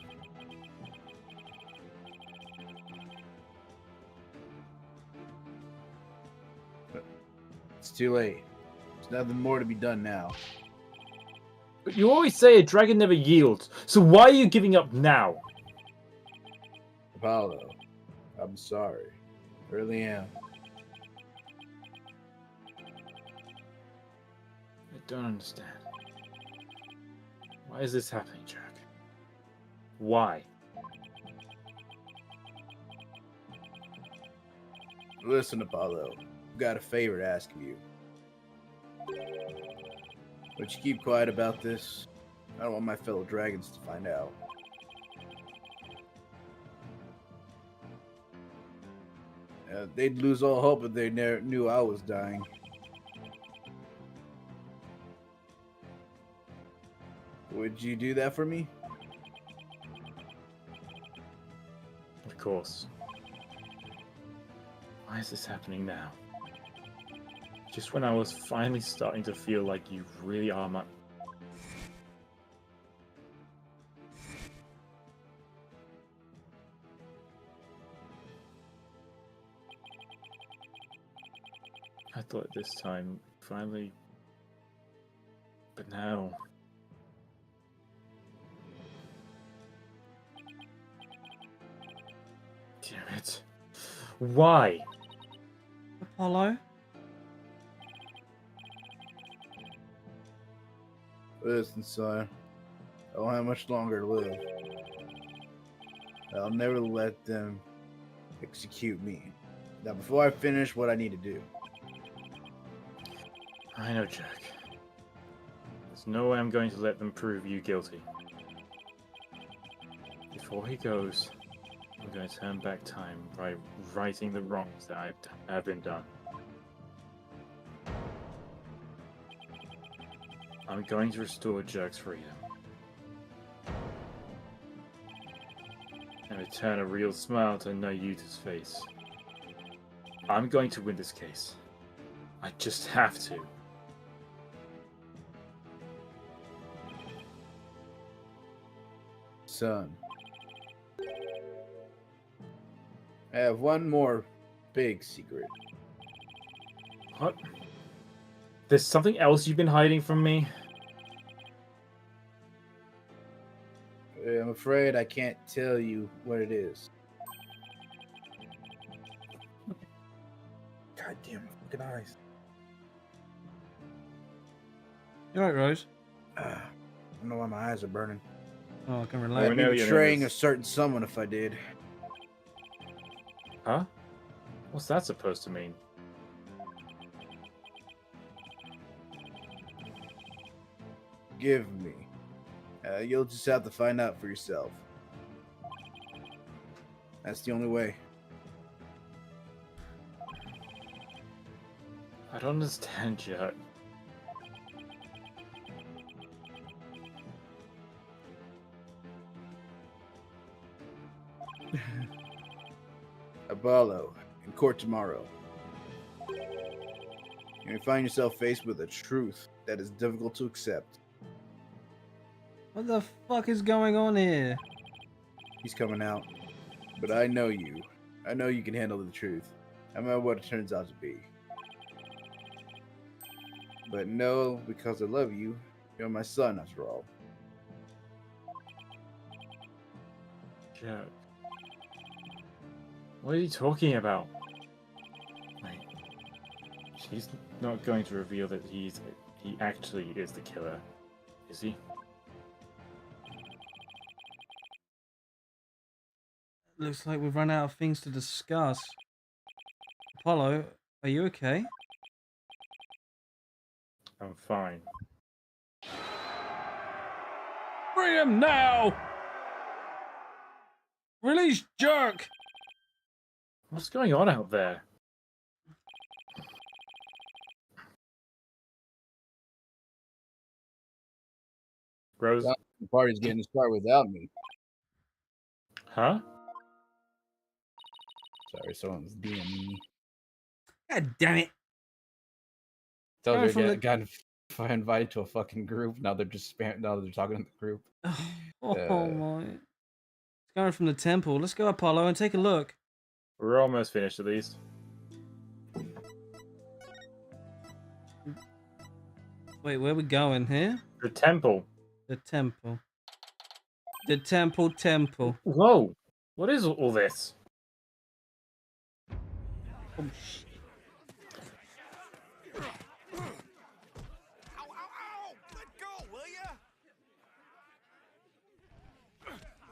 It's too late. There's nothing more to be done now. But you always say a dragon never yields. So why are you giving up now? Apollo, I'm sorry. I really am. I don't understand. Why is this happening, Jack? Why? Listen, Apollo, I've got a favor to ask of you. Would you keep quiet about this? I don't want my fellow dragons to find out. They'd lose all hope if they knew I was dying. Would you do that for me? Of course. Why is this happening now? Just when I was finally starting to feel like you really are my... I thought this time, finally... But now... Damn it. Why? Apollo? Listen, son. I don't have much longer to live. I'll never let them execute me. Now, before I finish what I need to do, I know, Jack. There's no way I'm going to let them prove you guilty. Before he goes, I'm going to turn back time by righting the wrongs that have been done. I'm going to restore Jack's freedom. And return a real smile to Nayuta's face. I'm going to win this case. I just have to. son. I have one more big secret. What? There's something else you've been hiding from me? I'm afraid I can't tell you what it is. God damn my fucking eyes. You alright, Rose? I don't know why my eyes are burning. Oh, I can We're relate. I'd be nearly betraying a enemies. certain someone if I did. Huh? What's that supposed to mean? Give me. You'll just have to find out for yourself. That's the only way. I don't understand yet. Apollo, in court tomorrow. You may find yourself faced with a truth that is difficult to accept. What the fuck is going on here? He's coming out. But I know you. I know you can handle the truth, no matter what it turns out to be. But know, because I love you, you're my son after all. Jack. What are you talking about? Wait. She's not going to reveal that he actually is the killer, is he? Looks like we've run out of things to discuss. Apollo, are you okay? I'm fine. Free him now! Release Jerk! What's going on out there? Rose? The party's getting to start without me. Huh? Sorry, someone's DMing me. God damn it! Told Going you from I the- got If I invite to a fucking group, now they're just now they're talking in the group. Oh my. It's going from the temple. Let's go, Apollo, and take a look. We're almost finished at least. Wait, where are we going here? The temple. The temple. The temple. Whoa! What is all this? Oh, shit.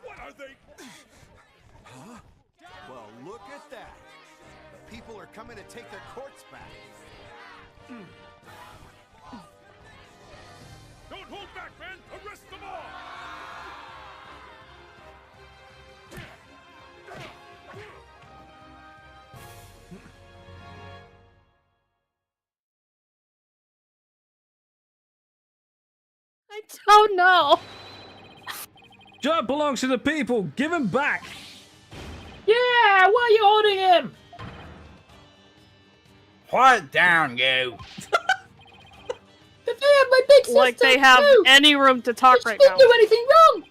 What are they? Huh? Well, look at that. The people are coming to take their courts back. Don't hold back, man! Arrest them all! I don't know. Judd belongs to the people. Give him back. Yeah, why are you holding him? Quiet down, you. They're my big sister. Like they have too. any room to talk She right now. didn't do anything wrong.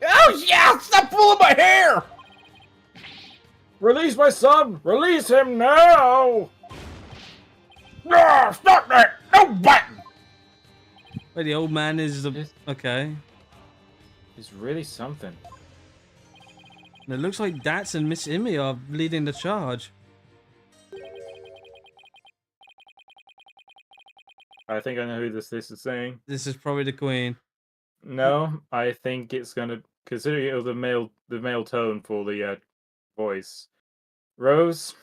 Oh yeah! Stop pulling my hair! Release my son! Release him now! No, stop that! No button! Wait, the old man is Yes. okay. It's really something. And it looks like Dats and Miss Immy are leading the charge. I think I know who this is saying. This is probably the queen. No, I think it's gonna, considering it was the male tone for the voice. Rose,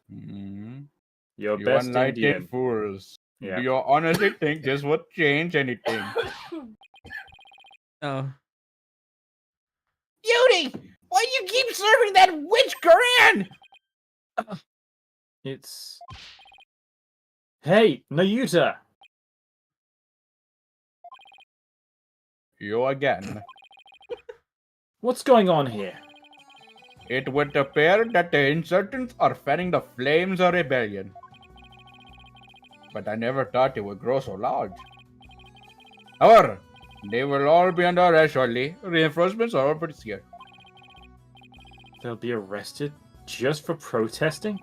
you're You best unlighted Indian. fools. Yeah. Do you honestly think this would change anything? Oh, Beauty! Why do you keep serving that witch Koran? It's. Hey, Nayuta! You again. What's going on here? It would appear that the insurgents are fanning the flames of rebellion. But I never thought it would grow so large. However, they will all be under arrest shortly. Reinforcements are already here. They'll be arrested just for protesting?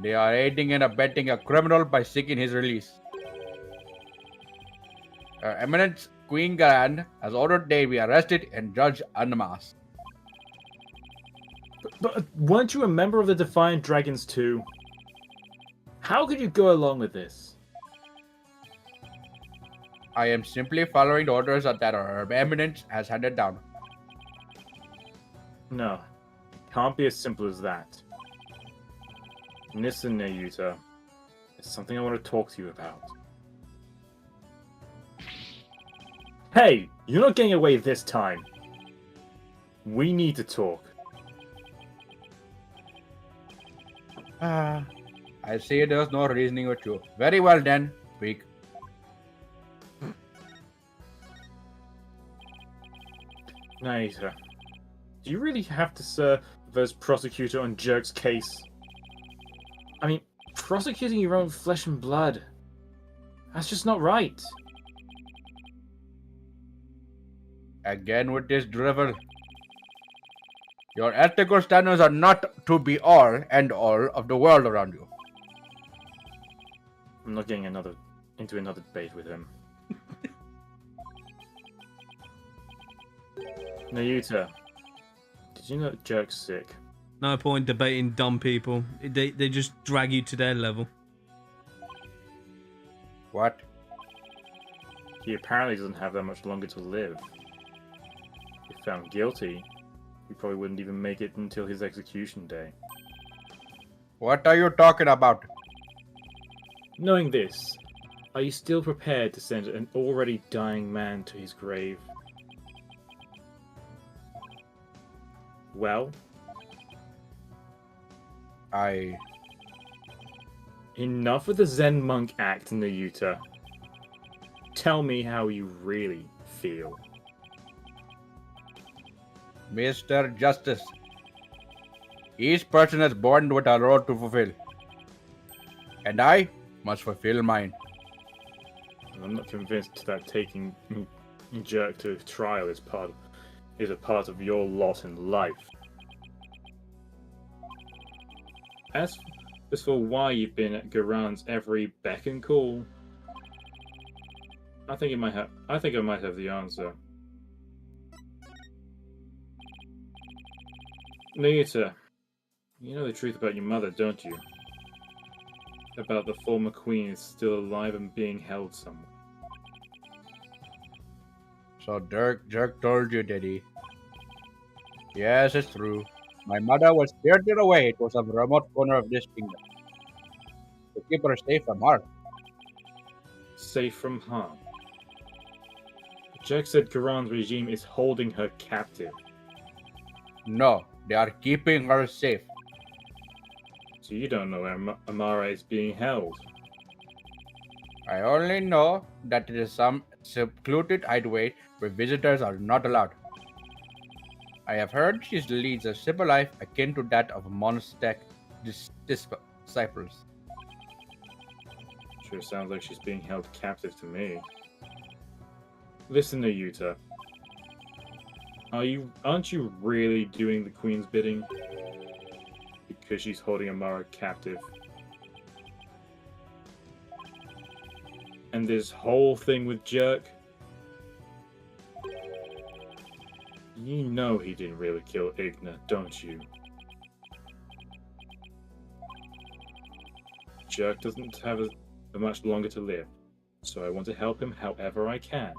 They are aiding and abetting a criminal by seeking his release. Her Eminence Queen Garan has ordered they be arrested and judged en masse. But weren't you a member of the Defiant Dragons too? How could you go along with this? I am simply following the orders that Her Eminence has handed down. No, it can't be as simple as that. Listen, Nayuta, there's something I want to talk to you about. Hey, you're not getting away this time. We need to talk. I see there's no reasoning with you. Very well then, speak. Nayuta, do you really have to serve as prosecutor on Jerk's case? I mean, prosecuting your own flesh and blood. That's just not right. Again with this drivel. Your ethical standards are not to be all and all of the world around you. I'm not getting into another debate with him. Nayuta, did you know that Jerk's sick? no point debating dumb people. They just drag you to their level. What? He apparently doesn't have that much longer to live. If found guilty, he probably wouldn't even make it until his execution day. What are you talking about? Knowing this, are you still prepared to send an already dying man to his grave? Well, enough of the Zen monk act, Nayuta. Tell me how you really feel. Mr. Justice, each person is born with a role to fulfill. And I Must fulfill mine. I'm not convinced that taking Jerk to trial is a part of your lot in life. As for why you've been at Garan's every beck and call, I think I might have the answer. Nita, you know the truth about your mother, don't you? About the former queen is still alive and being held somewhere. So Jerk told you, did he? Yes, it's true. My mother was spirited away to some remote corner of this kingdom. To keep her safe from harm. Safe from harm. Jack said Garan's regime is holding her captive. No, they are keeping her safe. So you don't know where Amara is being held. I only know that it is some secluded hideaway where visitors are not allowed. I have heard she leads a simple life akin to that of monastic disciples. Sure sounds like she's being held captive to me. Listen to Yuta. Aren't you really doing the Queen's bidding? Because she's holding Amara captive. And this whole thing with Jerk? You know he didn't really kill Igna, don't you? Jerk doesn't have much longer to live, so I want to help him however I can.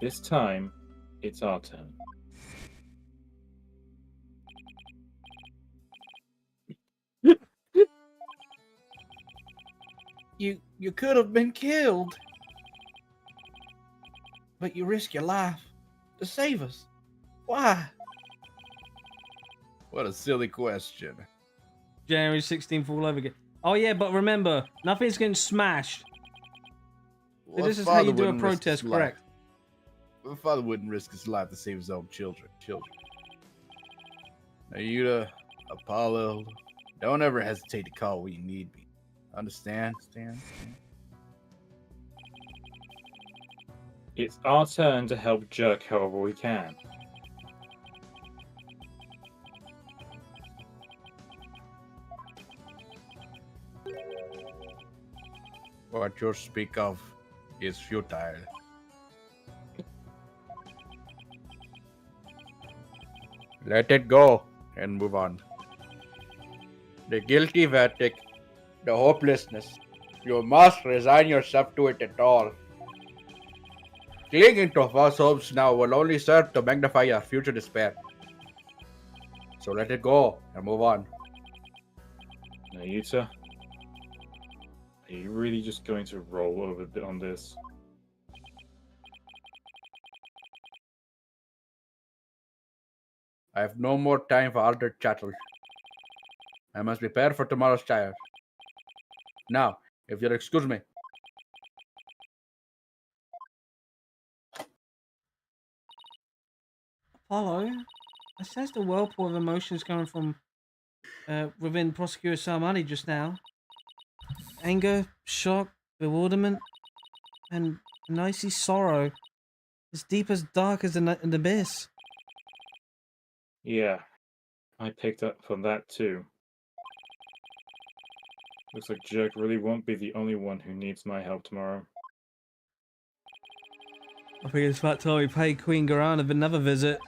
This time, it's our turn. You could have been killed. But you risk your life to save us. Why? What a silly question. January 16th all over again. Oh yeah, but remember, nothing's getting smashed. Well, This is father how you do a wouldn't risk protest, his life. correct? My father wouldn't risk his life to save his own children. Ayuda, Apollo, don't ever hesitate to call when you need me. Understand? It's our turn to help Jerk however we can. What you speak of is futile. Let it go and move on. The guilty verdict, the hopelessness, you must resign yourself to it at all. Clinging to false hopes now will only serve to magnify your future despair. So let it go and move on. Nayuta, are you really just going to roll over on this? I have no more time for other chattel. I must prepare for tomorrow's trial. Now, if you'll excuse me. Apollo, I sense the whirlpool of emotions coming from within Prosecutor Salmani just now. Anger, shock, bewilderment, and an icy sorrow. As deep as dark as an abyss. Yeah, I picked up on that too. Looks like Jerk really won't be the only one who needs my help tomorrow. I think it's about time we pay Queen Garana another visit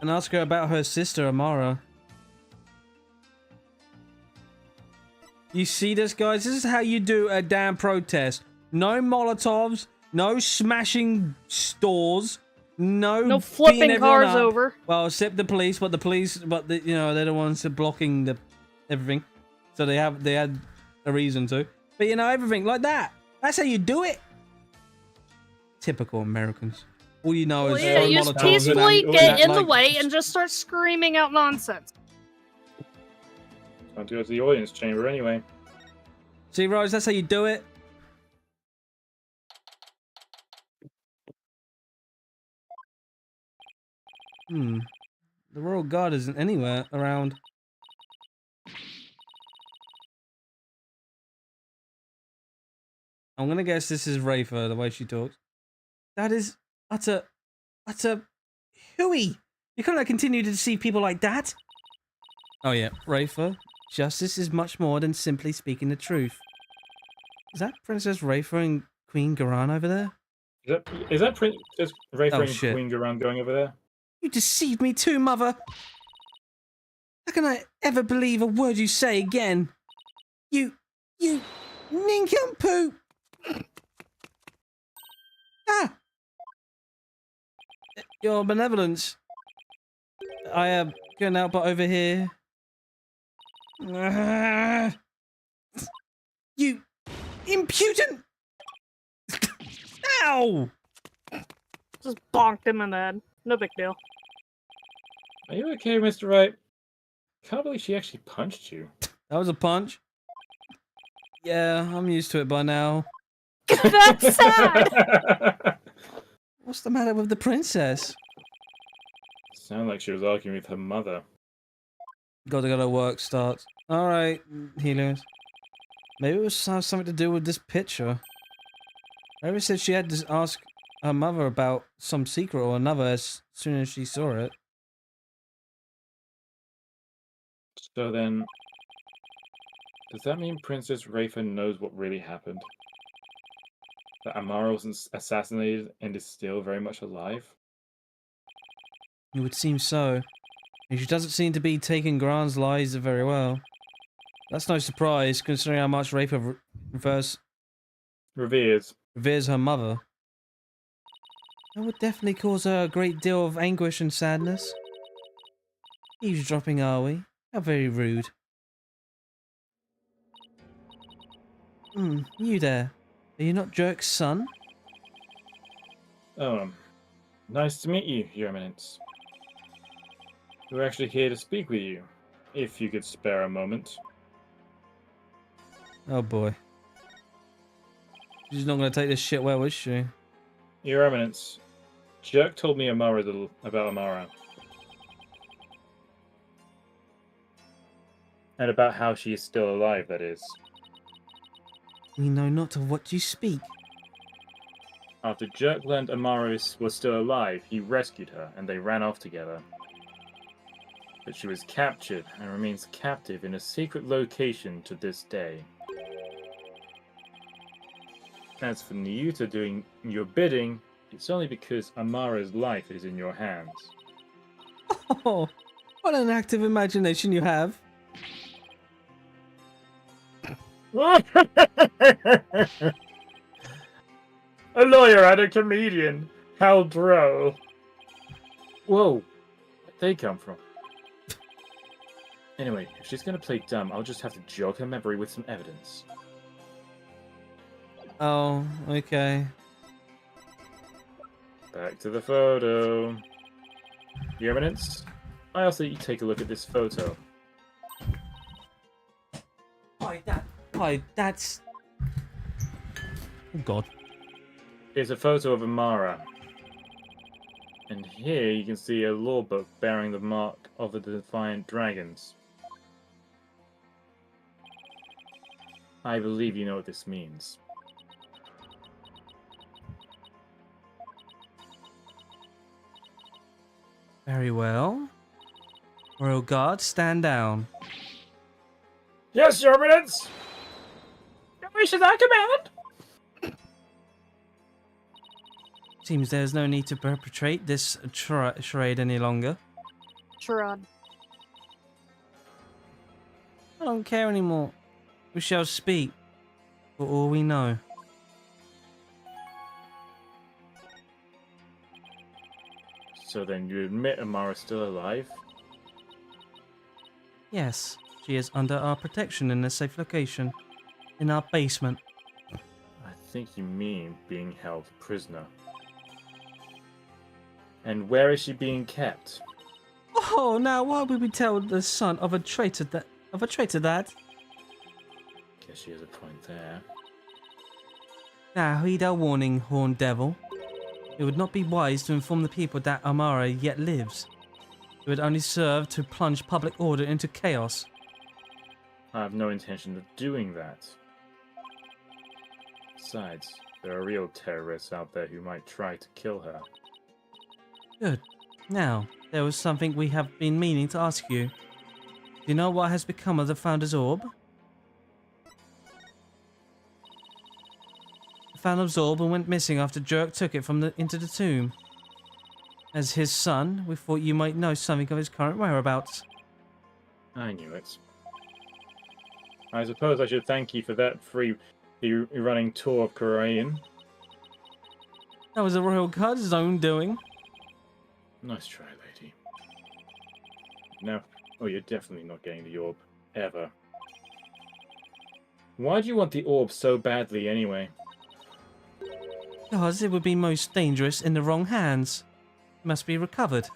and ask her about her sister Amara. You see this, guys? This is how you do a damn protest. No Molotovs, no smashing stores, No flipping beating everyone cars up. over. Well, except the police, but you know, they're the ones who are blocking everything, so they had a reason to. But you know, everything like that. That's how you do it. Typical Americans. All you know Well, is yeah, throw you just Molotovs peacefully and get act in the like- way and just start screaming out nonsense. Time to go to the audience chamber anyway. See, Rose, that's how you do it. The Royal Guard isn't anywhere around. I'm gonna guess this is Rafer, the way she talks. That is utter hooey. You cannot continue to deceive people like that. Oh yeah, Rafer, justice is much more than simply speaking the truth. Is that Princess Rafer and Queen Garan over there? Is that Princess Rafer Oh, and shit. Queen Garan going over there? You deceived me too, Mother. How can I ever believe a word you say again? You nincompoop! Ah! Your benevolence. I couldn't help but overhear. You impudent! Ow! Just bonked him in the head. No big deal. Are you okay, Mr. Wright? Can't believe she actually punched you. That was a punch. Yeah, I'm used to it by now. That's sad! What's the matter with the princess? Sounded like she was arguing with her mother. Gotta go to work starts. Alright, healers. Maybe it was something to do with this picture. Mary said she had to ask her mother about some secret or another as soon as she saw it. So then, does that mean Princess Rafer knows what really happened? That Amara was assassinated and is still very much alive? It would seem so. And she doesn't seem to be taking Gran's lies very well. That's no surprise, considering how much Rafer reveres her mother. That would definitely cause her a great deal of anguish and sadness. Eavesdropping, are we? How very rude. You there. Are you not Jerk's son? Oh, nice to meet you, Your Eminence. We're actually here to speak with you, if you could spare a moment. Oh boy. She's not going to take this shit well, is she? Your Eminence, Jerk told me about Amara. And about how she is still alive, that is. We know not of what you speak. After Jerk learned Amara was still alive, he rescued her, and they ran off together. But she was captured, and remains captive in a secret location to this day. As for Nyuta doing your bidding, it's only because Amara's life is in your hands. Oh, what an active imagination you have. A lawyer and a comedian. How droll. Whoa. Where'd they come from? Anyway, if she's gonna play dumb, I'll just have to jog her memory with some evidence. Oh, okay. Back to the photo. Your Eminence, I ask that you take a look at this photo. Why, that's... Oh god. It's a photo of Amara. And here you can see a law book bearing the mark of the Defiant Dragons. I believe you know what this means. Very well. Royal Guard, stand down. Yes, Your Eminence! Wishes I command. Seems there's no need to perpetrate this charade any longer. Sherrod. I don't care anymore. We shall speak, for all we know. So then you admit Amara's still alive? Yes, she is under our protection in a safe location. In our basement. I think you mean being held prisoner. And where is she being kept? Oh, now why would we tell the son of a traitor that... Guess she has a point there. Now heed our warning, horned devil. It would not be wise to inform the people that Amara yet lives. It would only serve to plunge public order into chaos. I have no intention of doing that. Besides, there are real terrorists out there who might try to kill her. Good. Now, there was something we have been meaning to ask you. Do you know what has become of the Founder's Orb? The Founder's Orb went missing after Jerk took it into the tomb. As his son, we thought you might know something of his current whereabouts. I knew it. I suppose I should thank you for that free running tour of Korean. That was the Royal Guard's own doing. Nice try, lady. No. Oh, you're definitely not getting the orb. Ever. Why do you want the orb so badly, anyway? Because it would be most dangerous in the wrong hands. It must be recovered.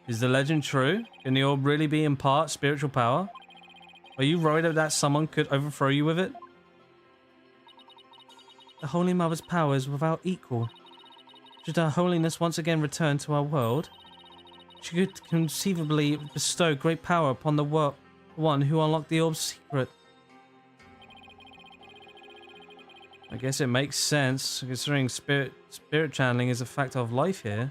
Is the legend true? Can the orb really be in part spiritual power? Are you worried that someone could overthrow you with it? The Holy Mother's power is without equal. Should Her Holiness once again return to our world, she could conceivably bestow great power upon the one who unlocked the orb's secret. I guess it makes sense, considering spirit channeling is a fact of life here.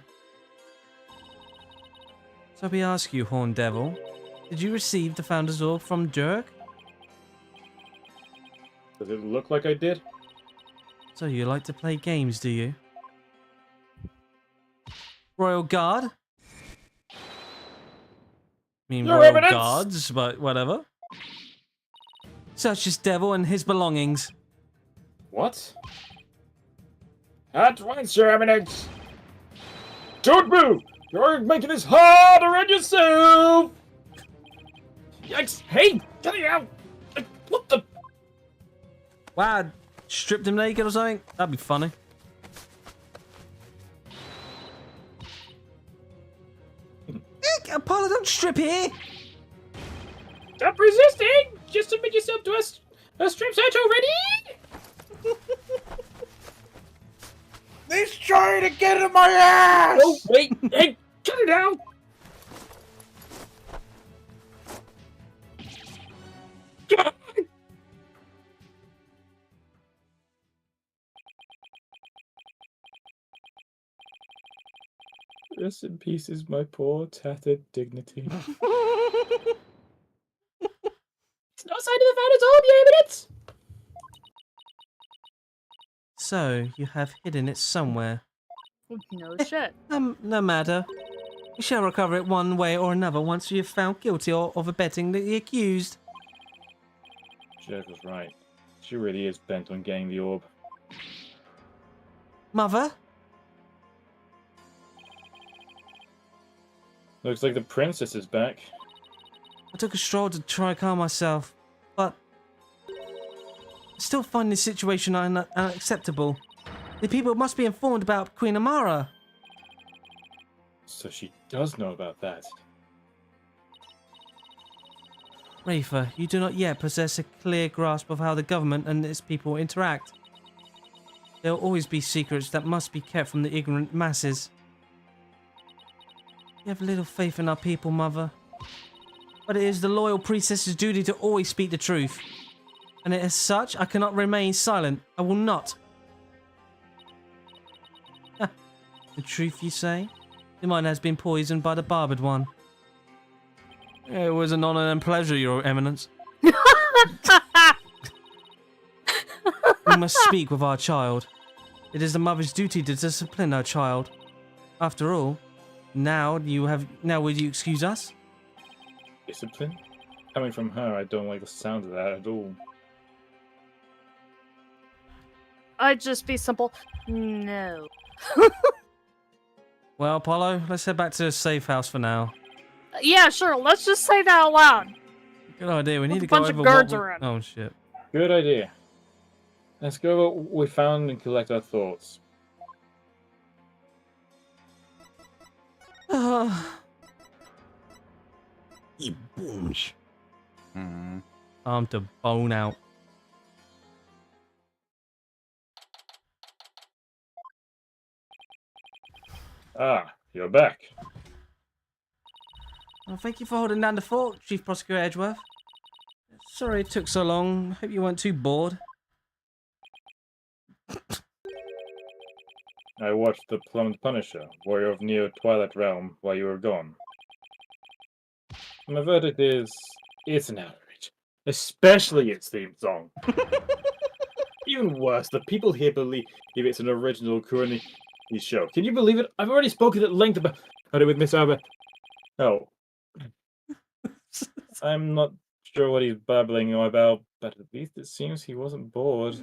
So we ask you, Horn Devil, did you receive the Founder's Orb from Jerk? Does it look like I did? So you like to play games, do you? Royal Guard? I mean, Your Royal Eminence! Guards, but whatever. Search this devil and his belongings. What? At once, Your Eminence! Don't move! You're making this harder on yourself! Yikes! Hey! Get it out! What the? Wow, stripped him naked or something? That'd be funny. Apollo, don't strip here! Stop resisting! Just submit yourself to us. A strip search already? He's trying to get in my ass! Oh, wait! Hey! Cut it out! Rest in pieces, my poor tattered dignity. It's no sign of the Founder's Orb, Your Eminence! So, you have hidden it somewhere. No shit. No matter. We shall recover it one way or another once we have found guilty of abetting the accused. Jeff was right. She really is bent on getting the orb. Mother? Looks like the princess is back. I took a stroll to try calm myself, but I still find this situation unacceptable. The people must be informed about Queen Amara. So she does know about that. Rafa, you do not yet possess a clear grasp of how the government and its people interact. There will always be secrets that must be kept from the ignorant masses. You have little faith in our people, Mother. But it is the loyal priestess's duty to always speak the truth. And as such, I cannot remain silent. I will not. The truth, you say? Your mind has been poisoned by the barbed one. It was an honor and pleasure, Your Eminence. We must speak with our child. It is the mother's duty to discipline her child. After all, now would you excuse us? Discipline? Coming from her, I don't like the sound of that at all. I'd just be simple. No. Well, Apollo, let's head back to the safe house for now. Yeah, sure. Let's just say that out loud. Good idea. We need With to a go bunch over of guards what around. Oh, shit. Good idea. Let's go over what we found and collect our thoughts. Time to bone out. Ah, you're back. Well, thank you for holding down the fort, Chief Prosecutor Edgeworth. Sorry it took so long. Hope you weren't too bored. I watched The Plumbed Punisher, Warrior of Neo Twilight Realm, while you were gone. My verdict is, it's an outrage. Especially its theme song. Even worse, the people here believe it's an original Kurani show. Can you believe it? I've already spoken at length about it with Miss Albert. Oh. I'm not sure what he's babbling about, but at least it seems he wasn't bored.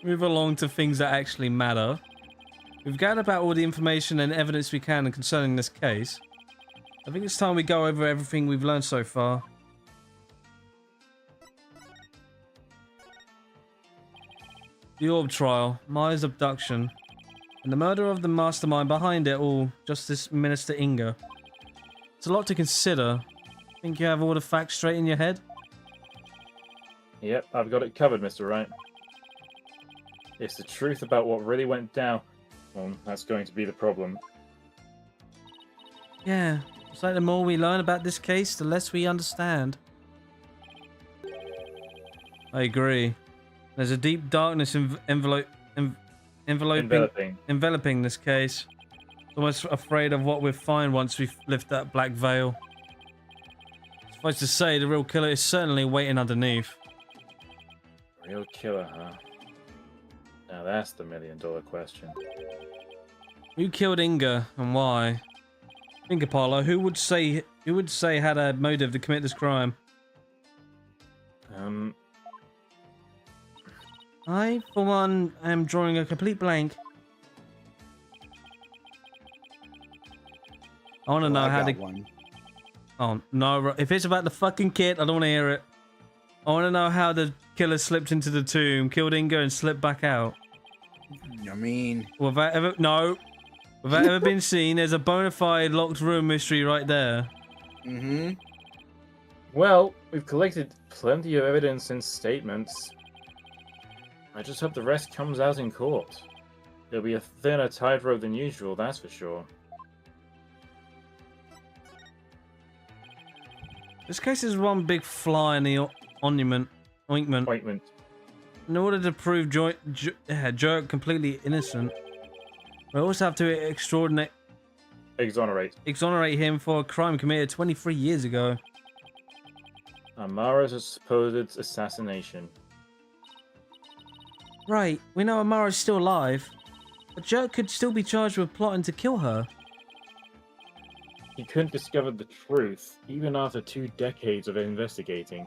Move along to things that actually matter. We've gathered about all the information and evidence we can concerning this case. I think it's time we go over everything we've learned so far. The Orb trial, Maya's abduction, and the murder of the mastermind behind it all, Justice Minister Inga. It's a lot to consider. Think you have all the facts straight in your head? Yep, I've got it covered, Mr. Wright. It's the truth about what really went down. Well, that's going to be the problem. Yeah, it's like the more we learn about this case, the less we understand. I agree. There's a deep darkness enveloping this case. I'm almost afraid of what we'll find once we lift that black veil. Suffice to say, the real killer is certainly waiting underneath. Real killer, huh? Now that's the million-dollar question. Who killed Inga and why? Think, Apollo. Who would say had a motive to commit this crime? I, for one, am drawing a complete blank. I want to know how one. Oh, no. If it's about the fucking kid, I don't want to hear it. I want to know how the killer slipped into the tomb, killed Inga, and slipped back out. I mean... Without ever been seen, there's a bona fide locked room mystery right there. Mm-hmm. Well, we've collected plenty of evidence and statements. I just hope the rest comes out in court. It'll be a thinner tightrope than usual, that's for sure. This case is one big fly in the ointment. In order to prove Jerk completely innocent, we also have to exonerate him for a crime committed 23 years ago. Amara's supposed assassination. Right, we know Amara's still alive, but Jerk could still be charged with plotting to kill her. He couldn't discover the truth, even after 2 decades of investigating.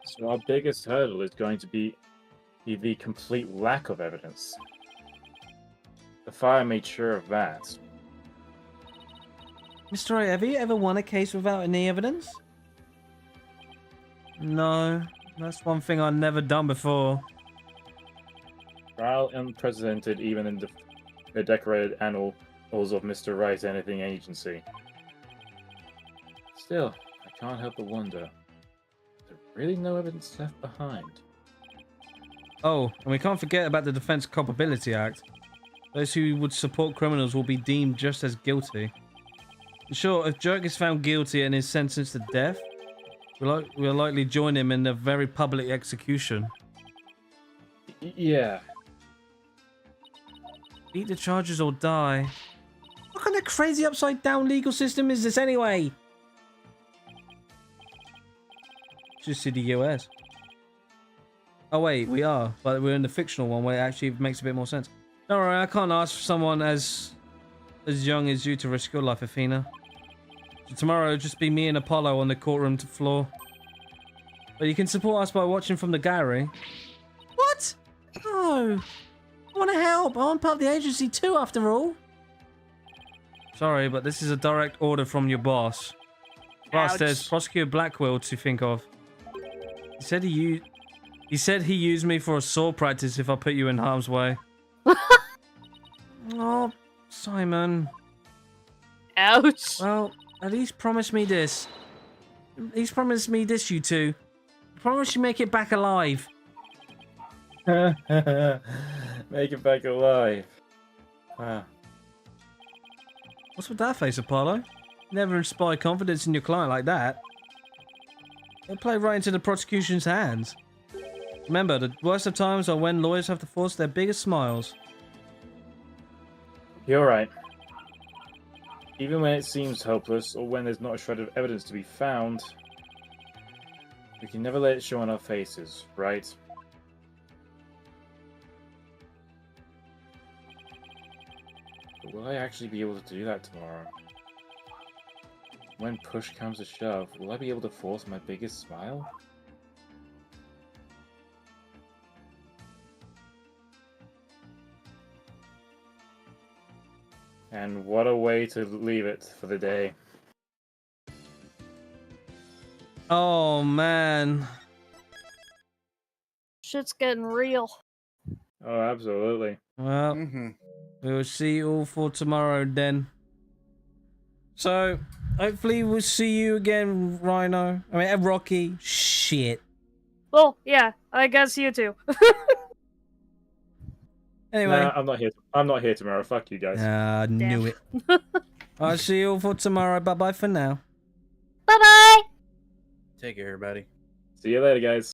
So our biggest hurdle is going to be the complete lack of evidence. The fire made sure of that. Mr. Wright, have you ever won a case without any evidence? No, that's one thing I've never done before. Trial unprecedented even in the decorated annals of Mr. Wright's anything agency. Still, I can't help but wonder, is there really no evidence left behind? Oh, and we can't forget about the Defense Culpability Act. Those who would support criminals will be deemed just as guilty. Sure, if Jerk is found guilty and is sentenced to death, we'll likely join him in a very public execution. Yeah. Beat the charges or die. What kind of crazy upside-down legal system is this anyway? Just see the US. Oh wait, we are, but we're in the fictional one where it actually makes a bit more sense. Don't worry, I can't ask someone as young as you to risk your life, Athena. So tomorrow it'll just be me and Apollo on the courtroom floor. But you can support us by watching from the gallery. What? No. I want to help. I'm part of the agency too, after all. Sorry, but this is a direct order from your boss. Plus, there's Prosecutor Blackwell to think of. He said he used me for assault practice if I put you in harm's way. Oh, Simon. Ouch. Well, at least promise me this. At least promise me this, you two. Promise you make it back alive. Make it back alive. Ah. What's with that face, Apollo? Never inspire confidence in your client like that. It'll play right into the prosecution's hands. Remember, the worst of times are when lawyers have to force their biggest smiles. You're right. Even when it seems hopeless, or when there's not a shred of evidence to be found, we can never let it show on our faces, right? But will I actually be able to do that tomorrow? When push comes to shove, will I be able to force my biggest smile? And what a way to leave it for the day. Oh, man. Shit's getting real. Oh, absolutely. Well, we will see you all for tomorrow then. So, hopefully we'll see you again, Rhino. I mean, Rocky. Shit. Well, yeah, I guess you too. Anyway. Nah, I'm not here tomorrow. Fuck you guys. Knew it. I'll see you all for tomorrow. Bye-bye for now. Bye-bye! Take care, everybody. See you later, guys.